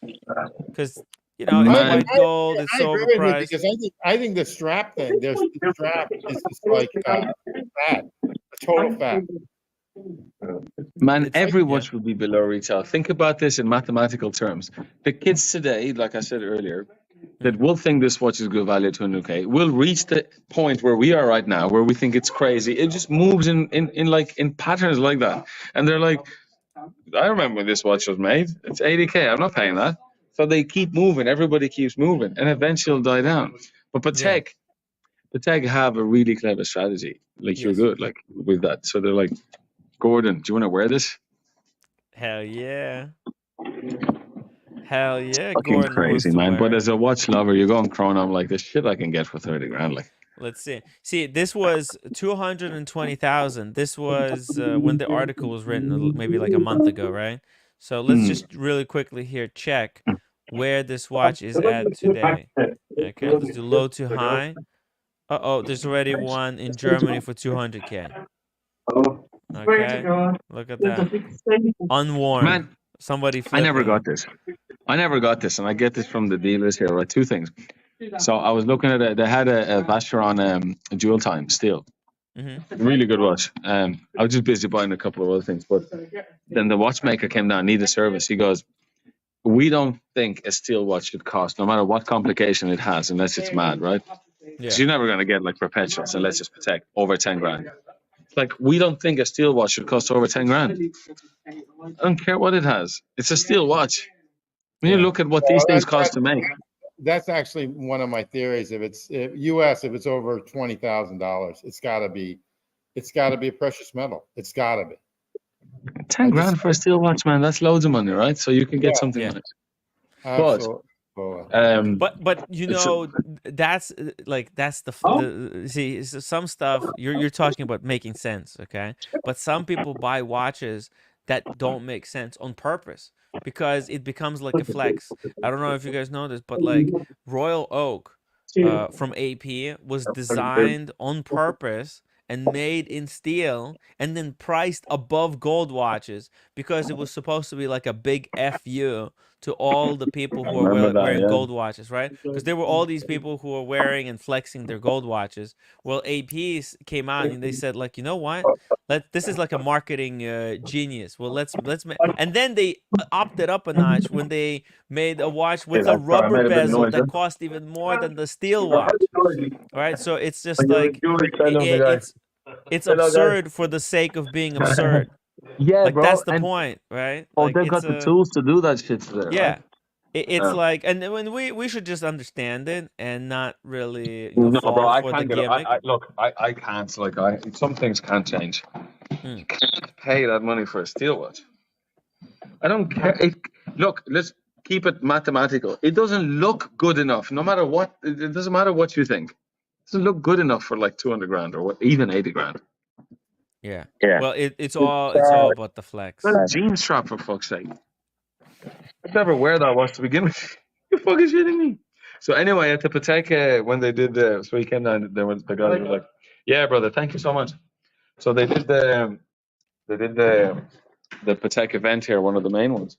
because it's white gold. It's so overpriced. Because I think the strap thing. The strap is just like fat, a total fat. Man, every watch will be below retail. Think about this in mathematical terms. The kids today, like I said earlier, that will think this watch is good value at 200K will reach the point where we are right now, where we think it's crazy. It just moves in patterns like that, and they're like, I remember when this watch was made. It's 80K. I'm not paying that. So they keep moving. Everybody keeps moving, and eventually it'll die down. But Patek have a really clever strategy. Like you're good, like with that. So they're like, Gordon, do you want to wear this? Hell yeah. Hell yeah. Fucking Gordon crazy, man. But as a watch lover, you're going Chrono. I'm like, this shit I can get for 30 grand. Like, let's see. See, this was 220,000. This was when the article was written, maybe like a month ago, right? So let's just really quickly here check where this watch is at today. Okay, let's do low to high. There's already one in Germany for 200K. Okay, look at that. Unworn. Man, somebody flipping. I never got this, and I get this from the dealers here. Right, two things. So I was looking at it. They had a Vacheron dual time steel. Really good watch. I was just busy buying a couple of other things, but then the watchmaker came down, needed service. He goes, we don't think a steel watch should cost, no matter what complication it has, unless it's mad, right? Yeah. So you're never going to get like perpetuals unless it's Patek over 10 grand. Like, we don't think a steel watch should cost over 10 grand. I don't care what it has. It's a steel watch. When you look at what these things cost to make. That's actually one of my theories. If it's US, if it's over $20,000, it's got to be a precious metal. It's got to be. 10 grand for a steel watch, man. That's loads of money, right? So you can get something on it. Absolutely. But that's the see, some stuff you're talking about making sense, okay? But some people buy watches that don't make sense on purpose because it becomes like a flex. I don't know if you guys know this, but like Royal Oak from AP was designed on purpose and made in steel and then priced above gold watches because it was supposed to be like a big FU to all the people who are wearing gold watches, right? Because there were all these people who were wearing and flexing their gold watches. Well, APs came out and they said, like, you know what? This is like a marketing genius. Well, let's and then they opted up a notch when they made a watch with a rubber bezel that cost even more than the steel watch. All right, so it's just like it's absurd for the sake of being absurd. Yeah, like bro, that's the point, right? Oh, like, they've got the tools to do that shit today. Yeah, right? It's like, and when we should just understand it and not really no, fall bro, I for can't the gimmick. I can't. Like, some things can't change. You can't pay that money for a steel watch. I don't care. Look, let's keep it mathematical. It doesn't look good enough, no matter what. It doesn't matter what you think. It doesn't look good enough for like 200 grand or what, even 80 grand. Yeah. Yeah. Well, it's all about the flex. Well, a jean strap, for fuck's sake. I'd never wear that watch to begin with. You fucking shitting me? So anyway, at the Patek, when they did the weekend, there was the guy who was like, "Yeah, brother, thank you so much." So they did the Patek event here, one of the main ones.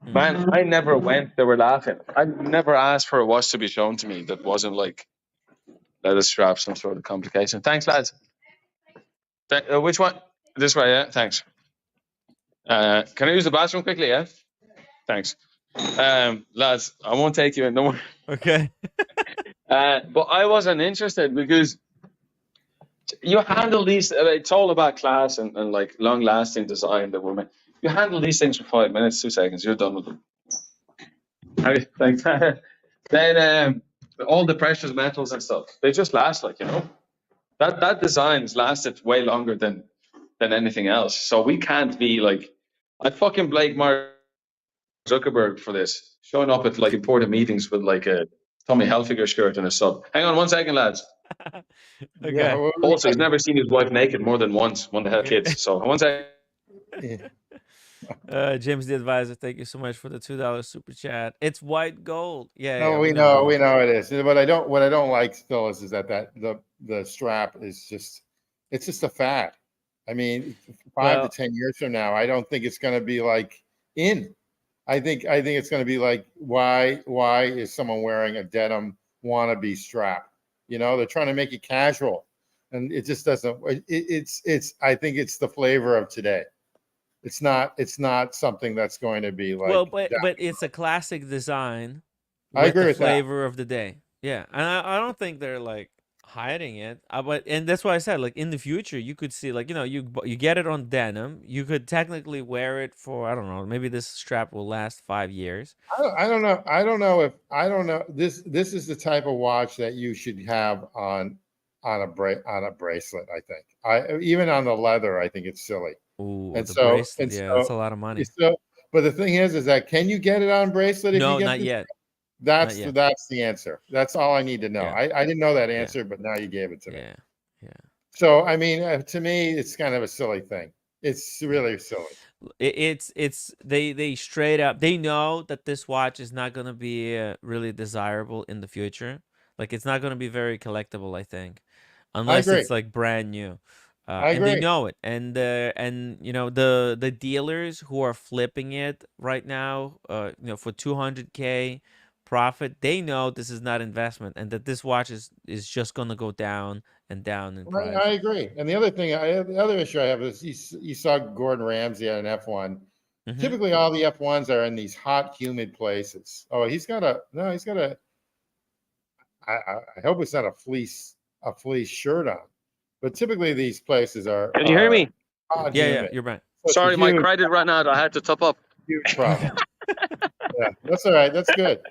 Man, I never went. They were laughing. I never asked for a watch to be shown to me that wasn't like leather strap, some sort of complication. Thanks, lads. Which one? This way, yeah. Thanks. Can I use the bathroom quickly? Yeah. Thanks. Lads, I won't take you in. No more. Okay. But I wasn't interested because you handle these. It's all about class and like long-lasting design that women. You handle these things for 5 minutes, 2 seconds. You're done with them. Thanks. Then all the precious metals and stuff, they just last, like, you know. That design's lasted way longer than anything else. So we can't be like, I fucking blame Mark Zuckerberg for this, showing up at like important meetings with like a Tommy Hilfiger shirt and a sub. Hang on 1 second, lads. Okay. Yeah, well, Also, he's never seen his wife naked more than once when they had kids. So 1 second. yeah. James the Advisor, thank you so much for the $2 super chat. It's white gold. Yeah. No, yeah, we know it is. What I don't like still is that the strap is just, it's just a fad. I mean, 5 to 10 years from now, I don't think it's going to be like in. I think it's going to be like, why is someone wearing a denim wannabe strap? You know, they're trying to make it casual, and it just doesn't. It's. I think it's the flavor of today. It's not something that's going to be like. Well, but it's a classic design. I agree the with that. flavor of the day. Yeah, and I don't think they're like hiding it. And that's why I said, like, in the future you could see, like, you know, you get it on denim. You could technically wear it for, I don't know, maybe this strap will last 5 years. I don't know. This is the type of watch that you should have on a bracelet. I think. Even on the leather, I think it's silly. Ooh, And the so, bracelet. and Yeah, so, that's a lot of money. So, but the thing is that can you get it on bracelet? If No, you get not yet. That's Not yet. that's the answer. That's all I need to know. Yeah. I didn't know that answer, but now you gave it to me. Yeah, yeah. So I mean, to me, it's kind of a silly thing. It's really silly. It's they straight up, they know that this watch is not gonna be really desirable in the future. Like, it's not gonna be very collectible, I think, unless agree. it's like brand new. I And they agree. know it, and you know, the dealers who are flipping it right now, you know, for 200K profit, they know this is not investment, and that this watch is just gonna go down and down in price. I agree. And the other thing, the other issue I have is you saw Gordon Ramsay at an F1. Mhm. Typically, all the F1s are in these hot, humid places. Oh, he's got a. I hope it's not a fleece shirt on. But typically, these places are. Can you hear me? Hot, Yeah, humid. you're right. So it's Sorry, a my huge, credit ran out. I had to top up. huge problem. Yeah, that's all right. That's good.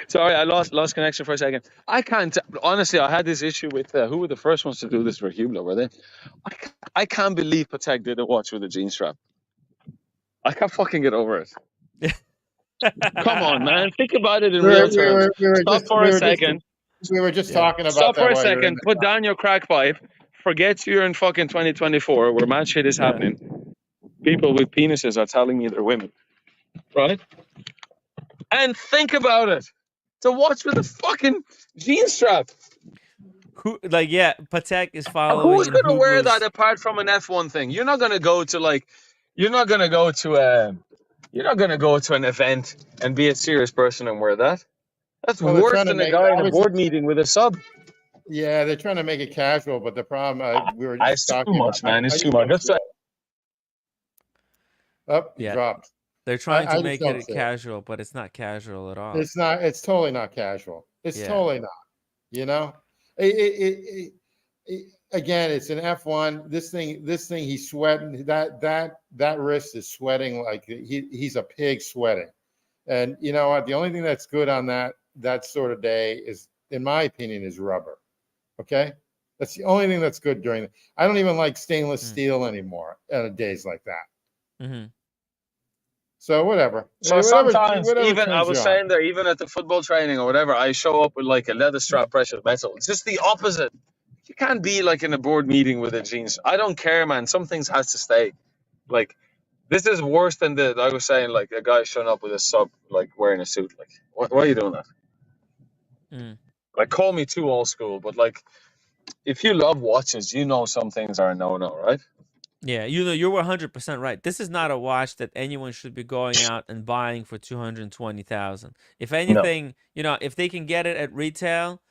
Sorry, I lost connection for a second. I can't, honestly, I had this issue with who were the first ones to do this for Hublot, were they? I can't believe Patek did a watch with a jean strap. I can't fucking get over it. Come on, man. Think about it in real terms. Stop for a second. We were just Yeah. talking about Stop that for a while you were in second. the Put car. down your crack pipe. Forget you're in fucking 2024 where mad shit is Yeah. happening. People with penises are telling me they're women. Right? And think about it. To watch with a fucking jean strap. Who, like, yeah, Patek is following. Who's gonna wear Hublot's- that apart from an F1 thing? You're not gonna go to like, you're not gonna go to an event and be a serious person and wear that. That's Well, they're worse trying to than a make- guy in a obviously- board meeting with a sub. Yeah, they're trying to make it casual, but the problem we were It's just too talking much, about. man. It's too much. That's Yeah. Dropped. They're trying I to just make don't it see it. casual, but it's not casual at all. It's not. It's totally not casual. It's Yeah. totally not. You know, again, it's an F1. This thing, he's sweating. That wrist is sweating like he's a pig sweating. And you know what? The only thing that's good on that sort of day is, in my opinion, is rubber. Okay, that's the only thing that's good during. I don't even like stainless steel anymore on days like that. Mm-hmm. So whatever. So Whatever sometimes, even I turns was you on. saying there, even at the football training or whatever, I show up with like a leather strap precious metal. It's just the opposite. You can't be like in a board meeting with a jeans. I don't care, man. Some things has to stay. Like this is worse than the I was saying, like a guy showing up with a sub, like wearing a suit. Like, why are you doing that? Mm. Like, call me too old school, but like, if you love watches, you know some things are a no-no, right? Yeah, you're 100% right. This is not a watch that anyone should be going out and buying for 220,000. If No. anything, if they can get it at retail,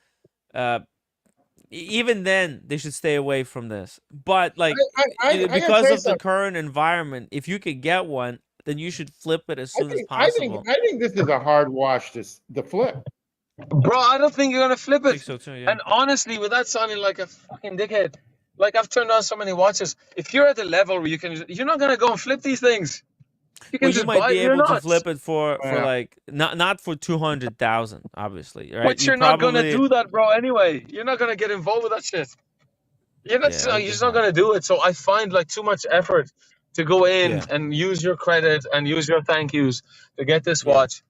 even then they should stay away from this. But like, I gotta because tell you of the current environment, if you could get one, then you should flip it as soon as I possible. think this is a hard wash to flip. Bro, I don't think you're gonna flip I it. think so too. Yeah. And honestly, without sounding like a fucking dickhead, like I've turned on so many watches. If you're at the level where you're not gonna go and flip these things. You can Well, you just might buy be it. You're able to not. flip it for Yeah. like not for 200,000, obviously, right? But you're not gonna do that, bro. Anyway, you're not gonna get involved with that shit. You're not. Yeah, You're just not gonna do it. So I find like too much effort to go in Yeah. and use your credit and use your thank yous to get this Yeah. watch,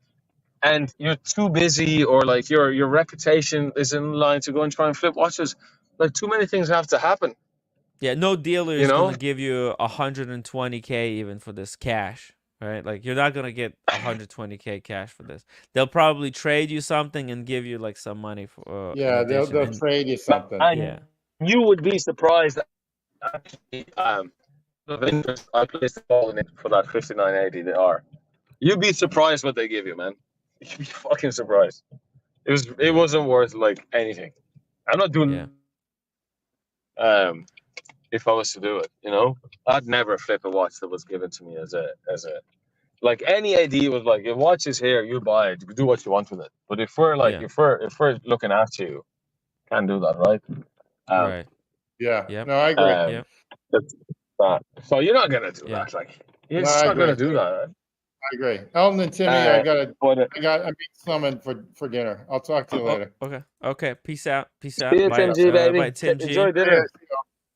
and you're too busy or like your reputation is in line to go and try and flip watches. Like too many things have to happen. Yeah, no dealer You is know? gonna give you 120K even for this cash, right? Like you're not gonna get 120K cash for this. They'll probably trade you something and give you like some money for. Yeah, in they'll addition. trade you something. And Yeah. you would be surprised. Actually, of interest, I placed the call in it for that 5980 R. You'd be surprised what they give you, man. You'd be fucking surprised. It wasn't worth like anything. I'm not doing. Yeah. If I was to do it, I'd never flip a watch that was given to me as a like any idea was like, your watch is here, you buy it, you do what you want with it. But if we're like, Yeah. if we're looking at you, can't do that, right? Right. Yeah. Yep. No, I agree. Yep. That's that. So you're not gonna do Yeah. that, like you're No, just I not gonna agree. do that. Right? I agree. Elton and Timmy, I'm being summoned for dinner. I'll talk to you later. Okay. Peace out. See you, Tim G, baby. Bye, Tim G. Enjoy dinner.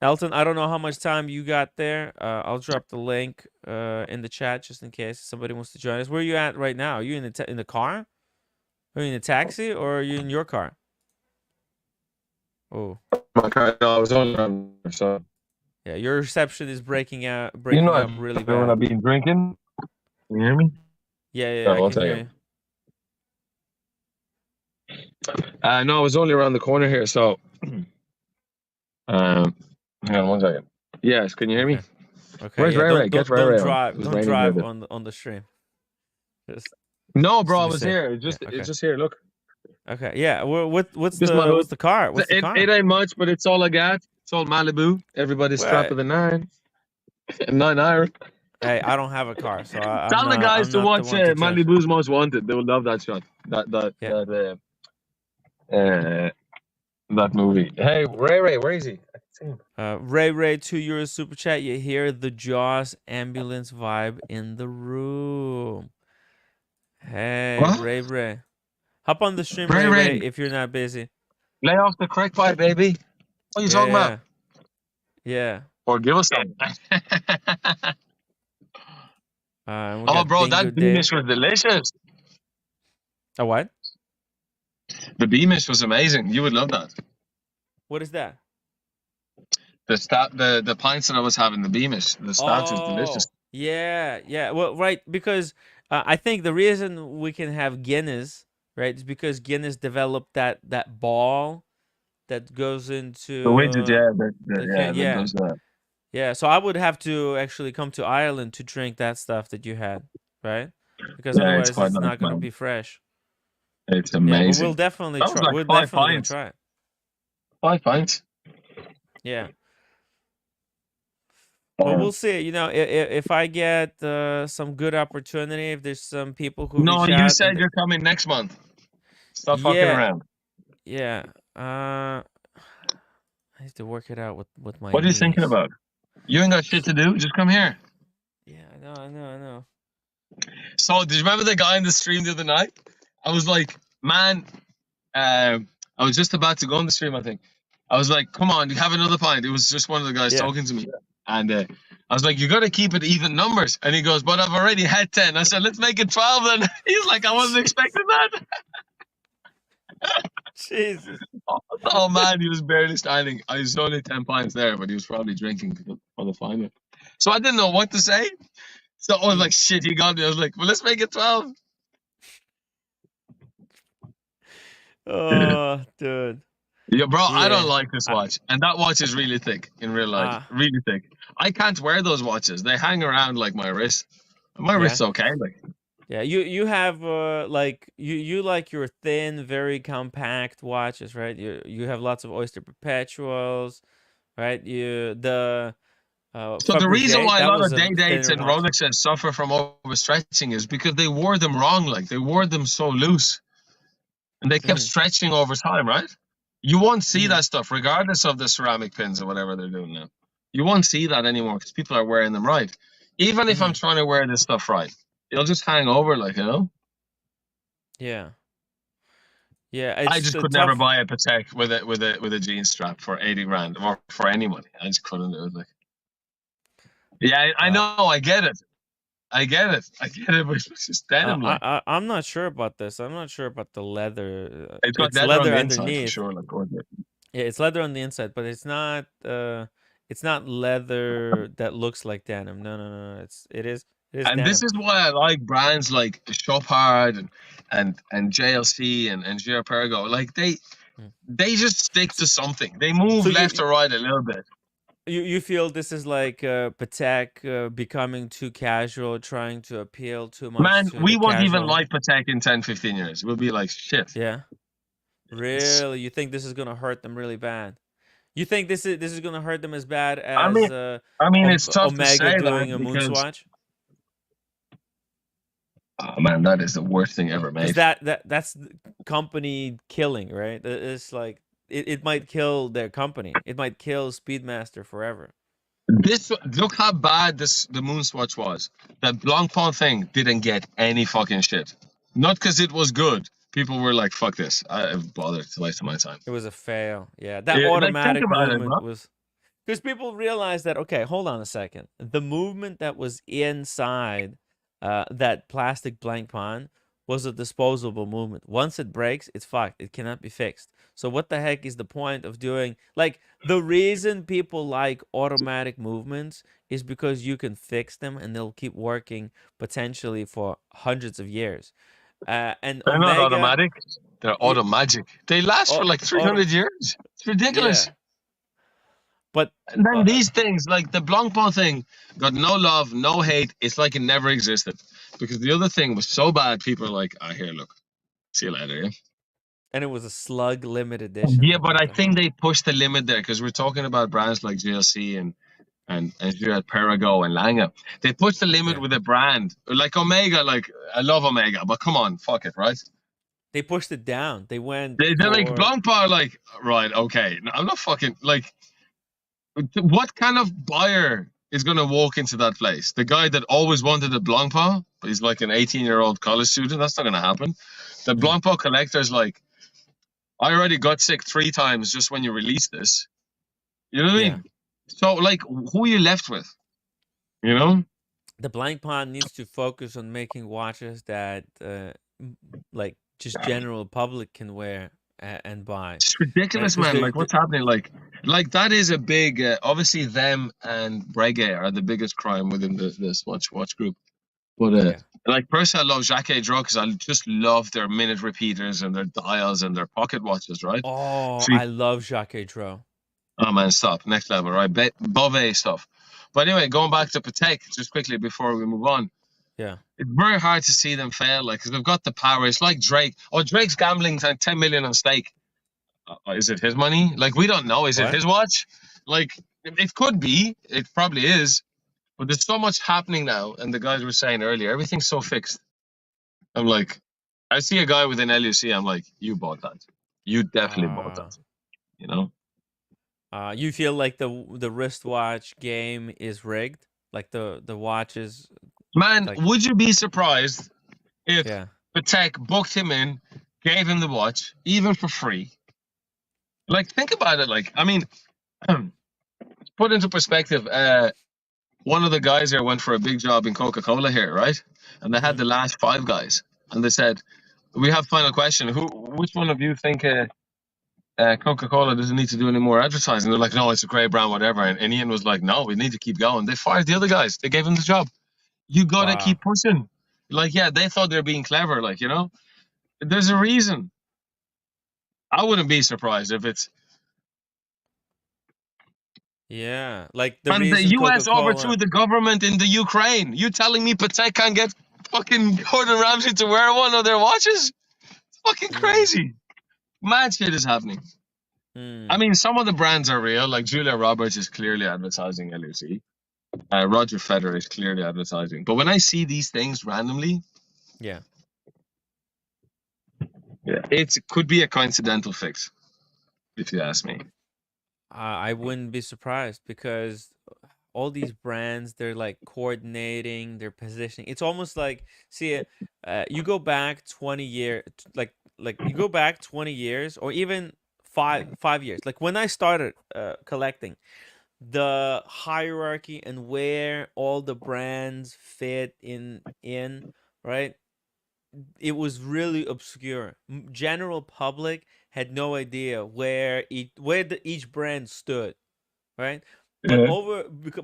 Elton, I don't know how much time you got there. I'll drop the link in the chat just in case somebody wants to join us. Where are you at right now? Are you in the car? Are you in a taxi or are you in your car? Oh. My car. No, I was on. So. Yeah, your reception is breaking up really bad. When I've been drinking. Can you hear me? Yeah, No, I I'll can tell hear you. you. No, I was only around the corner here, so. Hang on 1 second. Yes, can you hear me? Okay. Where's Ray Ray? Get Ray Ray on. Don't drive on the stream. No, bro, I just was to be here. safe. It's just here. Look. Okay. Yeah. What's Just my hood. the car? What's the car? It ain't much, but it's all I got. It's all Malibu. Everybody's strapped with a 9. 9 iron. Hey, I don't have a car, so Tell the guys to watch Malibu's Most Wanted. They will love that shot. That movie. Hey, Ray, where is he? Ray, €2 super chat. You hear the Jaws ambulance vibe in the room. Hey, what? Ray. Hop on the stream, Ray, if you're not busy. Lay off the crack pipe, baby. What are you talking about? Yeah. Or give us some. Oh, bro, that Beamish was delicious. A what? The Beamish was amazing. You would love that. What is that? The pints that I was having, the Beamish, the stout is delicious. Yeah. Well, right, because I think the reason we can have Guinness, right, is because Guinness developed that ball that goes into the widget, yeah. Does that. Yeah, so I would have to actually come to Ireland to drink that stuff that you had, right? Because otherwise it's not going to be fresh. It's amazing. Yeah, we'll definitely try. Like we're definitely going to try it. 5 pints. Yeah. Well, we'll see. If I get some good opportunity, if there's some people who No, you said you're coming next month. Stop fucking around. Yeah. I have to work it out with my. What are you thinking about? You ain't got shit to do. Just come here. Yeah, I know. So, did you remember the guy in the stream the other night? I was like, man, I was just about to go on the stream, I think. I was like, come on, you have another pint. It was just one of the guys talking to me. And I I was like, you got to keep it even numbers. And he goes, but I've already had 10. I said, let's make it 12 then. He's like, I wasn't expecting that. Jesus. Oh man, he was barely standing. I was only 10 pints there, but he was probably drinking for the final. So I didn't know what to say. So I was like, shit, he got me. I was like, well, let's make it 12. Oh, dude. Yeah, bro, I don't Yeah. like this watch. And that watch is really thick in real life. Really thick. I can't wear those watches. They hang around like my wrist. My wrist's okay. Like, yeah, you have like you like your thin, very compact watches, right? You have lots of Oyster Perpetuals, right? so the reason Fabergé, why a that lot was of a day dates thinner and watch. Rolexes suffer from overstretching is because they wore them wrong. Like they wore them so loose. And they kept stretching over time, right? You won't see that stuff, regardless of the ceramic pins or whatever they're doing now. You won't see that anymore because people are wearing them right. Even if I'm trying to wear this stuff right, it'll just hang over, like, you know? Yeah. Yeah, I it's just the could never tough. buy a Patek with a jean strap for 80 grand or for any money. I just couldn't do it. Like, yeah, I know, I get it. I get it, but it's just denim, like. I'm not sure about this. I'm not sure about the leather. It's got It's leather on leather the inside for underneath. sure, like, or the- Yeah, it's leather on the inside, but it's not leather that looks like denim. No. It is And this denim. is why I like brands like Shop Hard and JLC and Giro Pergo. Like they just stick to something. They move So left or right a little bit. you feel this is like Patek becoming too casual, trying to appeal too much Man, to we the won't even casual. like Patek in 10, 15 years. We'll be like, shit. Yeah. It's- Really? You think this is gonna hurt them really bad? You think this is gonna hurt them as bad I as mean, it's tough to Omega say that doing a because, Moonswatch? oh man, that is the worst thing ever Because made. that's the company killing, right? It's like it might kill their company. It might kill Speedmaster forever. Look how bad the Moonswatch was. That Blancpain thing didn't get any fucking shit. Not because it was good. People were like, fuck this. I've bothered to waste my time. It was a fail. Yeah, that Like, think automatic about it, bro. movement was because people realized that, okay, hold on a second. The movement that was inside that plastic blank pond was a disposable movement. Once it breaks, it's fucked. It cannot be fixed. So what the heck is the point of doing, like, the reason people like automatic movements is because you can fix them and they'll keep working potentially for hundreds of years. And They're not Omega, automatic. They're automagic. They last for like 300 years. It's ridiculous. yeah. But And then these things, like the Blancpain thing, got no love, no hate. It's like it never existed. Because the other thing was so bad, people are like, here, look. See you later, yeah? and it was a slug limited edition. Yeah, Like, but what I the think hell? they pushed the limit there because we're talking about brands like GLC and Giro Pergo and Lange. They pushed the limit with a brand. Like Omega, like, I love Omega, but come on, fuck it, right? They pushed it down. They went They're like, for Blancpain, like, right, okay. No, I'm not fucking, like, what kind of buyer is going to walk into that place? The guy that always wanted a Blancpain, but he's like an 18-year-old college student. That's not going to happen. The Blancpain collector's like, I already got sick 3 times just when you released this. You know what I mean? So, like, who are you left with? You know? the blank pond needs to focus on making watches that like just general public can wear and buy. It's ridiculous, Because man. Like, what's happening? Like that is a big. Obviously, them and Breguet are the biggest crime within this watch group. But like personally, I love Jacques Dreux because I just love their minute repeaters and their dials and their pocket watches, right? Oh, So I love Jacques Dreux. oh man, stop. Next level, right? Beauvais stuff. But anyway, going back to Patek just quickly before we move on. Yeah. It's very hard to see them fail, like, because they've got the power. It's like Drake. Oh, Drake's gambling 10 million on stake. Is it his money? Like, we don't know. Is it his watch? Like, it could be. It probably is. But there's so much happening now. And the guys were saying earlier, everything's so fixed. I'm like, I see a guy with an LUC. I'm like, you bought that. You definitely bought that. You know? You feel like the wristwatch game is rigged? Like the watches? Man, Like, would you be surprised if yeah. Patek booked him in, gave him the watch, even for free? Like, think about it. Like, I mean, put into perspective, one of the guys here went for a big job in Coca-Cola here, right? And they had the last 5 guys, and they said, "We have final question. Which one of you think Coca-Cola doesn't need to do any more advertising?" They're like, "No, it's a great brand, whatever." And Ian was like, "No, we need to keep going." They fired the other guys. They gave them the job. You gotta Wow. keep pushing. Like, yeah, they thought they're being clever. Like, there's a reason. I wouldn't be surprised if it's. Yeah, like the And the reason US Coca-Cola. overthrew the government in the Ukraine. You telling me Patek can't get fucking Gordon Ramsay to wear one of their watches? It's fucking Mm, crazy. Mad shit is happening. I mm, mean, some of the brands are real. Like Julia Roberts is clearly advertising LUC. Roger Federer is clearly advertising. But when I see these things randomly, yeah. it could be a coincidental fix, if you ask me. I wouldn't be surprised because all these brands, they're like coordinating their positioning. It's almost like, see, you go back 20 years, like you go back 20 years or even 5 years. Like when I started collecting, the hierarchy and where all the brands fit in, right? It was really obscure. General public had no idea where each brand stood, right? But Yeah.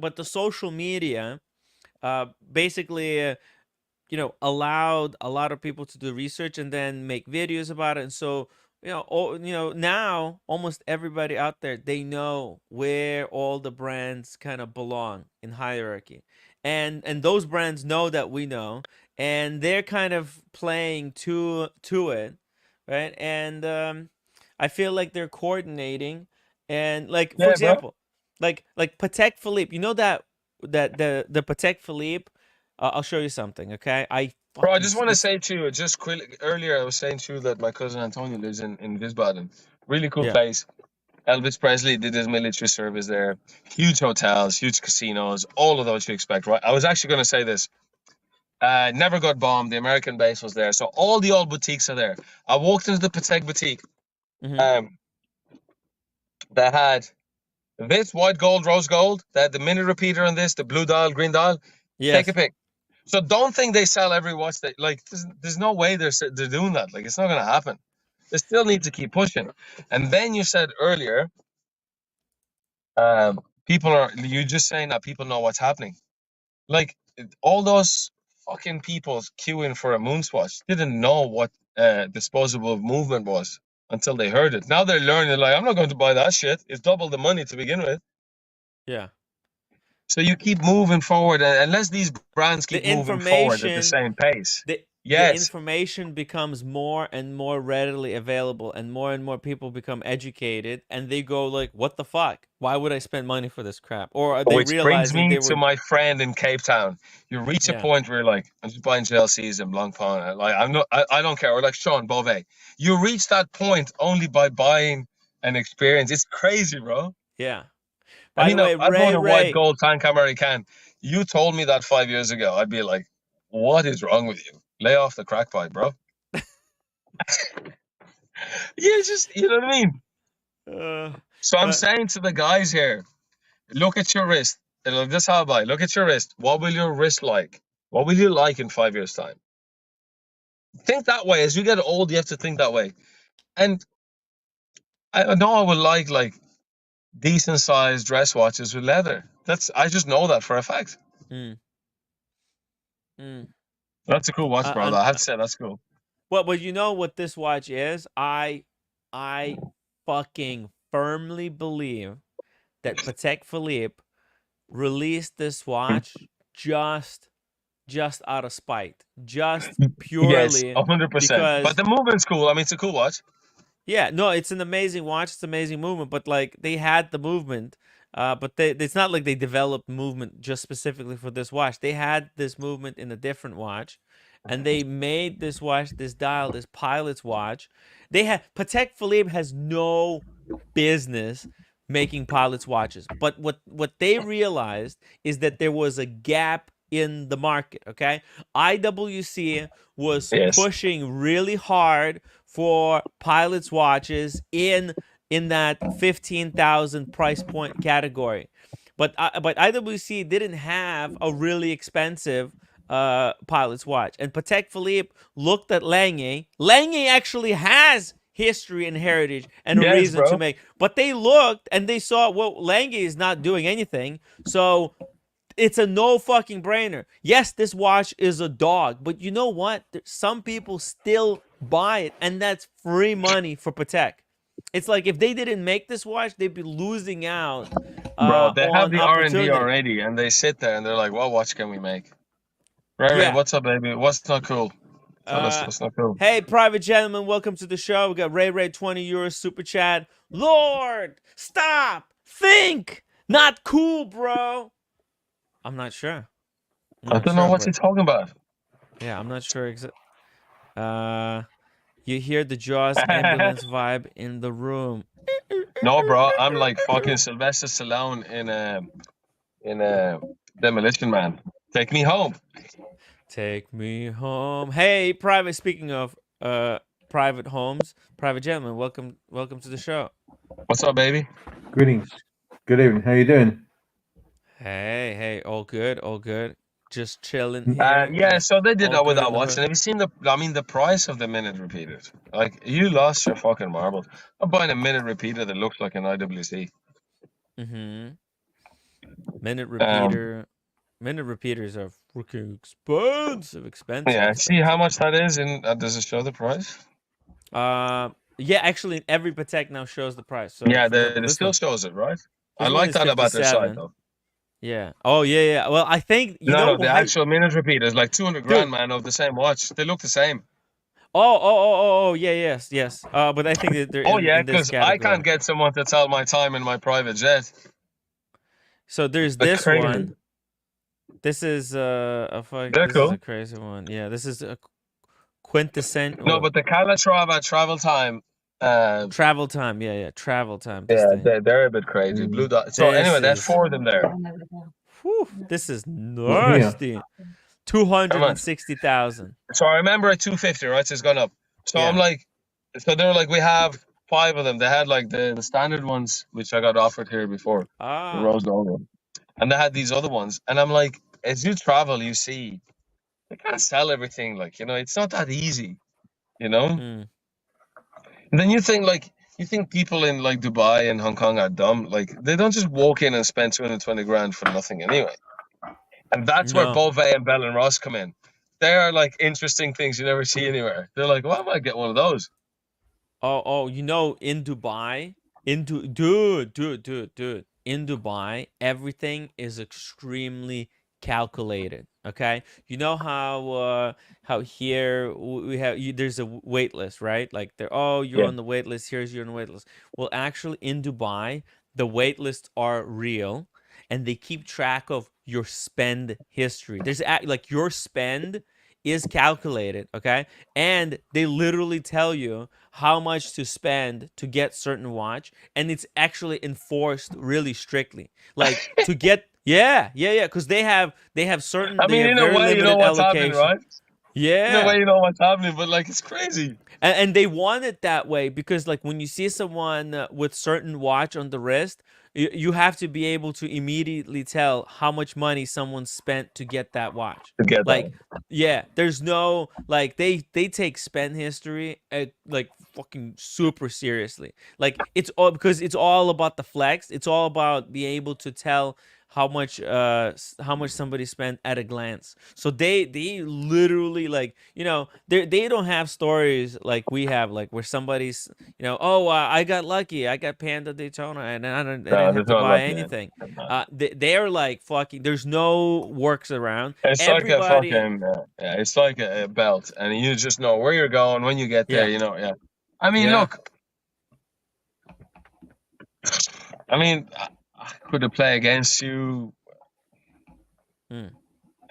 but the social media basically allowed a lot of people to do research and then make videos about it. And so now almost everybody out there, they know where all the brands kind of belong in hierarchy, and those brands know that we know, and they're kind of playing to it, right? And I feel like they're coordinating, and like for Yeah, bro. example, like Patek Philippe, the Patek Philippe. I'll show you something, okay? I Bro, I fucking just want to this. say to you, just quickly, earlier I was saying to you that my cousin Antonio lives in Wiesbaden. Really cool Yeah. place. Elvis Presley did his military service there. Huge hotels, huge casinos, all of those you expect, right? I was actually going to say this. Never got bombed. The American base was there. So all the old boutiques are there. I walked into the Patek boutique. Mm-hmm. Um, they had this white gold, rose gold. They had the mini repeater on this, the blue dial, green dial. Take a Yes. pick. So don't think they sell every watch. Like, there's no way they're doing that. Like, it's not going to happen. They still need to keep pushing. And then you said earlier, you just saying that people know what's happening. Like, all those fucking people queuing for a Moonswatch didn't know what disposable movement was until they heard it. Now they're learning, like, I'm not going to buy that shit. It's double the money to begin with. Yeah. So you keep moving forward, and unless these brands The keep moving forward at the information same pace. the Yes. information becomes more and more readily available, and more people become educated, and they go like, what the fuck? Why would I spend money for this crap? Or they Which brings realize that me they to were. my friend in Cape Town. You reach a Yeah. point where you're like, I'm just buying GLCs and Blancpain. Like, I don't care. Or like Sean Beauvais. You reach that point only by buying an experience. It's crazy, bro. Yeah. And By the way, I bought a white Ray. gold Tank American. You told me that 5 years ago. I'd be like, what is wrong with you? Lay off the crack pipe, bro. Yeah, just, you know what I mean? So I'm But saying to the guys here, look at your wrist. Just how about look at your wrist. What will your wrist like? What will you like in 5 years' time? Think that way. As you get old, you have to think that way. And I know I will like decent sized dress watches with leather. I just know that for a fact. mm, mm, That's a cool watch, bro. and I have to say that's cool. well, but you know what this watch is? I fucking firmly believe that Patek Philippe released this watch just out of spite, just Yes, purely 100%. But because. the movement's cool. I mean, it's a cool watch. Yeah, no, it's an amazing watch. It's amazing movement, but like they had the movement, but it's not like they developed movement just specifically for this watch. They had this movement in a different watch, and they made this watch, this dial, this pilot's watch. Patek Philippe has no business making pilots watches, but what they realized is that there was a gap in the market. Okay, IWC was Yes. pushing really hard for pilots watches in that 15,000 price point category, but IWC didn't have a really expensive pilot's watch, and Patek Philippe looked at Lange. Lange actually has history and heritage and a Yes, reason to bro. make, but they looked and they saw, well, Lange is not doing anything, so it's a no fucking brainer. Yes, this watch is a dog, but you know what? Some people still buy it, and that's free money for Patek. It's like if they didn't make this watch, they'd be losing out Bro, they have on the R&D opportunity. already, and they sit there and they're like, what watch can we make? Rarity, Yeah. what's up, baby? What's not cool? Tell us what's not cool. Hey, private gentlemen, welcome to the show. We got Ray 20 euros super chat. Lord, stop, think, not cool, bro. I'm not sure. I don't know what you're talking about. Yeah, I'm not sure. You hear the Jaws ambulance vibe in the room. No, bro, I'm like fucking Sylvester Stallone in Demolition Man. Take me home. Take me home. Hey, private. Speaking of private homes, private gentlemen, welcome to the show. What's up, baby? Greetings. Good evening. How you doing? Hey, all good. Just chilling here. Yeah, so they did all that with good that in the watch. hood. And have you seen the price of the minute repeaters? Like, you lost your fucking marbles. I'm buying a minute repeater that looks like an IWC. Mm-hmm. Minute repeaters are freaking expensive. Yeah, see how much that is, and does it show the price? Yeah, actually, every Patek now shows the price. So Yeah, for example, it this still one, shows it, right? I one like is that about their site, 57. though. Yeah. Oh, yeah. Well, I think you know No, why. the actual minute repeater is like 200 grand, man, of the same watch. They look the same. Oh, yeah, yes. But I think that they're Oh, yeah, in this because I category. can't get someone to tell my time in my private jet. So there's That's this crazy. one. This is They're this cool. is a crazy one. Yeah, this is a quintessential. No, but the Calatrava travel time. Travel time. Yeah, travel time. Yeah, Thing. they're a bit crazy. Blue dot. So anyway, there's 4 of them there. Whew, this is Well, here. nasty. 260,000. So I remember at 250, right? So it's gone up. So Yeah. I'm like, so they were like, we have 5 of them. They had like the standard ones, which I got offered here before, the rose gold one, and they had these other ones. And I'm like, as you travel, you see, they can't sell everything. Like, it's not that easy, And then you think people in like Dubai and Hong Kong are dumb. Like, they don't just walk in and spend 220 grand for nothing anyway. And that's where Beauvais and Bell and Ross come in. They are like interesting things you never see anywhere. They're like, well, I might get one of those. In Dubai, dude. In Dubai, everything is extremely calculated. Okay, you know how here we have there's a wait list, right? Like you're on the wait list. Here's you're on the wait list. Well, actually, in Dubai, the wait lists are real, and they keep track of your spend history. There's like your spend is calculated, okay? And they literally tell you how much to spend to get certain watch, and it's actually enforced really strictly. Like to get because they have certain. I mean, they have in a very way, you know limited what's allocation. happening, right? Yeah. In a way, you know what's happening, but like it's crazy. And they want it that way because like when you see someone with certain watch on the wrist, you have to be able to immediately tell how much money someone spent to get that watch. To get like there's no like they take spend history like fucking super seriously. Like it's all because it's all about the flex. It's all about being able to tell how much somebody spent at a glance. So they literally like they don't have stories like we have, like where somebody's I got lucky, I got Panda Daytona and I didn't have to buy anything. They are like fucking. There's no works around. It's Everybody, like a fucking it's like a belt, and you just know where you're going when you get there. Yeah. I mean, look. I mean, could it play against you?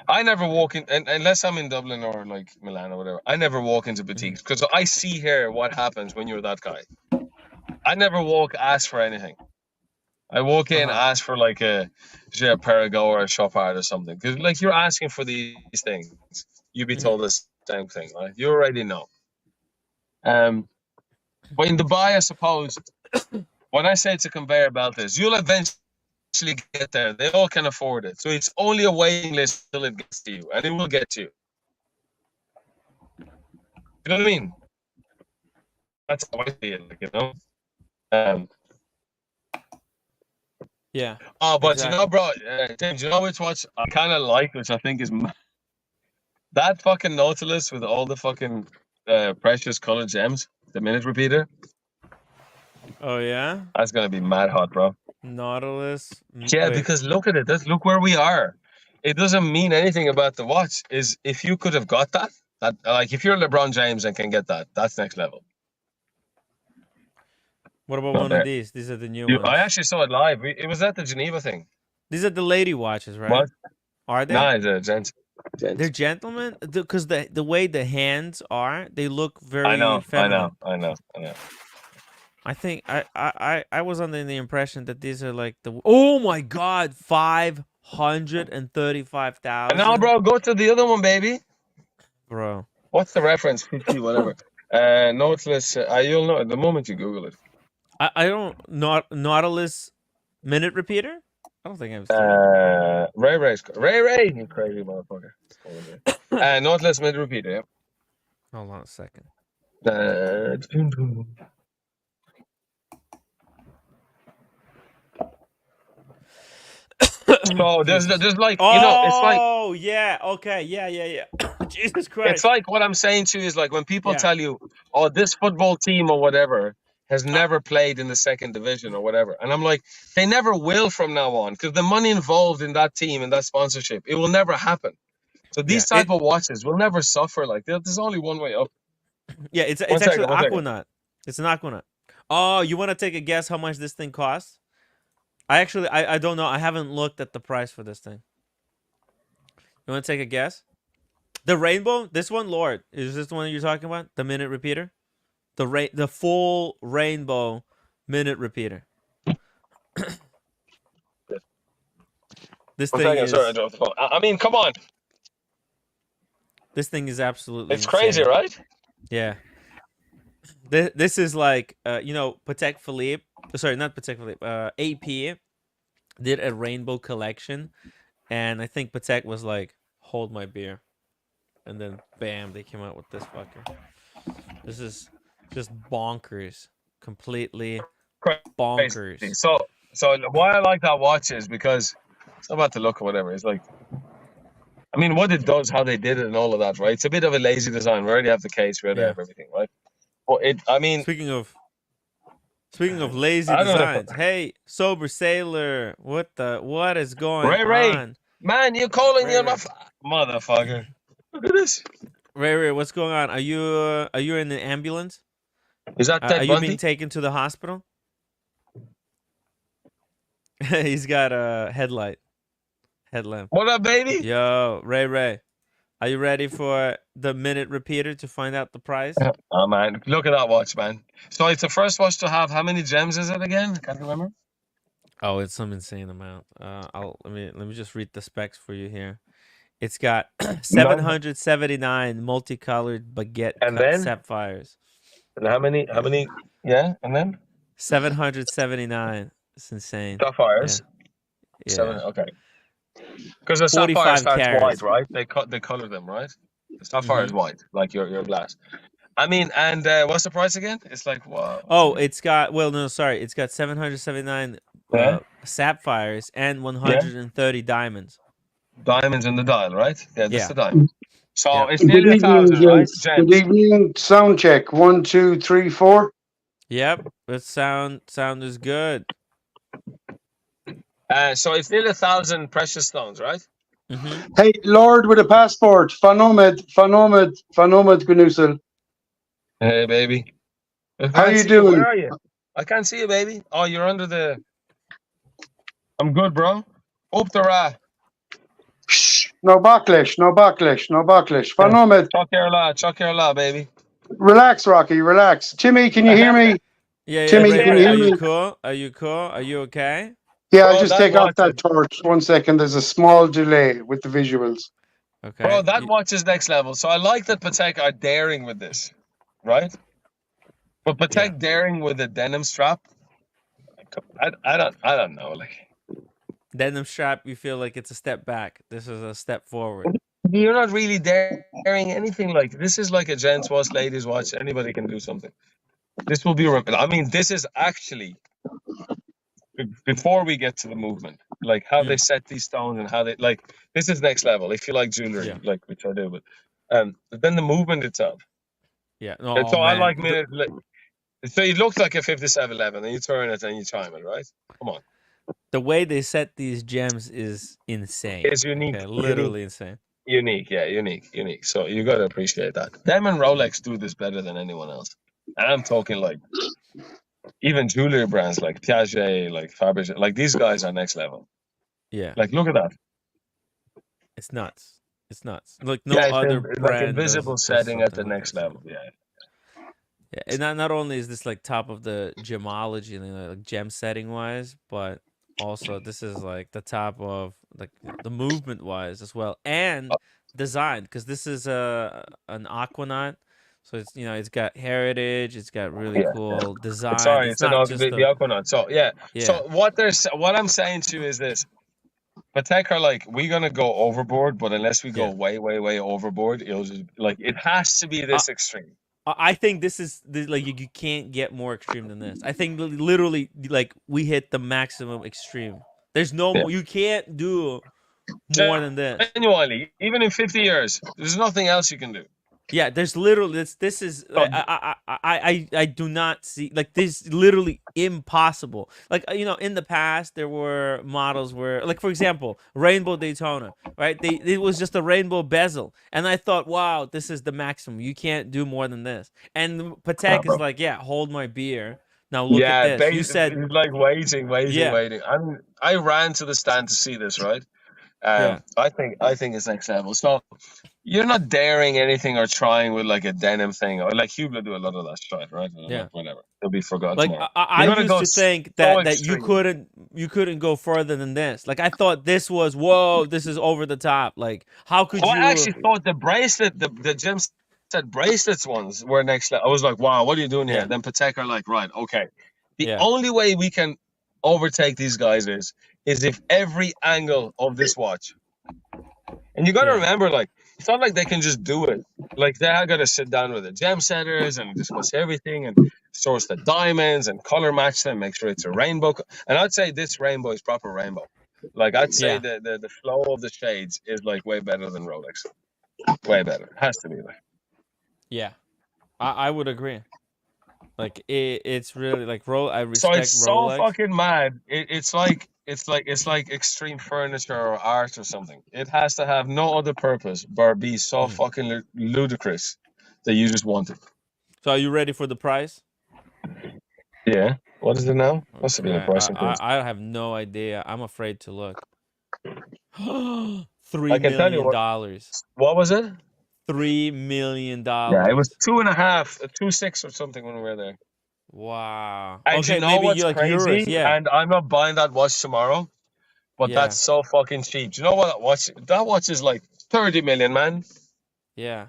I never walk in, unless I'm in Dublin or like Milan or whatever. I never walk into boutiques because I see here what happens when you're that guy. I never ask for anything. I walk in, ask for like a Perigo or a Shop Art or something, because like you're asking for these things. You'd be told the same thing, right? You already know. But in Dubai, I suppose, when I say it's a conveyor belt, you'll eventually actually get there. They all can afford it. So it's only a waiting list till it gets to you, and it will get to you. You know what I mean? That's how I see it, like, you know. Yeah. Oh, but exactly. you know, bro, James, you know which watch I kind of like, which I think is that fucking Nautilus with all the fucking precious colored gems, the minute repeater. Oh yeah. That's gonna be mad hot, bro. Nautilus. Yeah, Wait. because look at it. Look where we are. It doesn't mean anything about the watch. Is if you could have got that, like if you're LeBron James and can get that, that's next level. What about Not one there. of these? These are the new ones. I actually saw it live. It was at the Geneva thing. These are the lady watches, right? What? Are they? Nah, it's a gent. They're gentlemen because the way the hands are, they look very I know. feminine. I think I was under the impression that these are like the oh my god, 535,000. Now, bro, go to the other one, baby. Bro. What's the reference? 50, whatever. Nautilus. You'll know the moment you Google it. I don't Nautilus minute repeater. I don't think I've seen it. Ray, you crazy motherfucker. Nautilus minute repeater. Yeah. Hold on a second. So there's like oh, you know it's like yeah, okay, yeah. Jesus Christ. It's like what I'm saying to you is like when people Yeah. tell you, oh, this football team or whatever has never played in the second division or whatever, and I'm like, they never will from now on because the money involved in that team and that sponsorship, it will never happen. So these type of watches will never suffer. Like there's only one way up. Yeah, it's actually Aquanaut. It's an Aquanaut. Oh, you want to take a guess how much this thing costs? I don't know. I haven't looked at the price for this thing. You want to take a guess? The rainbow, this one, Lord, is this the one you're talking about? The minute repeater, the full rainbow minute repeater. This thing is. Sorry, I dropped the phone. I mean, come on. This thing is absolutely. It's crazy, insane. right? Yeah. This is like you know, Patek Philippe. Sorry, not Patek Philippe. AP did a rainbow collection, and I think Patek was like, "Hold my beer," and then bam, they came out with this fucker. This is just bonkers, completely bonkers. Crazy. So why I like that watch is because it's not about the look or whatever. It's like, I mean, what it does, how they did it, and all of that, right? It's a bit of a lazy design. We already have the case, we already have everything, right? But I mean, speaking of lazy designs, hey, sober sailor, what is going on? Man, you're calling me on my motherfucker. Look at this. Ray, what's going on? Are you in the ambulance? Is that Ted are you Bundy? being taken to the hospital? He's got a headlamp. What up, baby? Yo, Ray, are you ready for the minute repeater to find out the price? Oh man, look at that watch, man. So it's the first watch to have how many gems is it again? I can't remember. Oh, it's some insane amount. Let me just read the specs for you here. It's got 779 multicolored baguette cut sapphires. And how many? Yeah, and then 779. It's insane. Sapphires. Yeah. 7. Okay. Because the sapphire starts carats. white, right? They color them, right? The sapphire is white, like your glass. I mean, and what's the price again? It's like wow. Oh, it's got It's got 779 sapphires and 130 diamonds. Diamonds in the dial, right? Yeah, that's Yeah. the diamond. So it's nearly 1,000, right? Good evening. Sound check. 1, 2, 3, 4. Yep, that sound is good. So it's nearly 1,000 precious stones, right? Mm-hmm. Hey, Lord with a passport. Fanomed Gunusel. Hey, baby. How you doing? Where are you? I can't see you, baby. Oh, you're under the. I'm good, bro. Up the ra. Shh. No backlash. Fanomed. Chuck your la, baby. Relax, Rocky. Relax. Timmy, can you hear me? Yeah. Timmy, Ray, can you hear are me? you cool? Are you okay? Yeah, I'll just take off that torch. 1 second. There's a small delay with the visuals. Okay. Bro, that watch is next level. So I like that Patek are daring with this, right? But Patek daring with a denim strap. I don't know, like. Denim strap, you feel like it's a step back. This is a step forward. You're not really daring anything. Like, this is like a gents watch, ladies watch. Anybody can do something. This will be. I mean, this is actually before we get to the movement, like how they set these stones and how they like. This is next level. If you like jewelry, Yeah. like which I do, but then the movement itself. Yeah. And Oh so I man. like minute. So it looks like a 5711, and you turn it and you chime it, right? Come on. The way they set these gems is insane. It's unique. Okay, literally insane. Unique, yeah, unique. So you got to appreciate that. Them and Rolex do this better than anyone else. And I'm talking like even jewelry brands like Piaget, like Fabergé, like these guys are next level. Yeah. Like, look at that. It's nuts. It's nuts. Like no Yeah, it's other like brand invisible does setting at the something like next this. level. Yeah. Yeah, and not only is this like top of the gemology, you know, like gem setting wise, but also this is like the top of like the movement wise as well, and design, because this is an aquanaut, so it's, you know, it's got heritage, it's got really Yeah. cool design. Sorry, It's it's not just the Aquanaut. So yeah. Yeah. So what I'm saying to you is this. Patek are like, we're gonna go overboard, but unless we go way overboard, it'll just like it has to be this extreme. I think this is like you can't get more extreme than this. I think literally like we hit the maximum extreme. There's no more. You can't do more than this. Genuinely, even in 50 years, there's nothing else you can do. Yeah, there's literally this is I do not see, like, this is literally impossible. Like, you know, in the past there were models where, like, for example, Rainbow Daytona, right? It was just a rainbow bezel, and I thought, wow, this is the maximum. You can't do more than this. And Patek is like, yeah, hold my beer. Now look at this. You said it's like waiting. I ran to the stand to see this, right? I think it's next level. So you're not daring anything or trying with like a denim thing, or like Hubler do a lot of that stuff, right? Yeah. Whatever. It'll be forgotten Like tomorrow. I used to think that you couldn't go further than this. Like, I thought this was, whoa, this is over the top. Like, how could you? I actually thought the bracelet, the gem set bracelets ones were next level. I was like, wow, what are you doing here? Then Patek are like, right, okay. The only way we can overtake these guys is if every angle of this watch. And you got to remember, like, it's not like they can just do it. Like, they got to sit down with the gem setters and discuss everything and source the diamonds and color match them, make sure it's a rainbow. And I'd say this rainbow is proper rainbow. Like, I'd say the flow of the shades is like way better than Rolex. Way better. It has to be like. Yeah, I would agree. Like, it's really like I respect So it's Rolex. so fucking mad. It's like extreme furniture or art or something. It has to have no other purpose but be so fucking ludicrous that you just want it. So are you ready for the price? Yeah. What is it now? Must have been a price increase. I have no idea. I'm afraid to look. $3 million. What was it? $3 million. Yeah, it was 2.5, 2.6 or something when we were there. Wow. And okay, you know maybe what's like crazy? Euros, yeah. And I'm not buying that watch tomorrow, but that's so fucking cheap. Do you know what that watch? That watch is like 30 million, man. Yeah.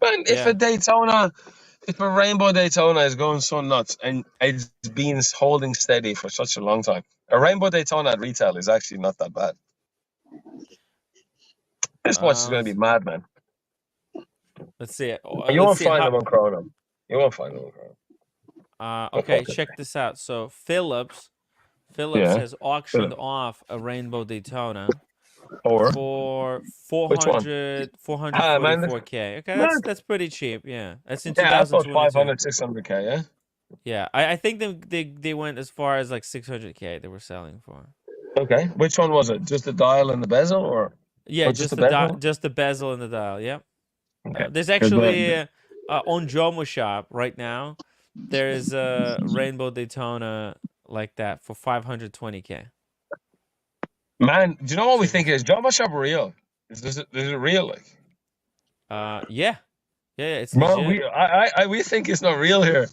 Man, if a Rainbow Daytona is going so nuts and it's been holding steady for such a long time, a Rainbow Daytona at retail is actually not that bad. This watch is going to be mad, man. Let's see it. You won't find them on Chrono. You won't find them on Chrono. Okay, check this out. So Philips has auctioned off a Rainbow Daytona for 444K. Okay, that's pretty cheap. Yeah, that's in 2022. 500, 600K. Yeah. Yeah, I think they went as far as like 600K. They were selling for. Okay, which one was it? Just the dial and the bezel, or? Yeah, just the bezel and the dial. Yep. Okay. There's actually on Jomo Shop right now. There's a Rainbow Daytona like that for 520K. Man, do you know what we think is Jomo Shop real? Is it real? Like, yeah, it's legit. We think it's not real here.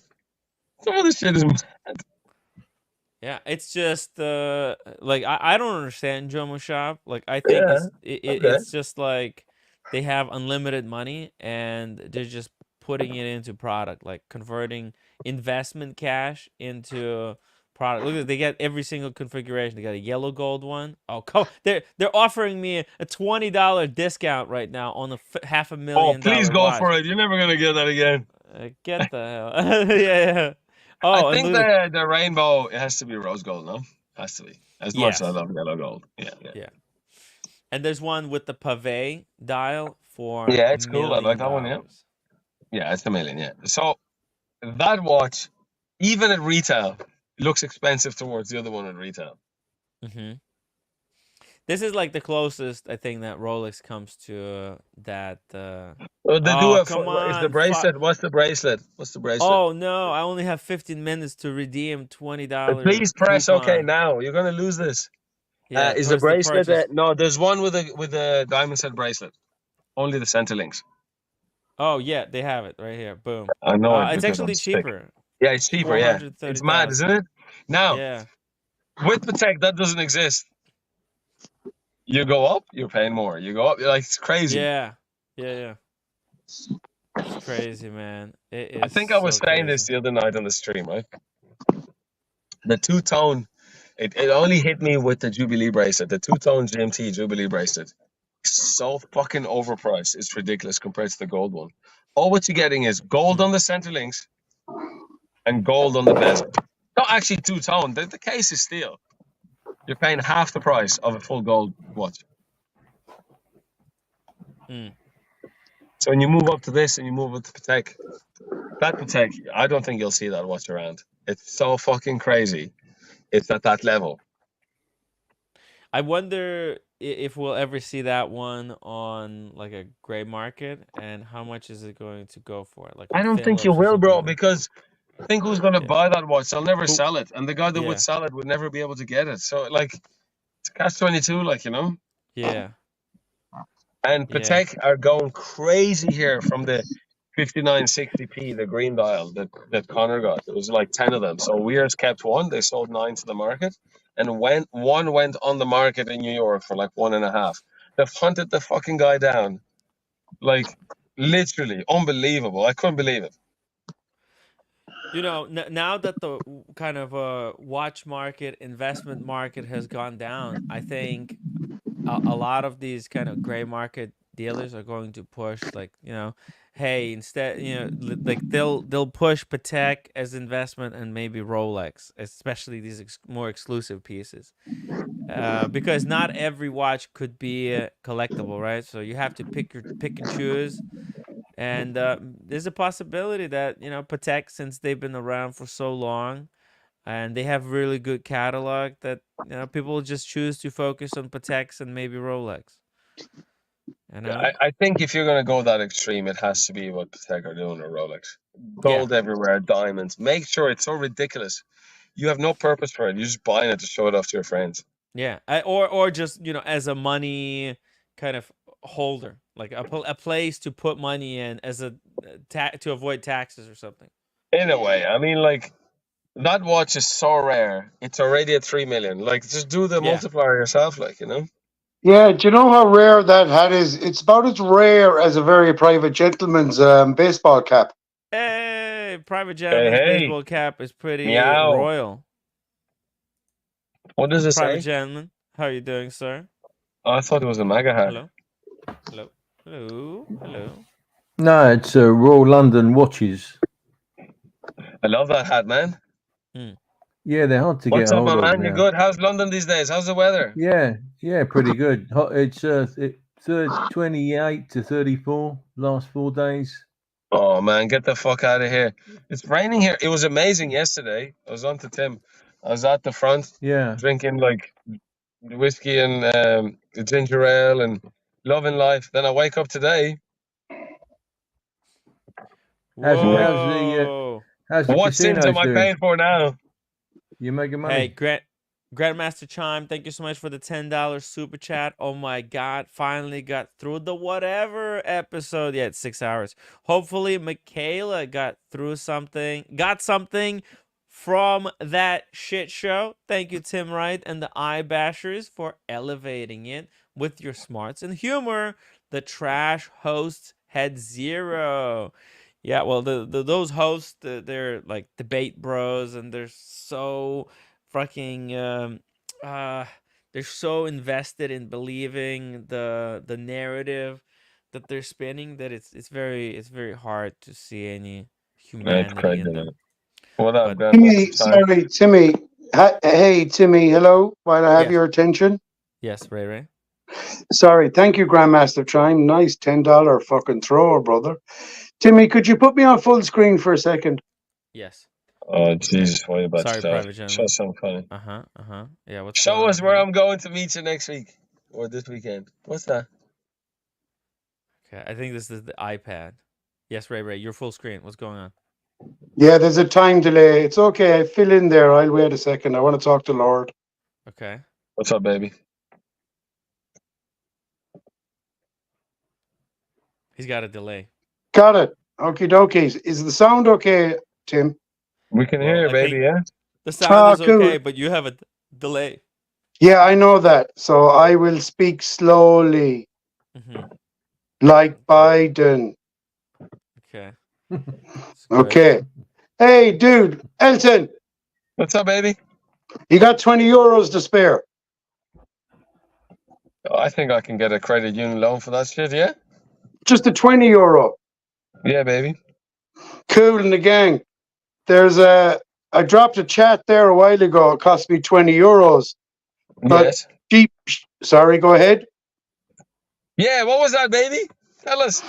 Some of this shit is mad. Yeah, it's just like I don't understand Jomo Shop. Like, I think it's just like they have unlimited money and they're just putting it into product, like converting investment cash into product. Look at they get every single configuration. They got a yellow gold one. Oh, they're offering me a $20 discount right now on a $500,000 Oh, please go watch. for it. You're never gonna get that again. Get the hell. Yeah. Oh, I and think look at the rainbow, it has to be rose gold, no? Has to be. As much as I yes. love yellow gold. Yeah. Yeah. And there's one with the pave dial for Yeah, $1 it's cool. I like that one, yeah. million. Yeah, it's $1 million, yeah. So that watch, even at retail, looks expensive towards the other one at retail. Mm-hmm. This is like the closest I think that Rolex comes to that. Well, they do have. Come Is the on! bracelet? What's the bracelet? What's the bracelet? Oh no! I only have 15 minutes to redeem $20. Please press coupon. OK now. You're gonna lose this. Yeah. Is the bracelet? purchase. No, there's one with a diamond set bracelet. Only the center links. Oh yeah, they have it right here. Boom. I know it. It's because I'm actually sick. cheaper. Yeah, it's cheaper. Yeah, it's mad, isn't it? Now, yeah. with Patek, that doesn't exist. You go up, you're paying more. You go up, you're like, it's crazy. Yeah. It's crazy, man. It is. I think I was so saying crazy. this the other night on the stream, right? The two-tone, it only hit me with the Jubilee bracelet, the two-tone GMT Jubilee bracelet. So fucking overpriced. It's ridiculous compared to the gold one. All what you're getting is gold on the center links and gold on the bezel. Not actually two-tone. The case is steel. You're paying half the price of a full gold watch. So when you move up to this and you move up to Patek, that Patek, I don't think you'll see that watch around. It's so fucking crazy. It's at that level. I wonder if we'll ever see that one on like a gray market, and how much is it going to go for? Like I don't think you Philips or will, bro, something? because think who's going to buy that watch? They'll never sell it, and the guy that Yeah. would sell it would never be able to get it. So like, it's catch-22, like, you know. Yeah. And Patek are going crazy here from the 5960p, the green dial that Connor got. It was like 10 of them. So Weir's kept one. They sold 9 to the market, and one went on the market in New York for like 1.5. They've hunted the fucking guy down, like literally unbelievable. I couldn't believe it. You know, now that the kind of watch market, investment market has gone down, I think a lot of these kind of gray market dealers are going to push, like, you know, hey, instead, you know, like they'll push Patek as investment and maybe Rolex, especially these more exclusive pieces, because not every watch could be collectible, right? So you have to pick and choose. And there's a possibility that, you know, Patek, since they've been around for so long and they have really good catalog, that, you know, people will just choose to focus on Pateks and maybe Rolex. You know? I think if you're going to go that extreme, it has to be what Patek are doing or Rolex. Gold everywhere, diamonds. Make sure it's so ridiculous. You have no purpose for it. You're just buying it to show it off to your friends. Yeah, or just, you know, as a money kind of holder, like a place to put money in as a to avoid taxes or something. In a way, I mean, like, that watch is so rare. It's already at 3 million. Like, just do the multiplier yourself, like, you know. Yeah, do you know how rare that hat is? It's about as rare as a very private gentleman's baseball cap. Hey, private gentleman's baseball cap is pretty royal. What does it Private say? gentleman, how are you doing, sir? Oh, I thought it was a MAGA hat. Hello. No, it's Royal London watches. I love that hat, man. Yeah, they're hard to get What's up, hold my of man? now. You good? How's London these days? How's the weather? Yeah, pretty good. It's 28 to 34 last 4 days. Oh man, get the fuck out of here! It's raining here. It was amazing yesterday. I was on to Tim. I was at the front, drinking like whiskey and ginger ale and loving life. Then I wake up today. How's the what sins am I doing? paying for now? You're making money. Hey, Grandmaster Chime, thank you so much for the $10 super chat. Oh my God, finally got through the whatever episode. Yeah, it's 6 hours. Hopefully, Michaela got something from that shit show. Thank you, Tim Wright and the Eye Bashers, for elevating it with your smarts and humor. The trash hosts had 0. Yeah, well, those hosts, they're like debate bros, and they're so fucking they're so invested in believing the narrative that they're spinning that it's very hard to see any That's humanity crazy, in man. them. What up, But Timmy, Grandmaster Time? sorry, Timmy. Hey, Timmy, hello. While I have yes, your attention. yes, Ray. Sorry, thank you, Grandmaster Time. Nice $10 fucking thrower, brother. Timmy, could you put me on full screen for a second? Yes. Oh, Jesus, what are you about to Sorry, start? private Show gentleman. something funny. Yeah, what's going Show us on where here? I'm going to meet you next week or this weekend. What's that? Okay, I think this is the iPad. Yes, Ray, you're full screen. What's going on? Yeah, there's a time delay. It's okay. Fill in there. I'll wait a second. I want to talk to Lord. Okay. What's up, baby? He's got a delay. Got it. Okie dokies. Is the sound okay, Tim? We can hear Well, you, I baby, think yeah? the sound is Cool. okay, but you have a delay. Yeah, I know that. So I will speak slowly, like Biden. Okay. Okay. Hey, dude, Elton. What's up, baby? You got €20 to spare? I think I can get a credit union loan for that shit, yeah? Just a €20. Yeah, baby. Cool in the gang. I dropped a chat there a while ago. It cost me €20. But Yes. sorry, go ahead. Yeah, what was that, baby? Tell us.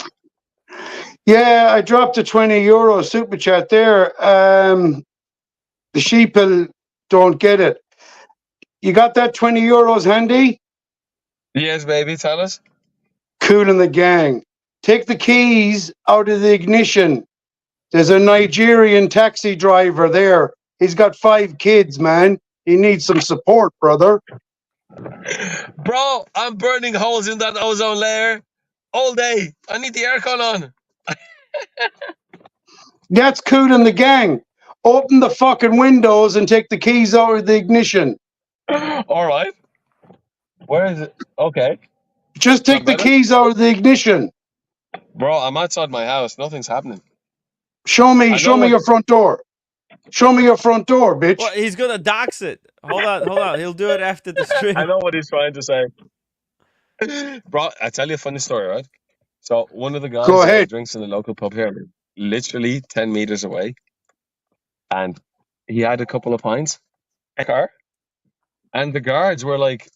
Yeah, I dropped a €20 super chat there. The sheeple don't get it. You got that €20 handy? Yes, baby, tell us. Cool in the gang. Take the keys out of the ignition. There's a Nigerian taxi driver there. He's got 5 kids, man. He needs some support, brother. Bro, I'm burning holes in that ozone layer all day. I need the aircon on. That's cool in the gang. Open the fucking windows and take the keys out of the ignition. All right. Where is it? Okay. Just take the better? keys out of the ignition. Bro, I'm outside my house. Nothing's happening. Show me what... your front door. Show me your front door, bitch. Well, he's gonna dox it. Hold on. He'll do it after the stream. I know what he's trying to say. Bro, I tell you a funny story, right? So one of the Go guys ahead. drinks in the local pub here, literally 10 meters away. And he had a couple of pints in the car. And the guards were like,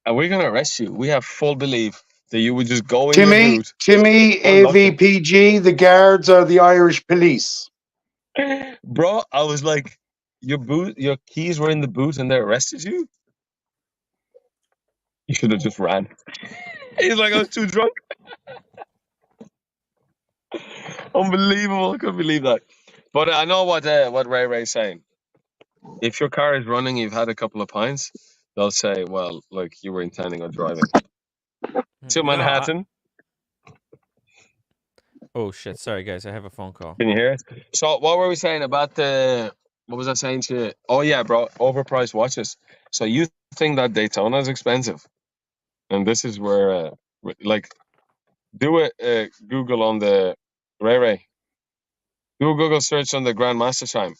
"Are we going to arrest you? We have full belief that you would just go in your boot." Timmy, AVPG, the guards are the Irish police. Bro, I was like, your keys were in the boot and they arrested you? You should have just ran. He's like, I was too drunk. Unbelievable. I couldn't believe that. But I know what Ray's saying. If your car is running, you've had a couple of pints, they'll say, well, look, you were intending on driving to Manhattan. Oh, shit. Sorry, guys. I have a phone call. Can you hear it? So what were we saying about what was I saying to you? Oh, yeah, bro, overpriced watches. So you think that Daytona is expensive. And this is where, do a Google on the Ray. Do a Google search on the Grandmaster Chime.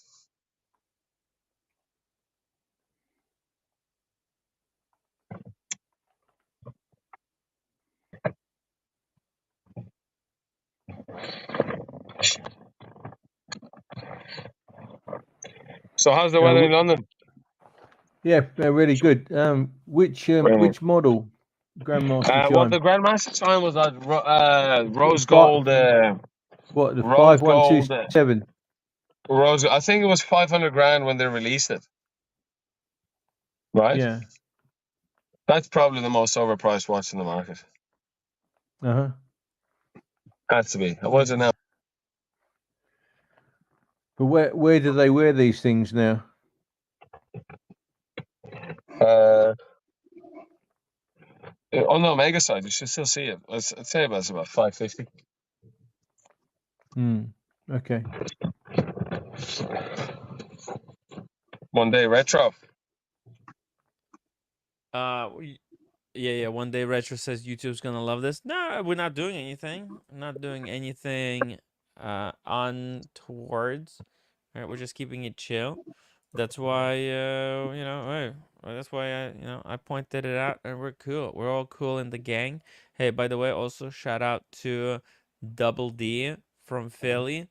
So how's the weather in London? Yeah, really good. Which model? Grandmaster Well, Chime. the Grandmaster Chime was that rose gold. What, the rose 5127? Rose. I think it was 500 grand when they released it. Right. Yeah. That's probably the most overpriced watch in the market. Uh-huh. Has to be. What is it now? But where do they wear these things now? On the Omega side, you should still see it. I'd say it's about 550. Okay. One day retro. Yeah. One day retro says YouTube's gonna love this. No, we're not doing anything. I'm not doing anything untowards. Right, we're just keeping it chill. That's why that's why I pointed it out, and we're cool. We're all cool in the gang. Hey, by the way, also shout out to Double D from Philly.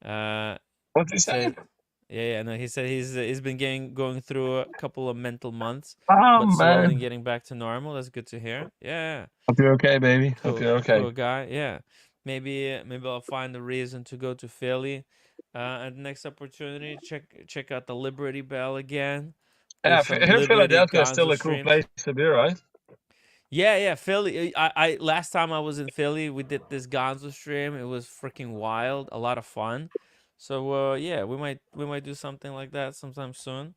What's he He saying? said, yeah, no, he said he's been going through a couple of mental months, Oh but slowly man, getting back to normal. That's good to hear. Yeah, hope you're okay, baby. Hope cool, you're okay. cool guy. Yeah, maybe I'll find a reason to go to Philly. At the next opportunity, check out the Liberty Bell again. Do Yeah, some here Liberty Philadelphia is still Gonzo a cool streams. place to be, right? Yeah, Philly. I last time I was in Philly, we did this Gonzo stream. It was freaking wild, a lot of fun. So yeah, we might do something like that sometime soon.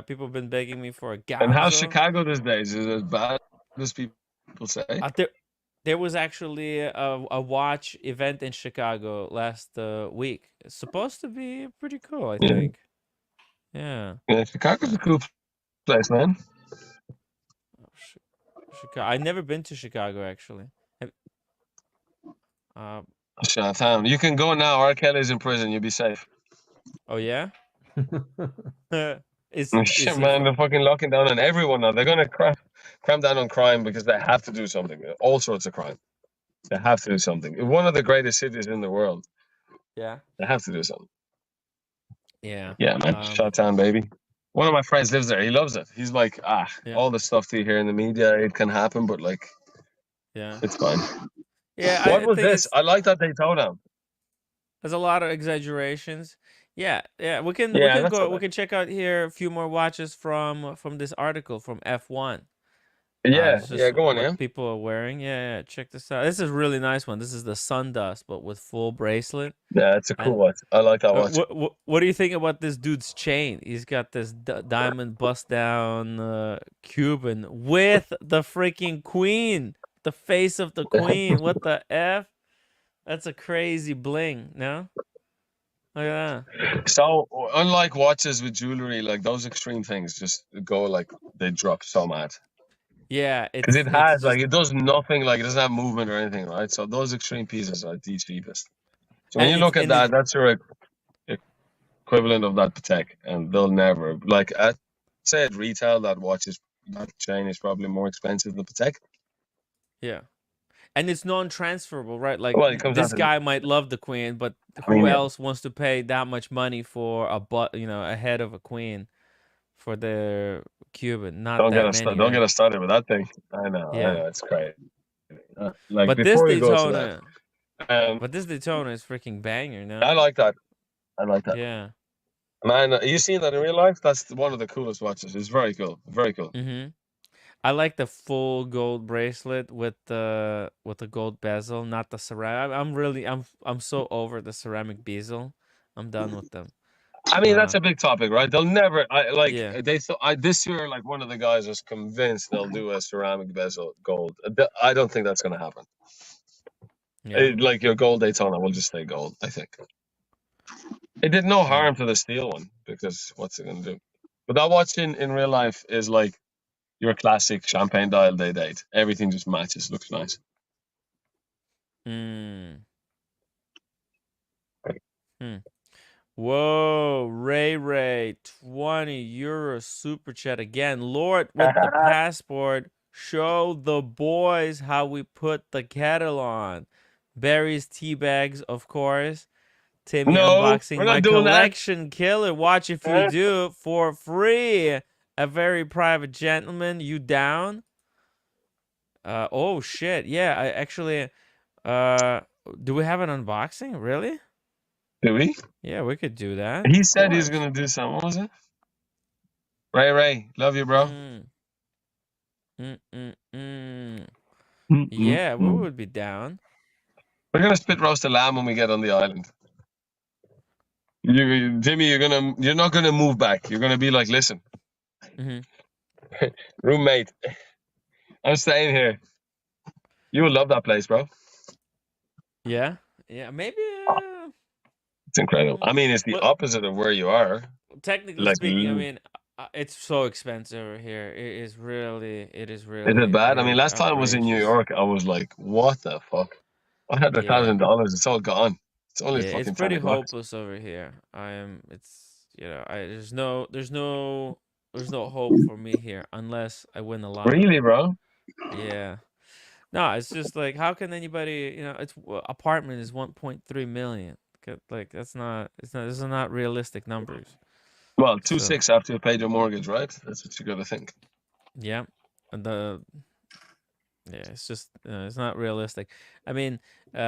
People have been begging me for a And how's Gonzo. Chicago these days? Is it as bad as people say? There was actually a watch event in Chicago last week. It's supposed to be pretty cool, I Yeah, think. Yeah. yeah. Chicago's a cool place, man. Chicago. I've never been to Chicago actually. Town. You can go now. R. Kelly's in prison. You'll be safe. Oh yeah. Is Shit, he? man, they're fucking locking down on everyone now. They're gonna cram down on crime because they have to do something. All sorts of crime. They have to do something. In one of the greatest cities in the world. Yeah. They have to do something. Yeah. Yeah, man. Shot-town, baby. One of my friends lives there. He loves it. He's like, Yeah. all the stuff that you hear in the media, it can happen, but like, Yeah. it's fine. Yeah. What I was think this? I like that Daytona. there's a lot of exaggerations. Yeah. We can That's go. all We right. can check out here a few more watches from this article from F1. Yeah, It's just go on, what yeah. people are wearing. Yeah, check this out. This is a really nice one. This is the Sundust, but with full bracelet. Yeah, it's a cool And watch. I like that watch. what do you think about this dude's chain? He's got this diamond bust down Cuban with the freaking queen, the face of the queen. What the F? That's a crazy bling, no? Look at that. So, unlike watches with jewelry, like those extreme things just go like they drop so mad. Yeah, Because it's it has just, like it does nothing, like it doesn't have movement or anything, right? So those extreme pieces are the cheapest. So when and you look at and it, that, that's your equivalent of that Patek, and they'll never like at say at retail that chain is probably more expensive than Patek. yeah. And it's non-transferable, right? Like Well, it comes down this to guy might love the queen, but I mean, who yeah. else wants to pay that much money for a head of a queen for their Cuban? Not Don't that get us many, don't right? get us started with that thing. I know, Yeah. it's crazy. Like But this before you go to that, Daytona is freaking banger, no? I like that. Yeah. Man, you seen that in real life? That's one of the coolest watches. It's very cool. Very cool. Mm-hmm. I like the full gold bracelet with the gold bezel, not the ceramic. I'm so over the ceramic bezel. I'm done with them. I mean, that's a big topic, right? They'll never. Yeah. They thought this year, like one of the guys was convinced they'll do a ceramic bezel gold. I don't think that's going to happen. Yeah. Like your gold Daytona will just stay gold. I think it did no harm to the steel one because what's it going to do? But that watch in real life is like your classic champagne dial day date. Everything just matches. Looks nice. Whoa, Ray, 20 euro super chat again. Lord with the passport. Show the boys how we put the kettle on. Barry's tea bags, of course. Timmy unboxing we're my not doing collection killer. Watch if you do for free. A very private gentleman. You down? Oh shit. Yeah, I actually do we have an unboxing? Really? Do we? Yeah, we could do that. He said he's gonna do something. What was it? Ray, love you, bro. Yeah, we would be down. We're gonna spit roast a lamb when we get on the island. Jimmy, you're not gonna move back. You're gonna be like, listen, roommate, I'm staying here. You will love that place, bro. Yeah, maybe. It's incredible. I mean, it's the opposite of where you are. Technically speaking, I mean, it's so expensive over here. It is really. Is it bad? I mean, last time I was in New York, I was like, what the fuck? I had $1,000. It's all gone. It's only Yeah, it's fucking pretty 20 bucks. hopeless over here. It's there's no hope for me here unless I win a lotto. Really, bro? Yeah. No, it's just like how can anybody, apartment is 1.3 million. Like those are not realistic numbers. Well, So, 2.6 after you paid your mortgage, right? That's what you gotta think. yeah. And it's just it's not realistic. I mean,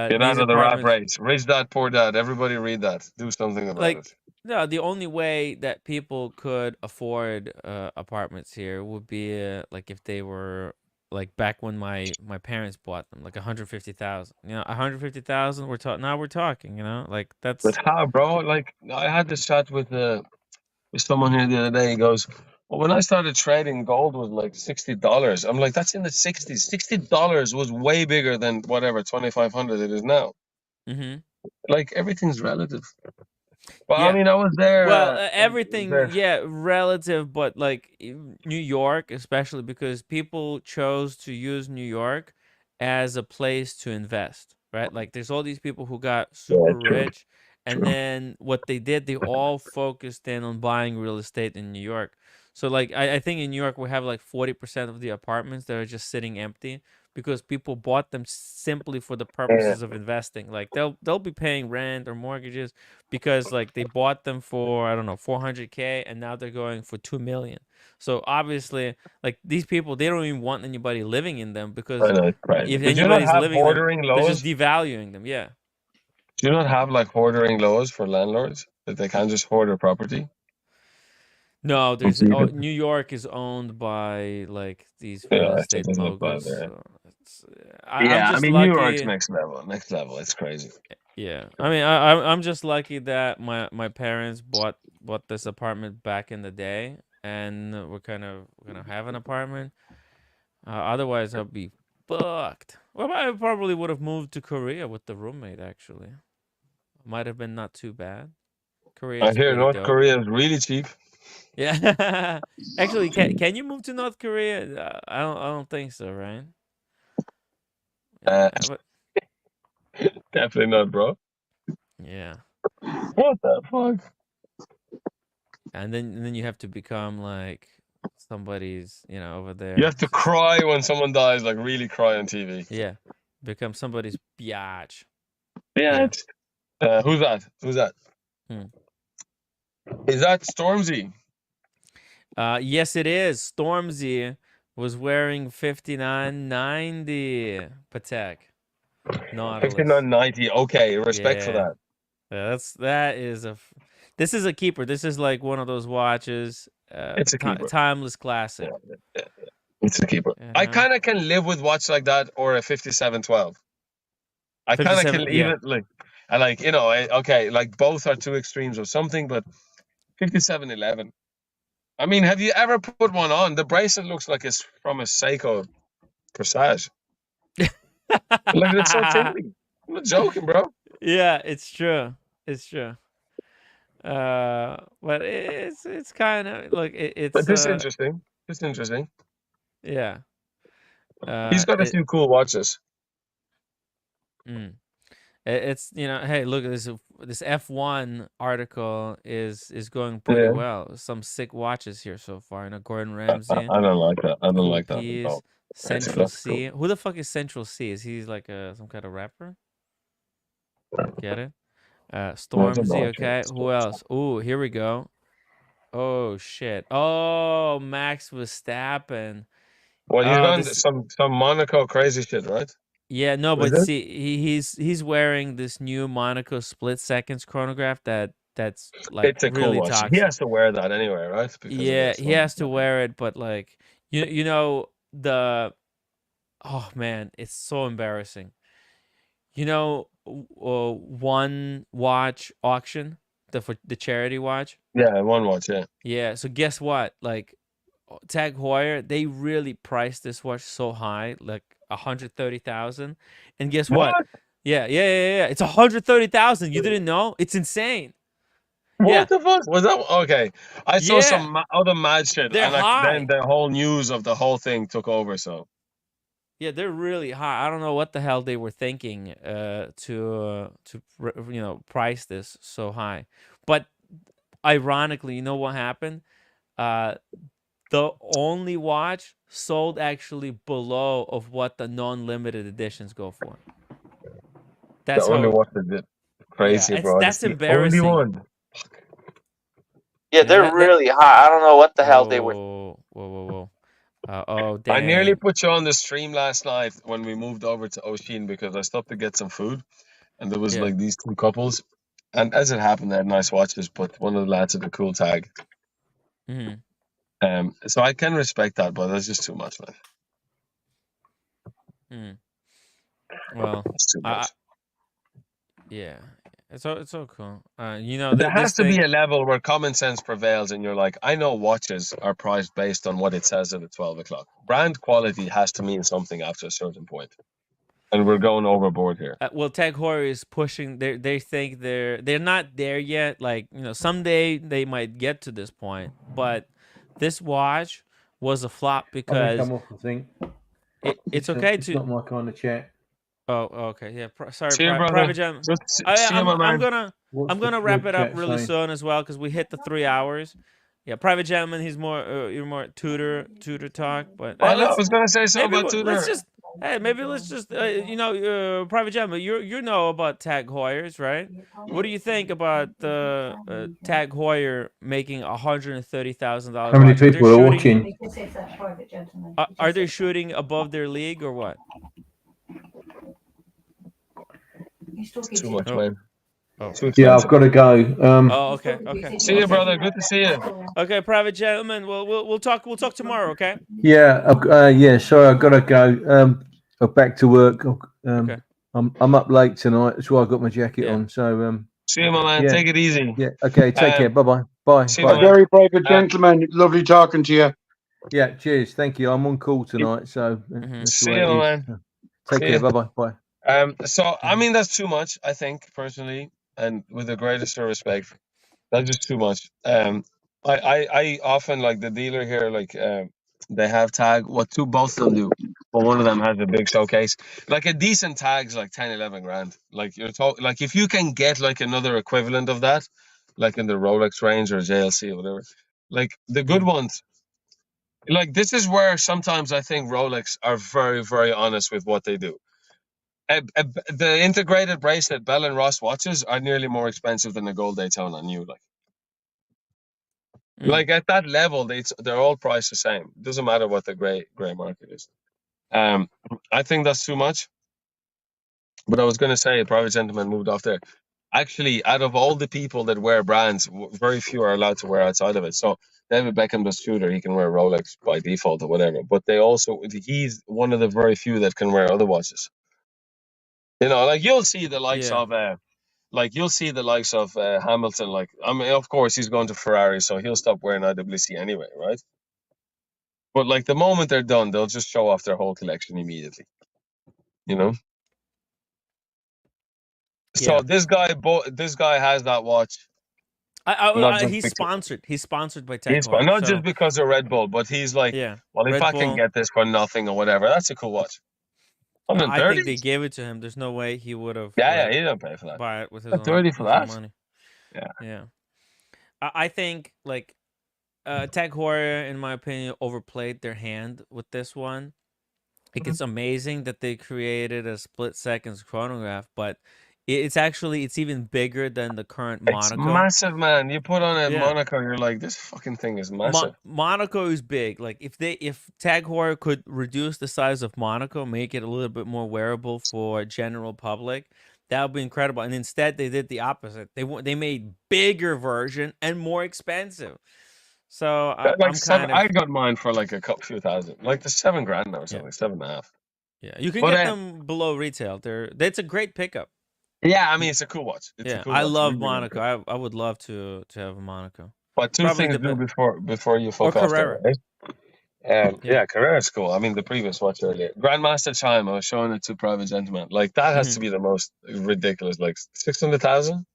Get these out of the rat apartments, race. Rich Dad, Poor Dad. Everybody read that. Do something about like, it. no, the only way that people could afford apartments here would be like if they were like back when my parents bought them, like 150,000. 150,000. We're talking. Like But that's. how, bro? Like, I had this chat with someone here the other day. He goes, "Well, when I started trading, gold was like $60." I'm like, "That's in the 60s. $60 was way bigger than whatever 2,500 it is now. Mm-hmm. Like, everything's relative." Well, I Yeah. mean, I was there. Well, I was everything, there. yeah, relative, but like New York, especially because people chose to use New York as a place to invest, right? Like there's all these people who got Yeah, super true, rich, and true. then what they did, they all focused in on buying real estate in New York. So like I think in New York we have like 40% of the apartments that are just sitting empty because people bought them simply for the Yeah, purposes of investing. Like they'll be paying rent or mortgages because like they bought them for I don't know 400K and now they're going for 2 million. So obviously like these people they don't even want anybody living in them I because know it's crazy. if But do you not anybody's have living in them hoarding they're just laws? devaluing them. Yeah. Do you not have like hoarding laws for landlords that they can't just hoard a property? No, And keep it? New York is owned by like these real Yeah, it estate doesn't look bad moguls. there. So I'm Yeah, I just mean New York's lucky. next level. Next level. It's crazy. Yeah, I mean, I'm just lucky that my parents bought this apartment back in the day, and we're gonna have an apartment. Otherwise, I'd be fucked. Well, I probably would have moved to Korea with the roommate. Actually, might have been not too bad. Korea I is hear pretty North dope. Korea is really cheap. Yeah, actually, can you move to North Korea? I don't think so, right? Uh, Yeah, but definitely not, bro. yeah, What the fuck? and then you have to become like somebody's, over You there. have to cry when someone dies, like really cry on TV. Yeah, become somebody's biatch. Yeah. Yeah. It's, who's that? Who's that? Hmm. Is that Stormzy? Yes, it is. Stormzy was wearing 5990 Patek Nautilus. 59.90. Okay, respect for Yeah. that. Yeah, this is a keeper. This is like one of those watches, It's a keeper. timeless Yeah, classic. yeah, it's a keeper. I Uh-huh. kind of can live with watch like that or a 5712. I kind of 57, can yeah. even like, I like okay, like both are two extremes of something, but 5711. I mean, have you ever put one on? The bracelet looks like it's from a Seiko Corsage. Look, it's so tingly. I'm not joking, bro. Yeah, it's true. It's true. But it's kind of look. But It's this is interesting. This is interesting. yeah. He's got a It few cool watches. mm. It's hey, look, this F1 article is going pretty Yeah. well. Some sick watches here so far. Gordon Ramsay, I don't like that. I don't Cool like that at Peas, all. Central That's cool. C. Who the fuck is Central C? Is he like some kind of rapper? Get it? Stormzy, okay. Who else? Ooh, here we go. Oh shit. Oh, Max Verstappen. Well, he's Oh, gone this. some Monaco crazy shit, right? Yeah, no, What is but it? see, he's wearing this new Monaco split seconds chronograph that's like It's a cool really watch. He toxic. has to wear that anyway, right? Because of Yeah, this he one. has to wear it, but like oh man, it's so embarrassing. One watch auction, for the charity watch. Yeah, one watch. Yeah. Yeah, so guess what? Like Tag Heuer, they really priced this watch so high, like 130,000. And guess what? What? Yeah. It's 130,000. You didn't know? It's insane. Yeah, What the fuck was that? Okay, I saw yeah. some other mad shit, They're and then high. the whole news of the whole thing took over. So Yeah, they're really high. I don't know what the hell they were thinking to price this so high. But ironically, you know what happened? Uh, the only watch sold actually below of what the non-limited editions go for. The That's only how. one that did. Yeah, Crazy, bro. It's that's the only embarrassing. one. Yeah, Yeah, they're really high. I don't know what the hell they were. whoa. Oh I nearly dang. put you on the stream last night when we moved over to Oshin because I stopped to get some food, and there was Yeah. like these two couples, and as it happened, they had nice watches, but one of the lads had a cool tag. Hmm. So I can respect that, but that's just too much, man. Well, That's too much. yeah. It's so cool. You know, There this has to be thing. a level where common sense prevails, and you're like, I know watches are priced based on what it says at 12 o'clock. Brand quality has to mean something after a certain point, and we're going overboard here. Well, Tag Heuer is pushing. They think they're not there yet. Like, someday they might get to this point. But this watch was a flop I'm gonna because come off the thing. it's okay It's to. not my kind of chat. Oh, okay, yeah. Sorry, See you, brother. private gem. See you, my I'm man. gonna What's I'm the gonna wrap it up chat really saying? soon as well because we hit the 3 hours. Yeah, private gentleman. He's more you're more tutor talk. But Well, I let's was gonna say something maybe about let's Tudor. just maybe let's just private gentleman. You know about Tag Heuers, right? What do you think about Tag Heuer making $130,000 How many watch? Are they people are shooting? watching? Are they shooting above their league or what? Too much, Oh. man. Oh. Too Yeah, expensive. I've got to go. Oh, okay. See you, brother. Good to see you. Okay, private gentleman. We'll talk tomorrow. Okay. Yeah. Sorry, I've got to go. I'm back to work. Okay. I'm up late tonight. That's why I got my jacket Yeah. on. So See you, my man. yeah. Take it easy. Yeah. Okay. Take care. Bye. Bye. See you, A man. very private gentleman. Lovely talking to you. Yeah. Cheers. Thank you. I'm on call tonight, so that's the See way you, it is. man. Take See care. ya. Bye. So I mean that's too much, I think, personally, and with the greatest of respect. That's just too much. I often like the dealer here, like they have tag both of them do. But one of them has a big showcase. Like a decent tag's like 10, 11 grand. Like you're talking like if you can get like another equivalent of that, like in the Rolex range or JLC or whatever, like the good ones. Like this is where sometimes I think Rolex are very, very honest with what they do. The integrated bracelet Bell and Ross watches are nearly more expensive than the gold Daytona new. Like at that level, they're all priced the same. It doesn't matter what the gray market is. I think that's too much. But I was going to say, a private gentleman moved off there. Actually, out of all the people that wear brands, very few are allowed to wear outside of it. So David Beckham does Tudor; he can wear Rolex by default or whatever. But he's one of the very few that can wear other watches. Like you'll see the likes Yeah. of Hamilton. Like, I mean, of course, he's going to Ferrari, so he'll stop wearing IWC anyway, right? But like the moment they're done, they'll just show off their whole collection immediately. So Yeah. this guy has that watch. Not just He's because sponsored. He's sponsored by Tag Heuer. not So just because of Red Bull, but he's like, yeah, well, if Red I can Bull. get this for nothing or whatever, that's a cool watch. I 130. think they gave it to him. There's no way he would have Yeah, he didn't pay for that. buy it with his 130 for that. money. Yeah. Yeah. I think like Tag Heuer, in my opinion, overplayed their hand with this one. Like it's amazing that they created a split seconds chronograph, but it's even bigger than the current It's Monaco. massive, man. You put on a Yeah. Monaco, you're like, this fucking thing is massive. Monaco is big. Like if Tag Heuer could reduce the size of Monaco, make it a little bit more wearable for general public, that would be incredible. And instead, they did the opposite. They made bigger version and more expensive. So I'm kind of I got mine for like a few thousand, like the $7,000 now or something, 7.5. Yeah, you can But, get them below retail. That's a great pickup. Yeah, I mean it's a cool watch. I love Monaco. I would love to have a Monaco. But two things do before you fuck or off there, Carrera. right? Yeah, Carrera's cool. I mean the previous watch earlier, Grandmaster Chime. I was showing it to private gentlemen. Like that has to be the most ridiculous, like 600,000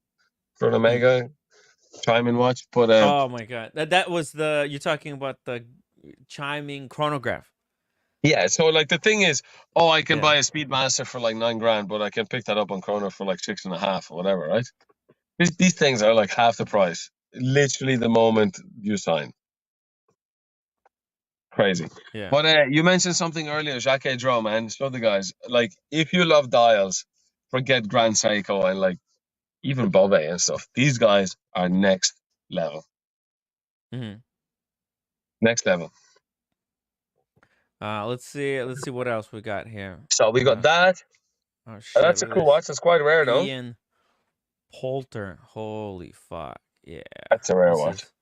for an Omega chiming watch. But oh my god, that was you're talking about the chiming chronograph. Yeah, so like the thing is, oh, I can Yeah. buy a Speedmaster for like $9,000, but I can pick that up on Chrono for like 6.5 or whatever, right? These things are like half the price, literally the moment you sign. Crazy. Yeah. But you mentioned something earlier, Jacques Dro, man. Show the guys. Like, if you love dials, forget Grand Seiko and like even Bobe and stuff. These guys are next level. Mm-hmm. Next level. Let's see what else we got here. So we got that. Oh shit! That's a Look at cool this. watch. That's quite rare, though. Ian Poulter. Holy fuck! Yeah. That's a rare This watch. is.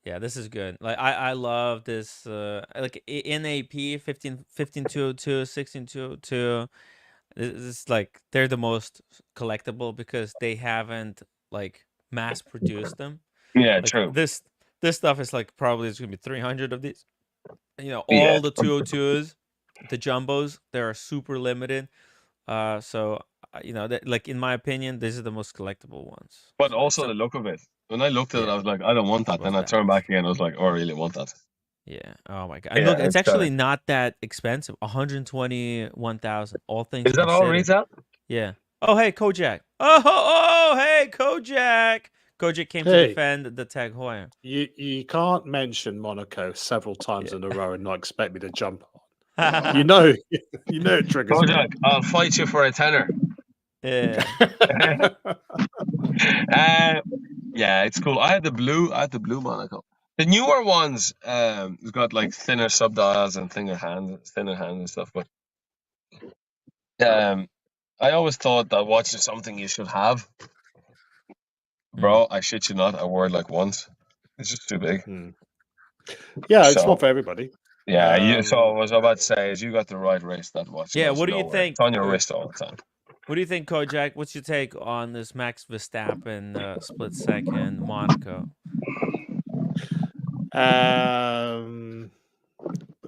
Yeah, this is good. Like I love this. Like NAP 15202, 16202. This is like they're the most collectible because they haven't like mass produced them. Yeah, Like true. this stuff is like probably there's gonna be 300 of these. You know, Yeah. all the 202s, the jumbos, they are super limited. So you know, like in my opinion, these are the most collectible ones. But So also the look of it. When I looked at it, yeah, I was like, I don't want that. love Then I that. turned back again. I was like, oh, I really want that. Yeah. Oh my god. And Yeah, look, it's it's actually not that expensive. 121,000. All things Is that all considered. retail? Yeah. Oh hey, Kojak. Oh hey, Kojak. Kojak came to Hey. defend the Tag Heuer. You can't mention Monaco several times in a row and not expect me to jump on. You know it triggers me. Kojak, I'll fight you for a tenner. Yeah. Yeah, it's cool. I had the blue Monaco. The newer ones, got like thinner subdials and thinner hands and stuff. But I always thought that watch is something you should have. Bro, I shit you not, I wore it like once. It's just too big. Yeah, it's not for everybody. Yeah, so what I was about to say is you got the right wrist that watch. Yeah, goes what do you nowhere. think? It's on your wrist all the time. What do you think, Kojak? What's your take on this Max Verstappen split second Monaco?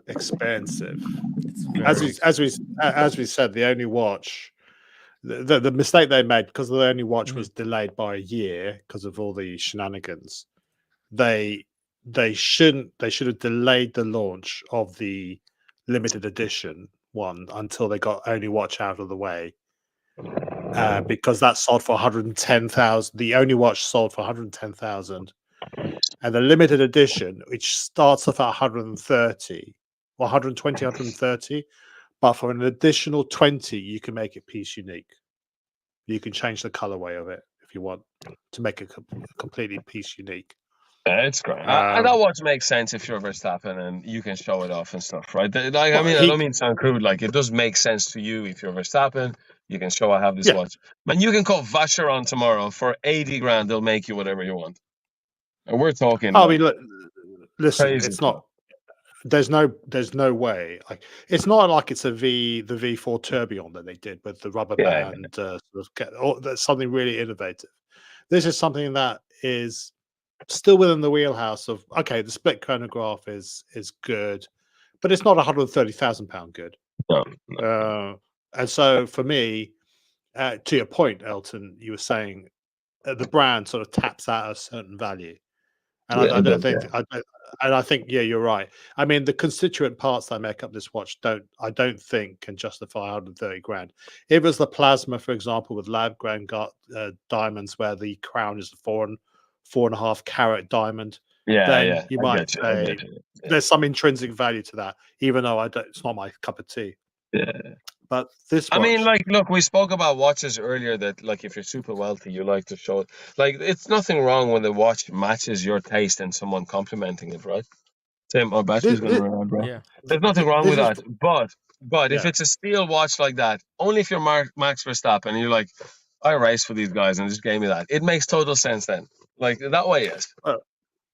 Expensive. It's very as we said, the only watch, the mistake they made because the only watch was delayed by a year because of all the shenanigans. They should have delayed the launch of the limited edition one until they got only watch out of the way. Because that sold for 110,000. The only watch sold for 110,000, and the limited edition, which starts off at 130, or 120, 130, but for an additional 20, you can make it piece unique. You can change the colorway of it if you want to make it completely piece unique. It's great. That watch makes sense if you're Verstappen and you can show it off and stuff, right? Like, I mean, I don't mean to sound crude. Like, it does make sense to you if you're Verstappen. You can show I have this watch. Man, you can call Vacheron tomorrow for 80 grand. They'll make you whatever you want. And we're talking. I mean, look, listen, crazy it's not. There's no way. Like, it's not like it's the V4 Tourbillon that they did with the rubber band. That's something really innovative. This is something that is still within the wheelhouse of, okay, the split chronograph is good, but it's not £130,000 good. No. And so for me, to your point, Elton, you were saying the brand sort of taps out a certain value, and I think you're right. I mean, the constituent parts that make up this watch I don't think can justify 130 grand. If it was the plasma, for example, with lab grown diamonds, where the crown is a 4.5 carat diamond, then you might say there's some intrinsic value to that, even though it's not my cup of tea. Yeah. But this watch, I mean, like, look, we spoke about watches earlier that, like, if you're super wealthy, you like to show it. Like, it's nothing wrong when the watch matches your taste and someone complimenting it, right? Same, our battery's going to run out, bro. Yeah. There's nothing wrong with that. But if it's a steel watch like that, only if you're Max Verstappen and you're like, I race for these guys and just gave me that, it makes total sense then. Like, that way, yes.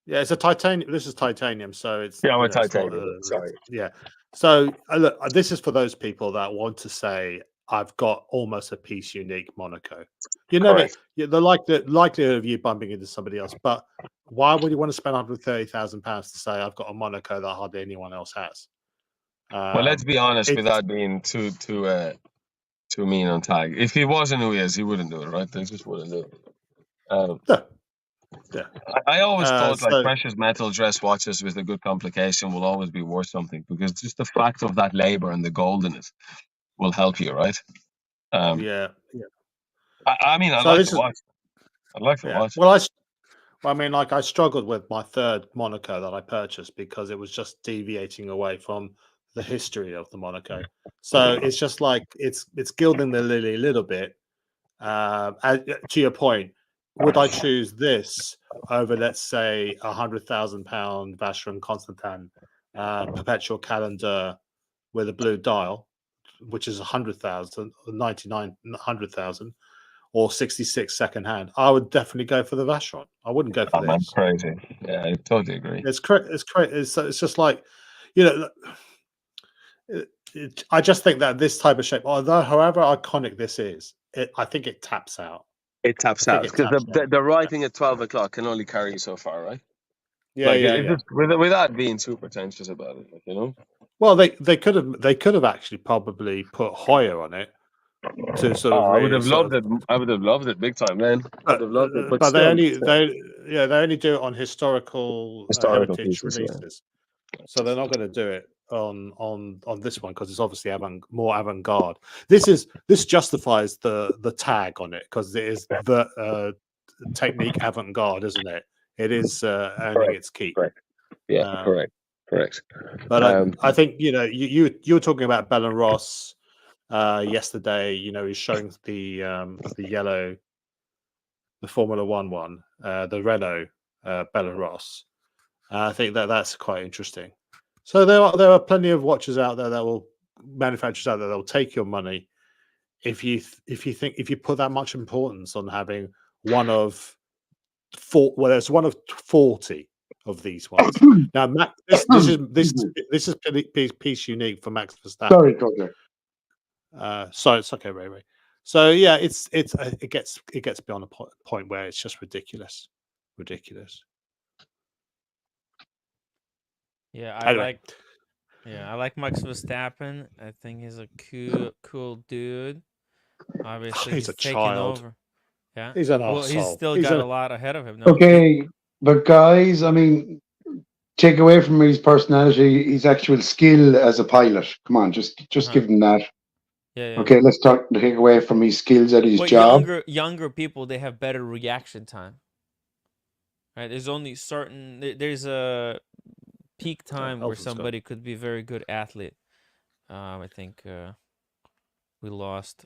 Yeah, it's a titanium. This is titanium, so it's with titanium. Sorry. Yeah. So look, this is for those people that want to say, I've got almost a piece unique Monaco. You never, the likelihood of you bumping into somebody else, but why would you want to spend £130,000 to say I've got a Monaco that hardly anyone else has? Well, let's be honest, without being too mean on Tag. If he wasn't who he is, he wouldn't do it, right? They just wouldn't do it. I always thought like So precious metal dress watches with a good complication will always be worth something because just the fact of that labor and the gold in it will help you, right? yeah. I mean, I So like this the is watch. I like the watch. Well, I mean, like I struggled with my third Monaco that I purchased because it was just deviating away from the history of the Monaco. So it's just like it's gilding the lily a little bit. To your point, would I choose this over, let's say, £100,000 Vacheron Constantin perpetual calendar with a blue dial, which is 100,000, 100,000, or 66 second hand? I would definitely go for the Vacheron. I wouldn't go for Oh, man, this. crazy. Yeah, I totally agree. It's it's just like, you know, I just think that this type of shape, although however iconic this is, I think it taps out. It taps out because the writing at 12 o'clock can only carry you so far, right? Yeah, like, yeah. Just, without being too pretentious about it, like, you know. Well, they could have actually probably put Heuer on it to sort of. I would Really have loved it. I would have loved it big time, man. I would have loved it. But they still, only do it on historical heritage pieces, releases, so they're not going to do it on this one because it's obviously more avant-garde. This justifies the tag on it because it is the technique avant-garde, isn't it? It is earning its keep. Correct. Yeah, correct. But I think you were talking about Bell and Ross yesterday. He's showing the yellow, the Formula One, the Renault Bell and Ross. I think that's quite interesting. So there are plenty of watches out there manufacturers out there that will take your money if you put that much importance on having one of there's one of 40 of these ones. Now, this is a piece unique for Max Verstappen. Sorry, Roger. So it's okay, Ray. So yeah, it gets beyond a point where it's just ridiculous. Yeah, Anyway. I like Max Verstappen. I think he's a cool dude. Obviously, he's a taking child. over. Yeah, he's an well, arsehole. he's still got a lot ahead of him. No? Okay, but guys, I mean, take away from his personality, his actual skill as a pilot. Come on, just give him that. Yeah. Okay, let's take away from his skills at his job. Younger people, they have better reaction time. Right? There's only there's a peak time where somebody could be a very good athlete. I think we lost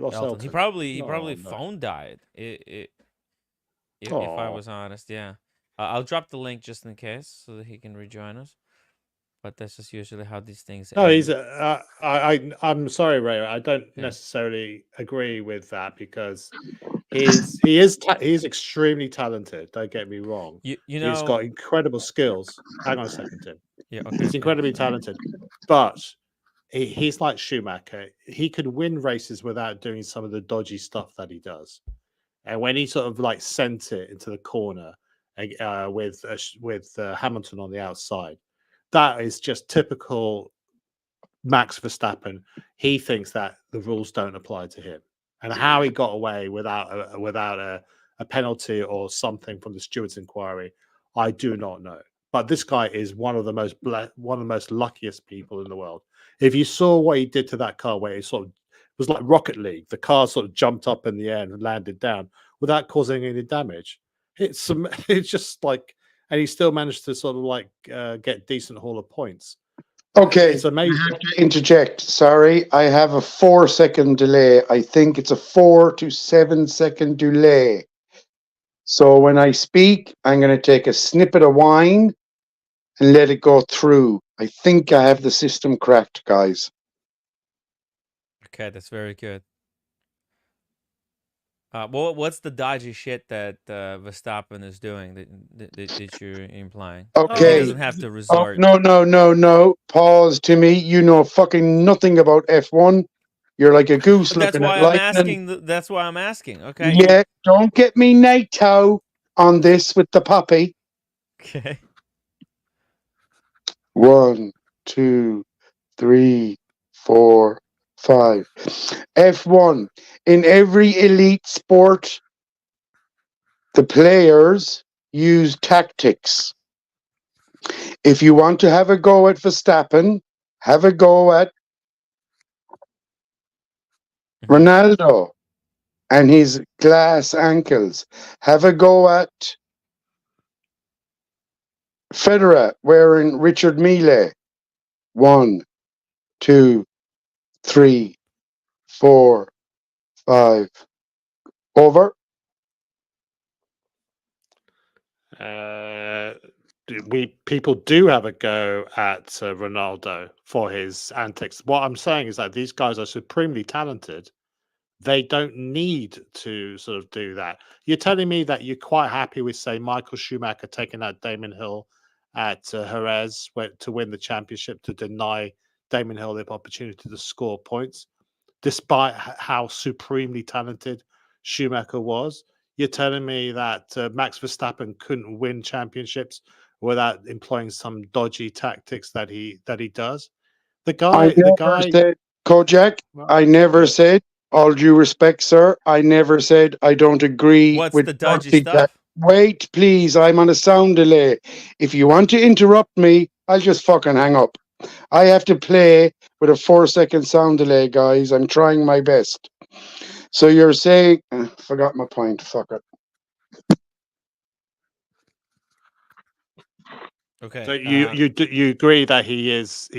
Elton. He probably phone died. If I was honest, yeah. I'll drop the link just in case so that he can rejoin us. But that's just usually how these things. No, I'm sorry, Ray. I don't necessarily agree with that because he is extremely talented. Don't get me wrong. He's got incredible skills. Hang on a second, Tim. Yeah, okay. He's incredibly talented, but he's like Schumacher. He could win races without doing some of the dodgy stuff that he does. And when he sort of like sent it into the corner with Hamilton on the outside. That is just typical Max Verstappen. He thinks that the rules don't apply to him, and how he got away without a penalty or something from the stewards' inquiry, I do not know. But this guy is one of the most luckiest people in the world. If you saw what he did to that car, where it sort of was like Rocket League, the car sort of jumped up in the air and landed down without causing any damage. It's just like. And he still managed to sort of like get decent haul of points. Okay, it's amazing. I have to interject. Sorry, I have a 4-second delay. I think it's a 4 to 7 second delay. So when I speak, I'm going to take a snippet of wine and let it go through. I think I have the system cracked, guys. Okay, that's very good. Well, what's the dodgy shit that Verstappen is doing that you're implying? Okay. He doesn't have to resort. No. Pause, Timmy. You know fucking nothing about F1. You're like a goose looking at lightning. That's why I'm asking. Okay. Yeah, don't get me NATO on this with the puppy. Okay. 1, 2, 3, 4, 5. F1. In every elite sport, The players use tactics. If you want to have a go at Verstappen, have a go at Ronaldo and his glass ankles. Have a go at Federer wearing Richard Mille. 1, 2, 3, 4, 5. Over. People do have a go at Ronaldo for his antics. What I'm saying is that these guys are supremely talented. They don't need to sort of do that. You're telling me that you're quite happy with, say, Michael Schumacher taking out Damon Hill at Jerez to win the championship, to deny Damon Hill the opportunity to score points, despite how supremely talented Schumacher was. You're telling me that Max Verstappen couldn't win championships without employing some dodgy tactics that he does. The guy said, Kojak, I never said, all due respect, sir, I never said I don't agree with the dodgy stuff? Wait, please, I'm on a sound delay. If you want to interrupt me, I'll just fucking hang up. I have to play with a 4-second sound delay, guys. I'm trying my best. So you're saying, forgot my point. Fuck it. Okay. So you agree that he is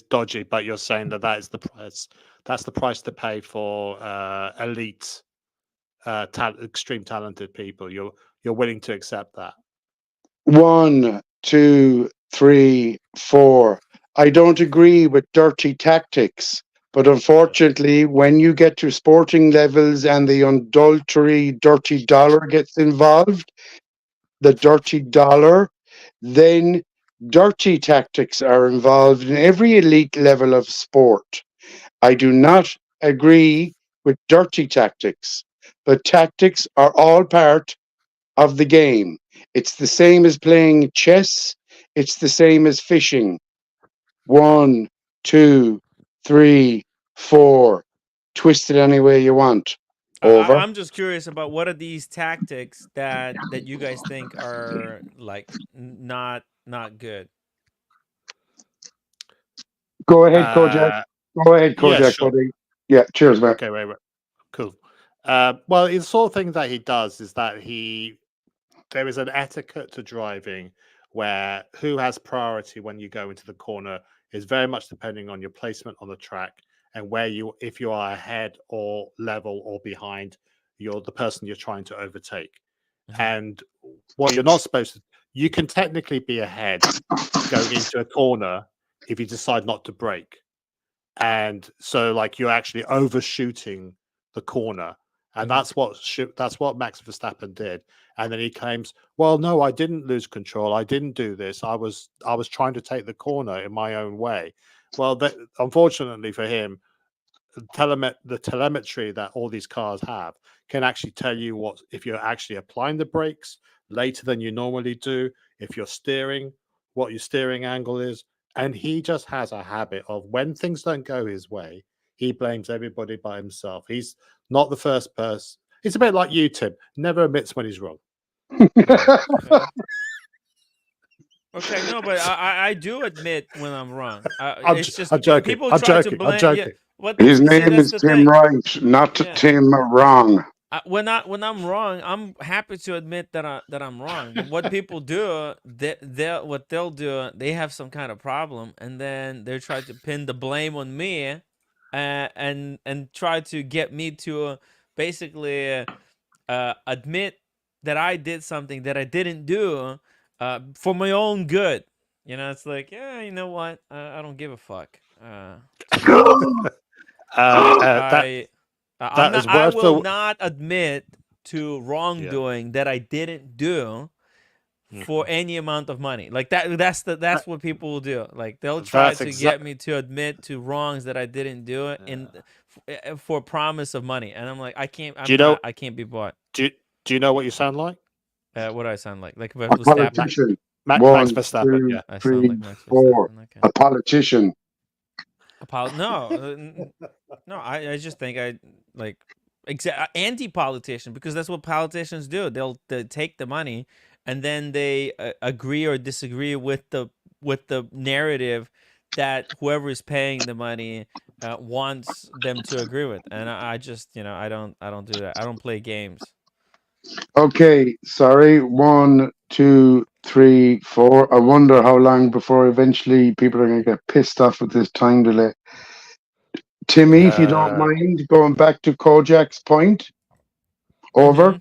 dodgy, but you're saying that is the price. That's the price to pay for elite, extreme talented people. You're willing to accept that. 1, 2, 3, 4. I don't agree with dirty tactics, but unfortunately, when you get to sporting levels and the adultery, dirty dollar gets involved, the dirty dollar, then dirty tactics are involved in every elite level of sport. I do not agree with dirty tactics, but tactics are all part of the game. It's the same as playing chess. It's the same as fishing. 1, 2, 3, 4. Twist it any way you want. Over. I'm just curious about what are these tactics that you guys think are like not good. Go ahead, Kojak. Go ahead, Kojak. Yeah, sure. Buddy. Yeah, cheers, man. Okay, right. Cool. Well, the sort of thing that he does is that there is an etiquette to driving where who has priority when you go into the corner is very much depending on your placement on the track and if you are ahead or level or behind the person you're trying to overtake. And what you're not supposed to, you can technically be ahead going into a corner if you decide not to brake. And so like you're actually overshooting the corner. And that's what Max Verstappen did. And then he claims, well, no, I didn't lose control. I didn't do this. I was trying to take the corner in my own way. Well, unfortunately for him, the telemetry that all these cars have can actually tell you if you're actually applying the brakes later than you normally do, if you're steering, what your steering angle is. And he just has a habit of when things don't go his way, he blames everybody by himself. He's not the first person. It's a bit like you, Tim. Never admits when he's wrong. Okay, no, but I do admit when I'm wrong. I'm joking. People I'm try joking. to blame. I'm joking. His name is Tim Right, not Tim Wrong. When I'm wrong, I'm happy to admit that I'm wrong. What people do, they'll do, they have some kind of problem, and then they try to pin the blame on me, and try to get me to basically admit that I did something that I didn't do for my own good. You know, it's like, yeah, you know what? I don't give a fuck. I will not admit to wrongdoing that I didn't do for any amount of money. Like that's what people will do. Like they'll try to get me to admit to wrongs that I didn't do for promise of money. And I'm like, I can't be bought. Do you know what you sound like? What do I sound like? Like a politician. Max Verstappen. 2, Yeah. I 3, like Max 4. Okay. A politician. No, I just think I like anti-politician, because that's what politicians do. They'll take the money and then they agree or disagree with the narrative that whoever is paying the money wants them to agree with. And I just, I don't do that. I don't play games. Okay, sorry. 1, 2, 3, 4. I wonder how long before eventually people are going to get pissed off with this time delay. Timmy, if you don't mind, going back to Kojak's point. Over. Mm-hmm.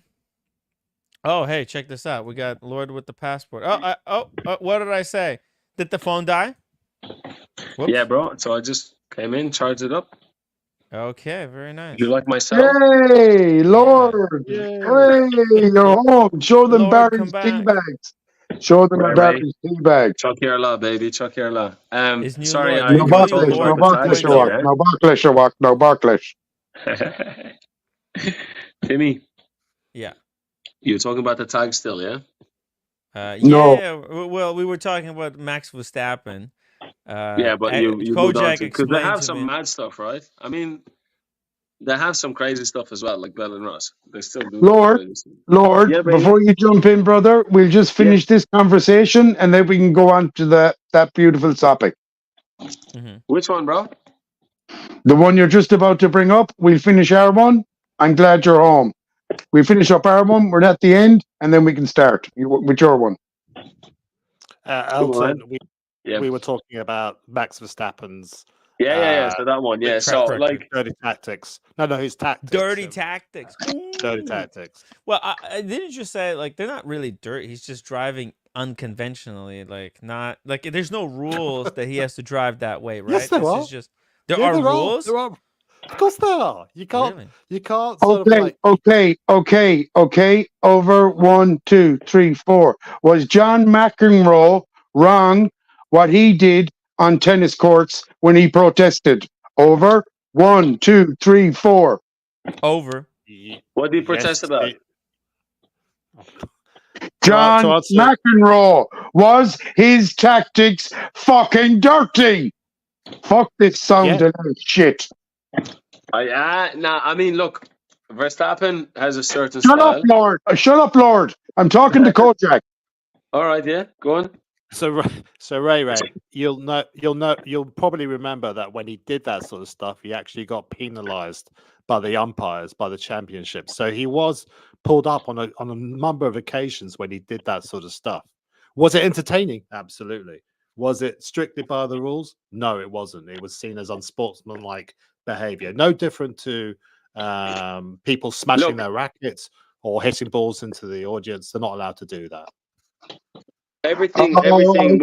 Oh, hey, check this out. We got Lord with the passport. Oh, what did I say? Did the phone die? Whoops. Yeah, bro. So I just came in, charged it up. Okay, very nice. You like my cell? Hey, Lord. Yeah. Hey, you're home. Show them Lord, Barry's come tea back. bags. Show them Right, Barry's tea bags. Chuck your law, baby. Chuck your law. His new Sorry, Lord. I They No call you told backlash, about no Lord the tag backlash, 2.0. still, no backlash, no backlash. Timmy, Yeah. you're talking about the tag still, yeah? No. Yeah. Well, we were talking about Max Verstappen. Yeah, but you moved on Kojak to, because they explained have to some me. mad stuff, right? I mean, they have some crazy stuff as well, like Bell and Ross. They still do Lord, Yeah, baby. before you jump in, brother, we'll just finish this conversation and then we can go on to that beautiful topic. Mm-hmm. Which one, bro? The one you're just about to bring up, we'll finish our one. I'm glad you're home. We finish up our one, we're at the end, and then we can start with your one. Elton, we were talking about Max Verstappen's. Yeah. So that one, yeah. So like dirty tactics. No, his tactics. Dirty tactics. Dirty tactics. Well, I didn't just say like they're not really dirty. He's just driving unconventionally, like not like there's no rules that he has to drive that way, right? Yes, there this are. is just there are rules. There are. Of course there are. You can't. Really? You can't. Sort of like... Okay. Over 1, 2, 3, 4. Was John McEnroe wrong what he did on tennis courts when he protested? Over 1, 2, 3, 4. Over. What did he protest about? John McEnroe, was his tactics fucking dirty? Fuck this sound of shit. I mean, look, Verstappen has a certain Shut style. Shut up, Lord. I'm talking to Kojak. All right, yeah, go on. So Ray, you'll probably remember that when he did that sort of stuff, he actually got penalized by the umpires, by the championship. So he was pulled up on a number of occasions when he did that sort of stuff. Was it entertaining? Absolutely. Was it strictly by the rules? No, it wasn't. It was seen as unsportsmanlike behavior. No different to people smashing their rackets or hitting balls into the audience. They're not allowed to do that. Everything moves on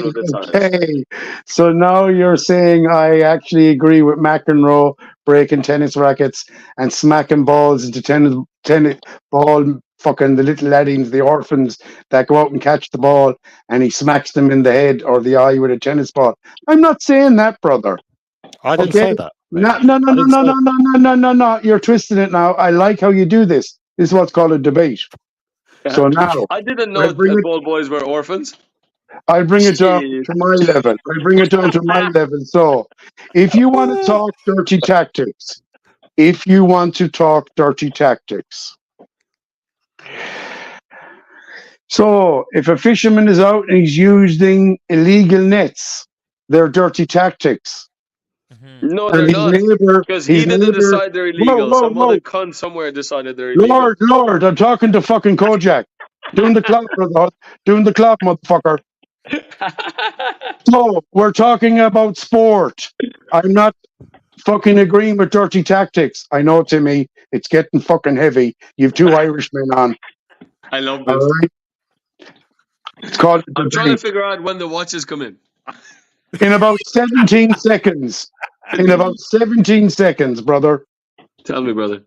with the times. Okay. So now you're saying I actually agree with McEnroe breaking tennis rackets and smacking balls into tennis ball, fucking the little laddies, the orphans that go out and catch the ball, and he smacks them in the head or the eye with a tennis ball. I'm not saying that, brother. I didn't say that. No. You're twisting it now. I like how you do this. This is what's called a debate. So now I didn't know that ball boys were orphans. I'll bring it down to my level. So if you want to talk dirty tactics, so if a fisherman is out and he's using illegal nets, they're dirty tactics. No, they're not. Because he didn't decide they're illegal. Some other cunt somewhere decided they're illegal. Lord, I'm talking to fucking Kojak. Doing the clap, brother. Doing the clap, motherfucker. So, we're talking about sport. I'm not fucking agreeing with dirty tactics. I know, Timmy, it's getting fucking heavy. You've 2 Irishmen on. I love this. All right? It's called I'm trying to figure out when the watches come in. In about 17 seconds. Brother. Tell me, brother.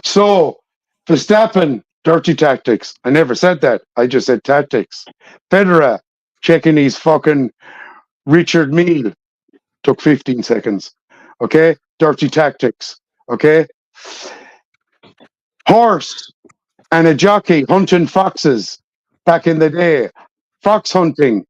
So, Verstappen, dirty tactics. I never said that. I just said tactics. Federer, checking his fucking Richard Mille. Took 15 seconds. Okay? Dirty tactics. Okay? Horse and a jockey hunting foxes back in the day. Fox hunting.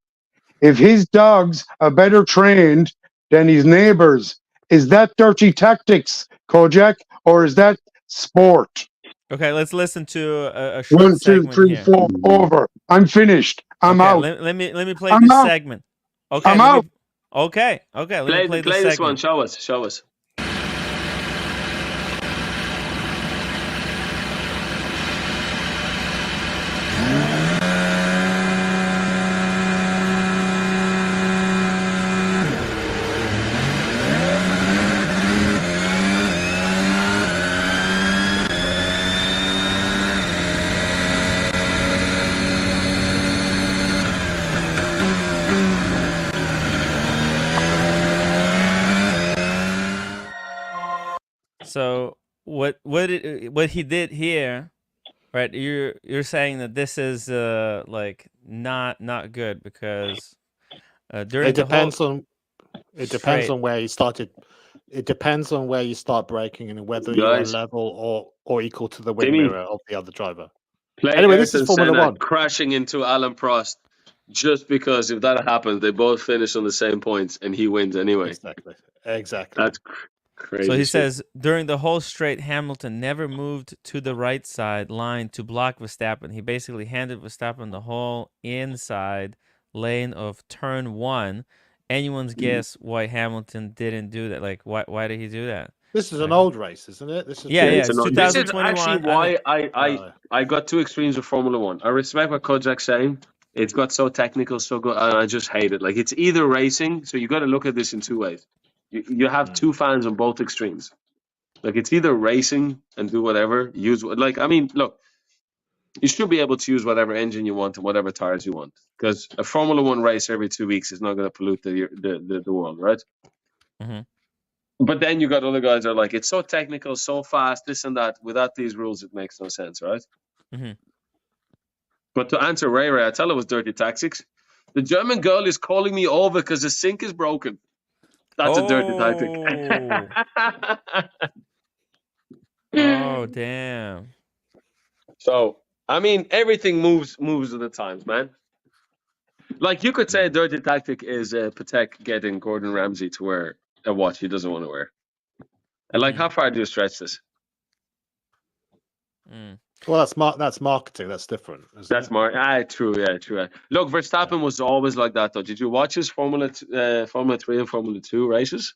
If his dogs are better trained than his neighbors, is that dirty tactics, Kojak? Or is that sport. Okay, let's listen to a short 1, 2, segment 3, here. 4, over. I'm finished. I'm Okay, out. let me play I'm this out. segment. Okay, I'm let out. me. Okay, let me play Play this this one. segment. Show us. So what he did here, right? You're saying that this is like not good because during It depends the whole on it depends straight. on where you started. It depends on where you start braking and whether you are Guys, level or equal to the wing Timmy, mirror of the other driver. play Anyway, this is Ayrton Formula Senna One. crashing into Alan Prost just because if that happens, they both finish on the same points and he wins anyway. Exactly. That's crazy. So he shit. says during the whole straight, Hamilton never moved to the right side line to block Verstappen. He basically handed Verstappen the whole inside lane of turn 1. Anyone's guess why Hamilton didn't do that? Like, why did he do that? This is an old race, isn't it? This is Yeah, This is 2021. actually why I got two extremes of Formula One. I respect what Kojak's saying. It's got so technical, so good, and I just hate it. Like, it's either racing, so you got to look at this in two ways. You have two fans on both extremes. Like, it's either racing and do whatever, look, you should be able to use whatever engine you want and whatever tires you want, because a Formula One race every 2 weeks is not going to pollute the world, right? Mm-hmm. But then you got other guys that are like, it's so technical, so fast, this and that. Without these rules, it makes no sense, right? Mm-hmm. But to answer Ray, I tell it was dirty tactics. The German girl is calling me over because the sink is broken. That's a dirty tactic. Oh, damn. So, I mean, everything moves with the times, man. Like, you could say a dirty tactic is Patek getting Gordon Ramsay to wear a watch he doesn't want to wear. And, like, how far do you stretch this? Well, that's marketing. That's different. That's true. Look, Verstappen was always like that, though. Did you watch his Formula 3 and Formula 2 races?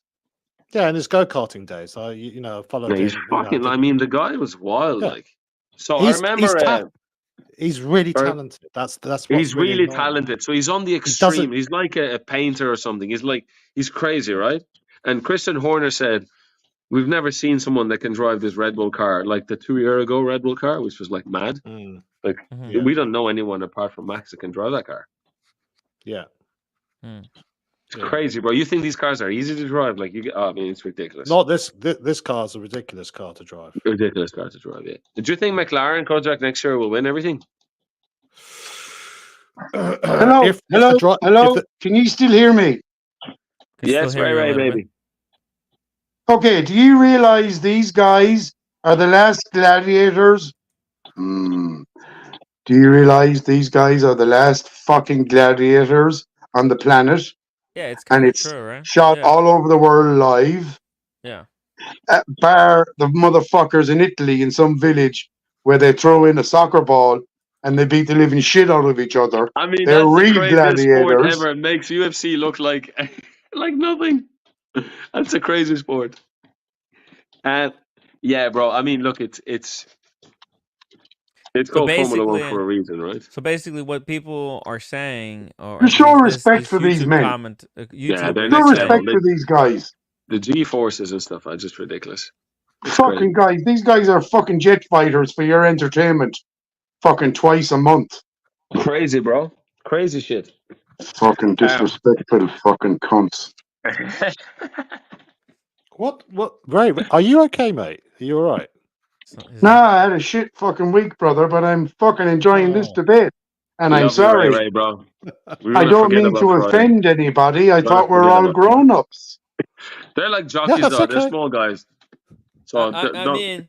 Yeah, in his go-karting days, I followed He's him. fucking. I mean, the guy was wild. Yeah. Like, so I remember. He's really talented. That's what's he's really annoying. talented. So he's on the extreme. He's like a painter or something. He's crazy, right? And Christian Horner said, "We've never seen someone that can drive this Red Bull car like the 2 year ago Red Bull car, which was like mad. Like we don't know anyone apart from Max that can drive that car. Yeah, it's crazy, bro. You think these cars are easy to drive? Like I mean, it's ridiculous. Not this car's a ridiculous car to drive. Ridiculous car to drive. Yeah. Do you think McLaren Kojak next year will win everything? Hello. Can you still hear me? Yes, right, baby. Okay, do you realize these guys are the last gladiators? Do you realize these guys are the last fucking gladiators on the planet? Yeah, it's kind of true, right? Shot all over the world live. Yeah. Bar the motherfuckers in Italy in some village where they throw in a soccer ball and they beat the living shit out of each other. I mean, they're that's real the craziest sport gladiators. ever. It makes UFC look like like nothing. That's a crazy sport. And yeah, bro. I mean, look, it's called Formula One for a reason, right? So basically, what people are saying, or show respect for these men. Yeah, they're show respect for these guys. The G forces and stuff are just ridiculous. It's fucking crazy. Guys, these guys are fucking jet fighters for your entertainment. Fucking twice a month. Crazy, bro. Crazy shit. Fucking disrespectful fucking cunts. What? Ray, are you okay, mate? Are you all right? Nah, I had a shit fucking week, brother, but I'm fucking enjoying this debate. And I'm sorry. Ray, bro. I don't mean to offend anybody. I thought we're all grown-ups. They're like jockeys, though. Okay. They're small guys. So I mean,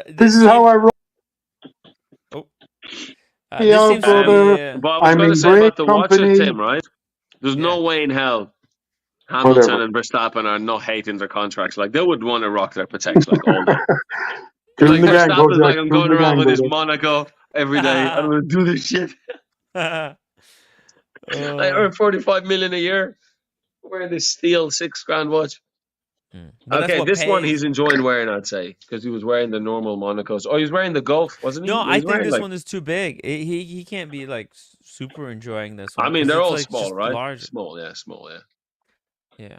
this is how I roll. Oh. But I was going to say about the watch it, Tim, right? There's no way in hell Hamilton and Verstappen are not hating their contracts. Like, they would want to rock their Pateks like all day. Join the gang, Verstappen's Kojak. like, I'm Join going the around gang, with his brother. Monaco every day. I'm going to do this shit. I earn 45 million a year wearing this steel $6,000 watch. But that's Okay, what this one pays. he's enjoying wearing, I'd say, because he was wearing the normal Monacos. Oh, he was wearing the Golf, wasn't he? No, He I was think wearing this like. one is too big. He can't be like super enjoying this I one mean, because they're it's all like small, just right? larger. Small, yeah. Yeah.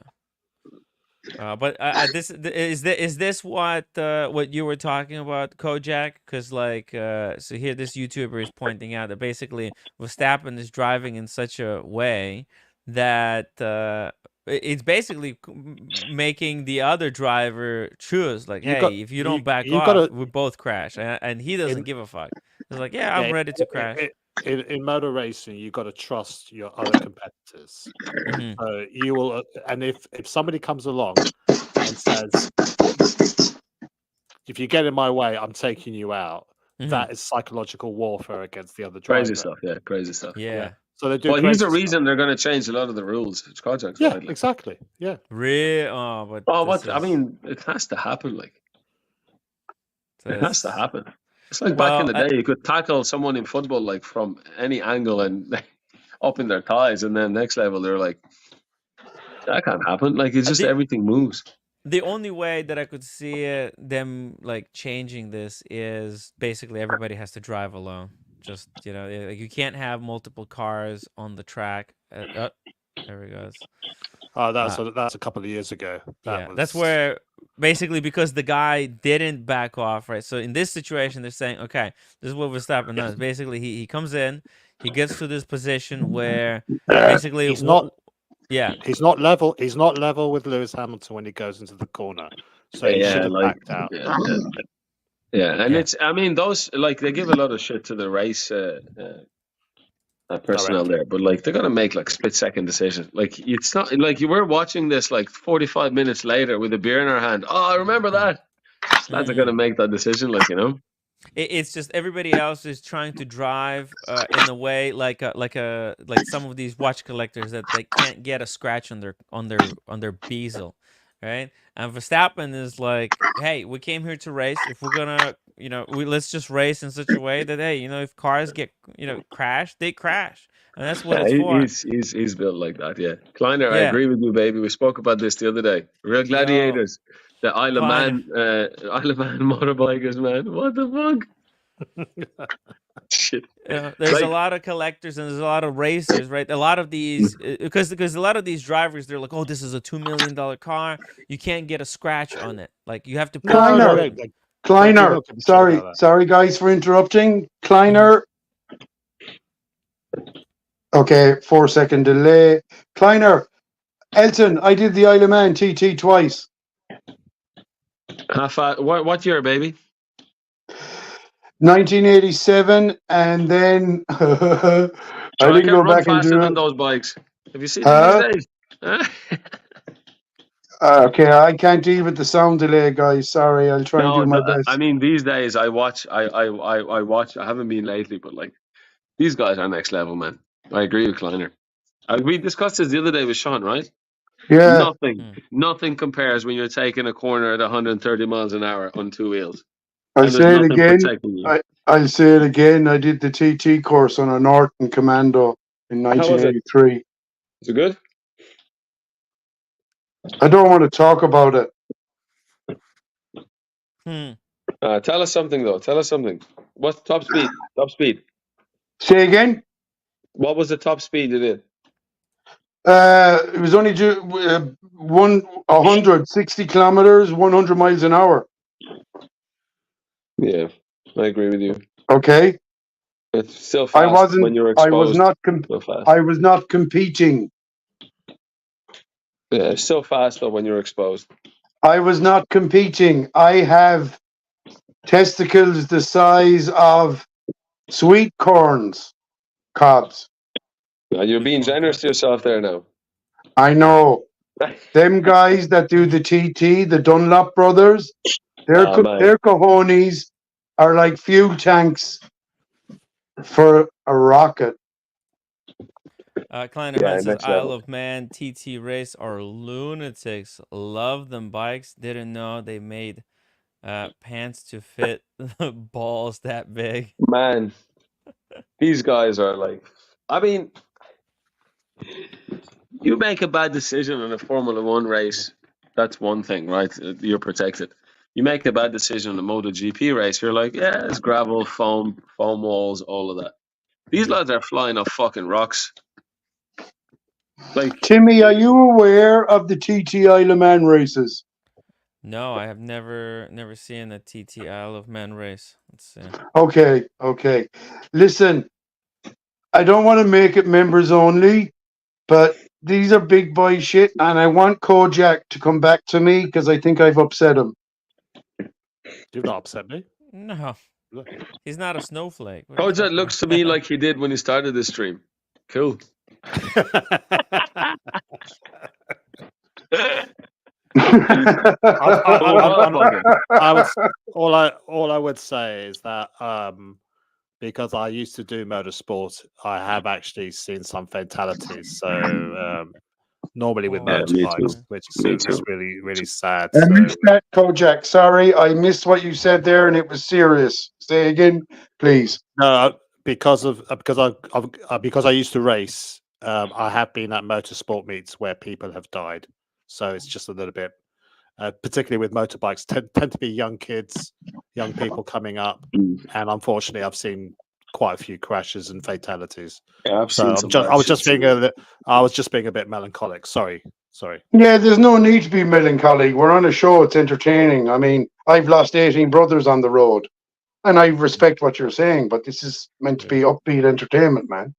But this is this what you were talking about, Kojak? Because like so here this YouTuber is pointing out that basically Verstappen is driving in such a way that it's basically making the other driver choose like, You got hey, if you don't back you got off, to we both crash, and he doesn't give a fuck. He's like, yeah, yeah, I'm ready to crash. in motor racing, you got to trust your other competitors. So you will, and if somebody comes along and says, "If you get in my way, I'm taking you out," that is psychological warfare against the other driver. Crazy stuff. Yeah. So they do. Well, he's the crazy reason they're going to change a lot of the rules. It's Kojak's Yeah, right. Like. exactly. Yeah. Really? Oh, but what? I mean, it has to happen. Like, it has to happen. It's like back in the day, you could tackle someone in football like from any angle and up in their thighs, and then next level they're like, that can't happen. Like, it's just everything moves. The only way that I could see them like changing this is basically everybody has to drive alone. Just like you can't have multiple cars on the track. There he goes. Oh, that's a couple of years ago. That's where basically because the guy didn't back off, right? So in this situation, they're saying, okay, this is what Verstappen does. Basically, he comes in, he gets to this position where basically he's not. Yeah, he's not level. He's not level with Lewis Hamilton when he goes into the corner, so he should have backed out. Yeah, and it's. I mean, those like they give a lot of shit to the race personnel there, but like they're gonna make like split-second decisions. Like it's not like you were watching this like 45 minutes later with a beer in our hand. Oh, I remember that. Lads are gonna make that decision, like It's just everybody else is trying to drive in a way like some of these watch collectors that they can't get a scratch on their bezel, right? And Verstappen is like, hey, we came here to race. If we're gonna, let's just race in such a way that hey, if cars get crashed, they crash, and that's what it's for. He's built like that. Yeah, Kleiner, I agree with you, baby. We spoke about this the other day. Real gladiators. The Isle of Man motorbikers, man. What the fuck? Shit. There's a lot of collectors and there's a lot of racers, right? A lot of these, because a lot of these drivers, they're like, oh, this is a $2 million car. You can't get a scratch on it. Like you have to. Kleiner. Sorry, guys, for interrupting. Kleiner. Okay, 4-second delay. Kleiner. Elton, I did the Isle of Man TT twice. What year, baby? 1987, and then I didn't go back and do faster than those bikes. Have you seen them these days? Okay, I can't deal with the sound delay, guys. Sorry, I'll try and do my best. I mean, these days I watch. I watch. I haven't been lately, but like these guys are next level, man. I agree with Kleiner. We discussed this the other day with Sean, right? Yeah. Nothing compares when you're taking a corner at 130 miles an hour on two wheels. I'll say it again. I'll say it again. I did the TT course on a Norton Commando in 1983. Is it good? I don't want to talk about it. Tell us something, though. Tell us something. What's top speed? Top speed. Say again? What was the top speed you did? It was only 160 kilometers, 100 miles an hour. Yeah, I agree with you. Okay. It's still fast when you're exposed. I was not competing. Yeah, it's still fast though when you're exposed. I was not competing. I have testicles the size of sweet corns, cobs. You're being generous to yourself there now. I know. Them guys that do the TT, the Dunlop brothers, their cojones are like fuel tanks for a rocket. Kleiner says Isle of Man TT race are lunatics. Love them bikes. Didn't know they made pants to fit balls that big. Man, these guys are like, I mean, you make a bad decision in a Formula One race, that's one thing, right? You're protected. You make a bad decision in a MotoGP race, you're like, yeah, it's gravel, foam walls, all of that. These lads are flying off fucking rocks. Like, Timmy, are you aware of the TTI Le Mans races? No, I have never seen a TT Isle of Man race. Let's see. Okay. Listen, I don't want to make it members only, but these are big boy shit, and I want Kojak to come back to me because I think I've upset him. You've not upset me. No, he's not a snowflake. Kojak looks to me like he did when he started this stream. Cool. All I would say is that because I used to do motorsport, I have actually seen some fatalities. So normally with motorbikes, which is really, really sad. I missed that, Kojak. Sorry, I missed what you said there, and it was serious. Say again, please. No, because I used to race. I have been at motorsport meets where people have died. So it's just a little bit, particularly with motorbikes, tend to be young kids, young people coming up, and unfortunately, I've seen quite a few crashes and fatalities. Yeah, I was just being a bit melancholic. Sorry. Yeah, there's no need to be melancholy. We're on a show; it's entertaining. I mean, I've lost 18 brothers on the road, and I respect what you're saying, but this is meant to be upbeat entertainment, man.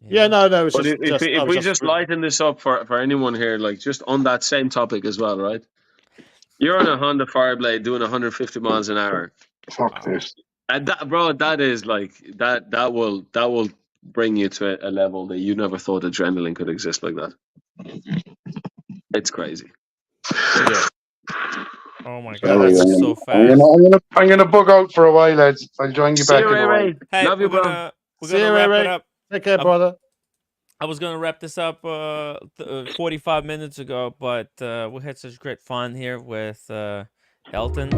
Yeah, no. But if we just lighten this up for anyone here, like just on that same topic as well, right? You're on a Honda Fireblade doing 150 miles an hour. Fuck this. And that is like that will bring you to a level that you never thought adrenaline could exist like that. It's crazy. Yeah. Oh my god, that's so fast. I'm gonna bug out for a while, lads. I'll join you back in a while. Ray. Hey, love you, bro. We're gonna wrap it up. Take care, brother. I was gonna wrap this up 45 minutes ago, but we had such great fun here with Elton.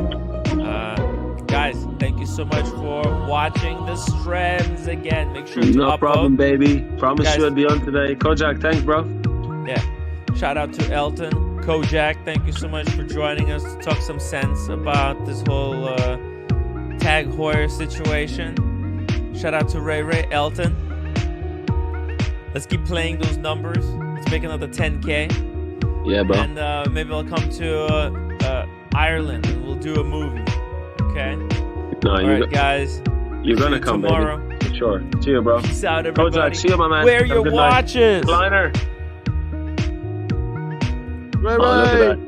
Guys, thank you so much for watching the streams again. Make sure to no upvote. problem, baby. Promise Guys, you I'll be on today. Kojak, thanks, bro. Yeah. Shout out to Elton. Kojak, thank you so much for joining us to talk some sense about this whole Tag Heuer situation. Shout out to Ray Elton. Let's keep playing those numbers. Let's make another 10K. Yeah, bro. And maybe I'll come to Ireland and we'll do a movie. Okay? No, all right, guys. You're gonna come tomorrow. Baby. For sure. See you, bro. Peace out, everybody. Kojak, see you, my man. Wear your watches. Liner. Ray. Oh, look at that.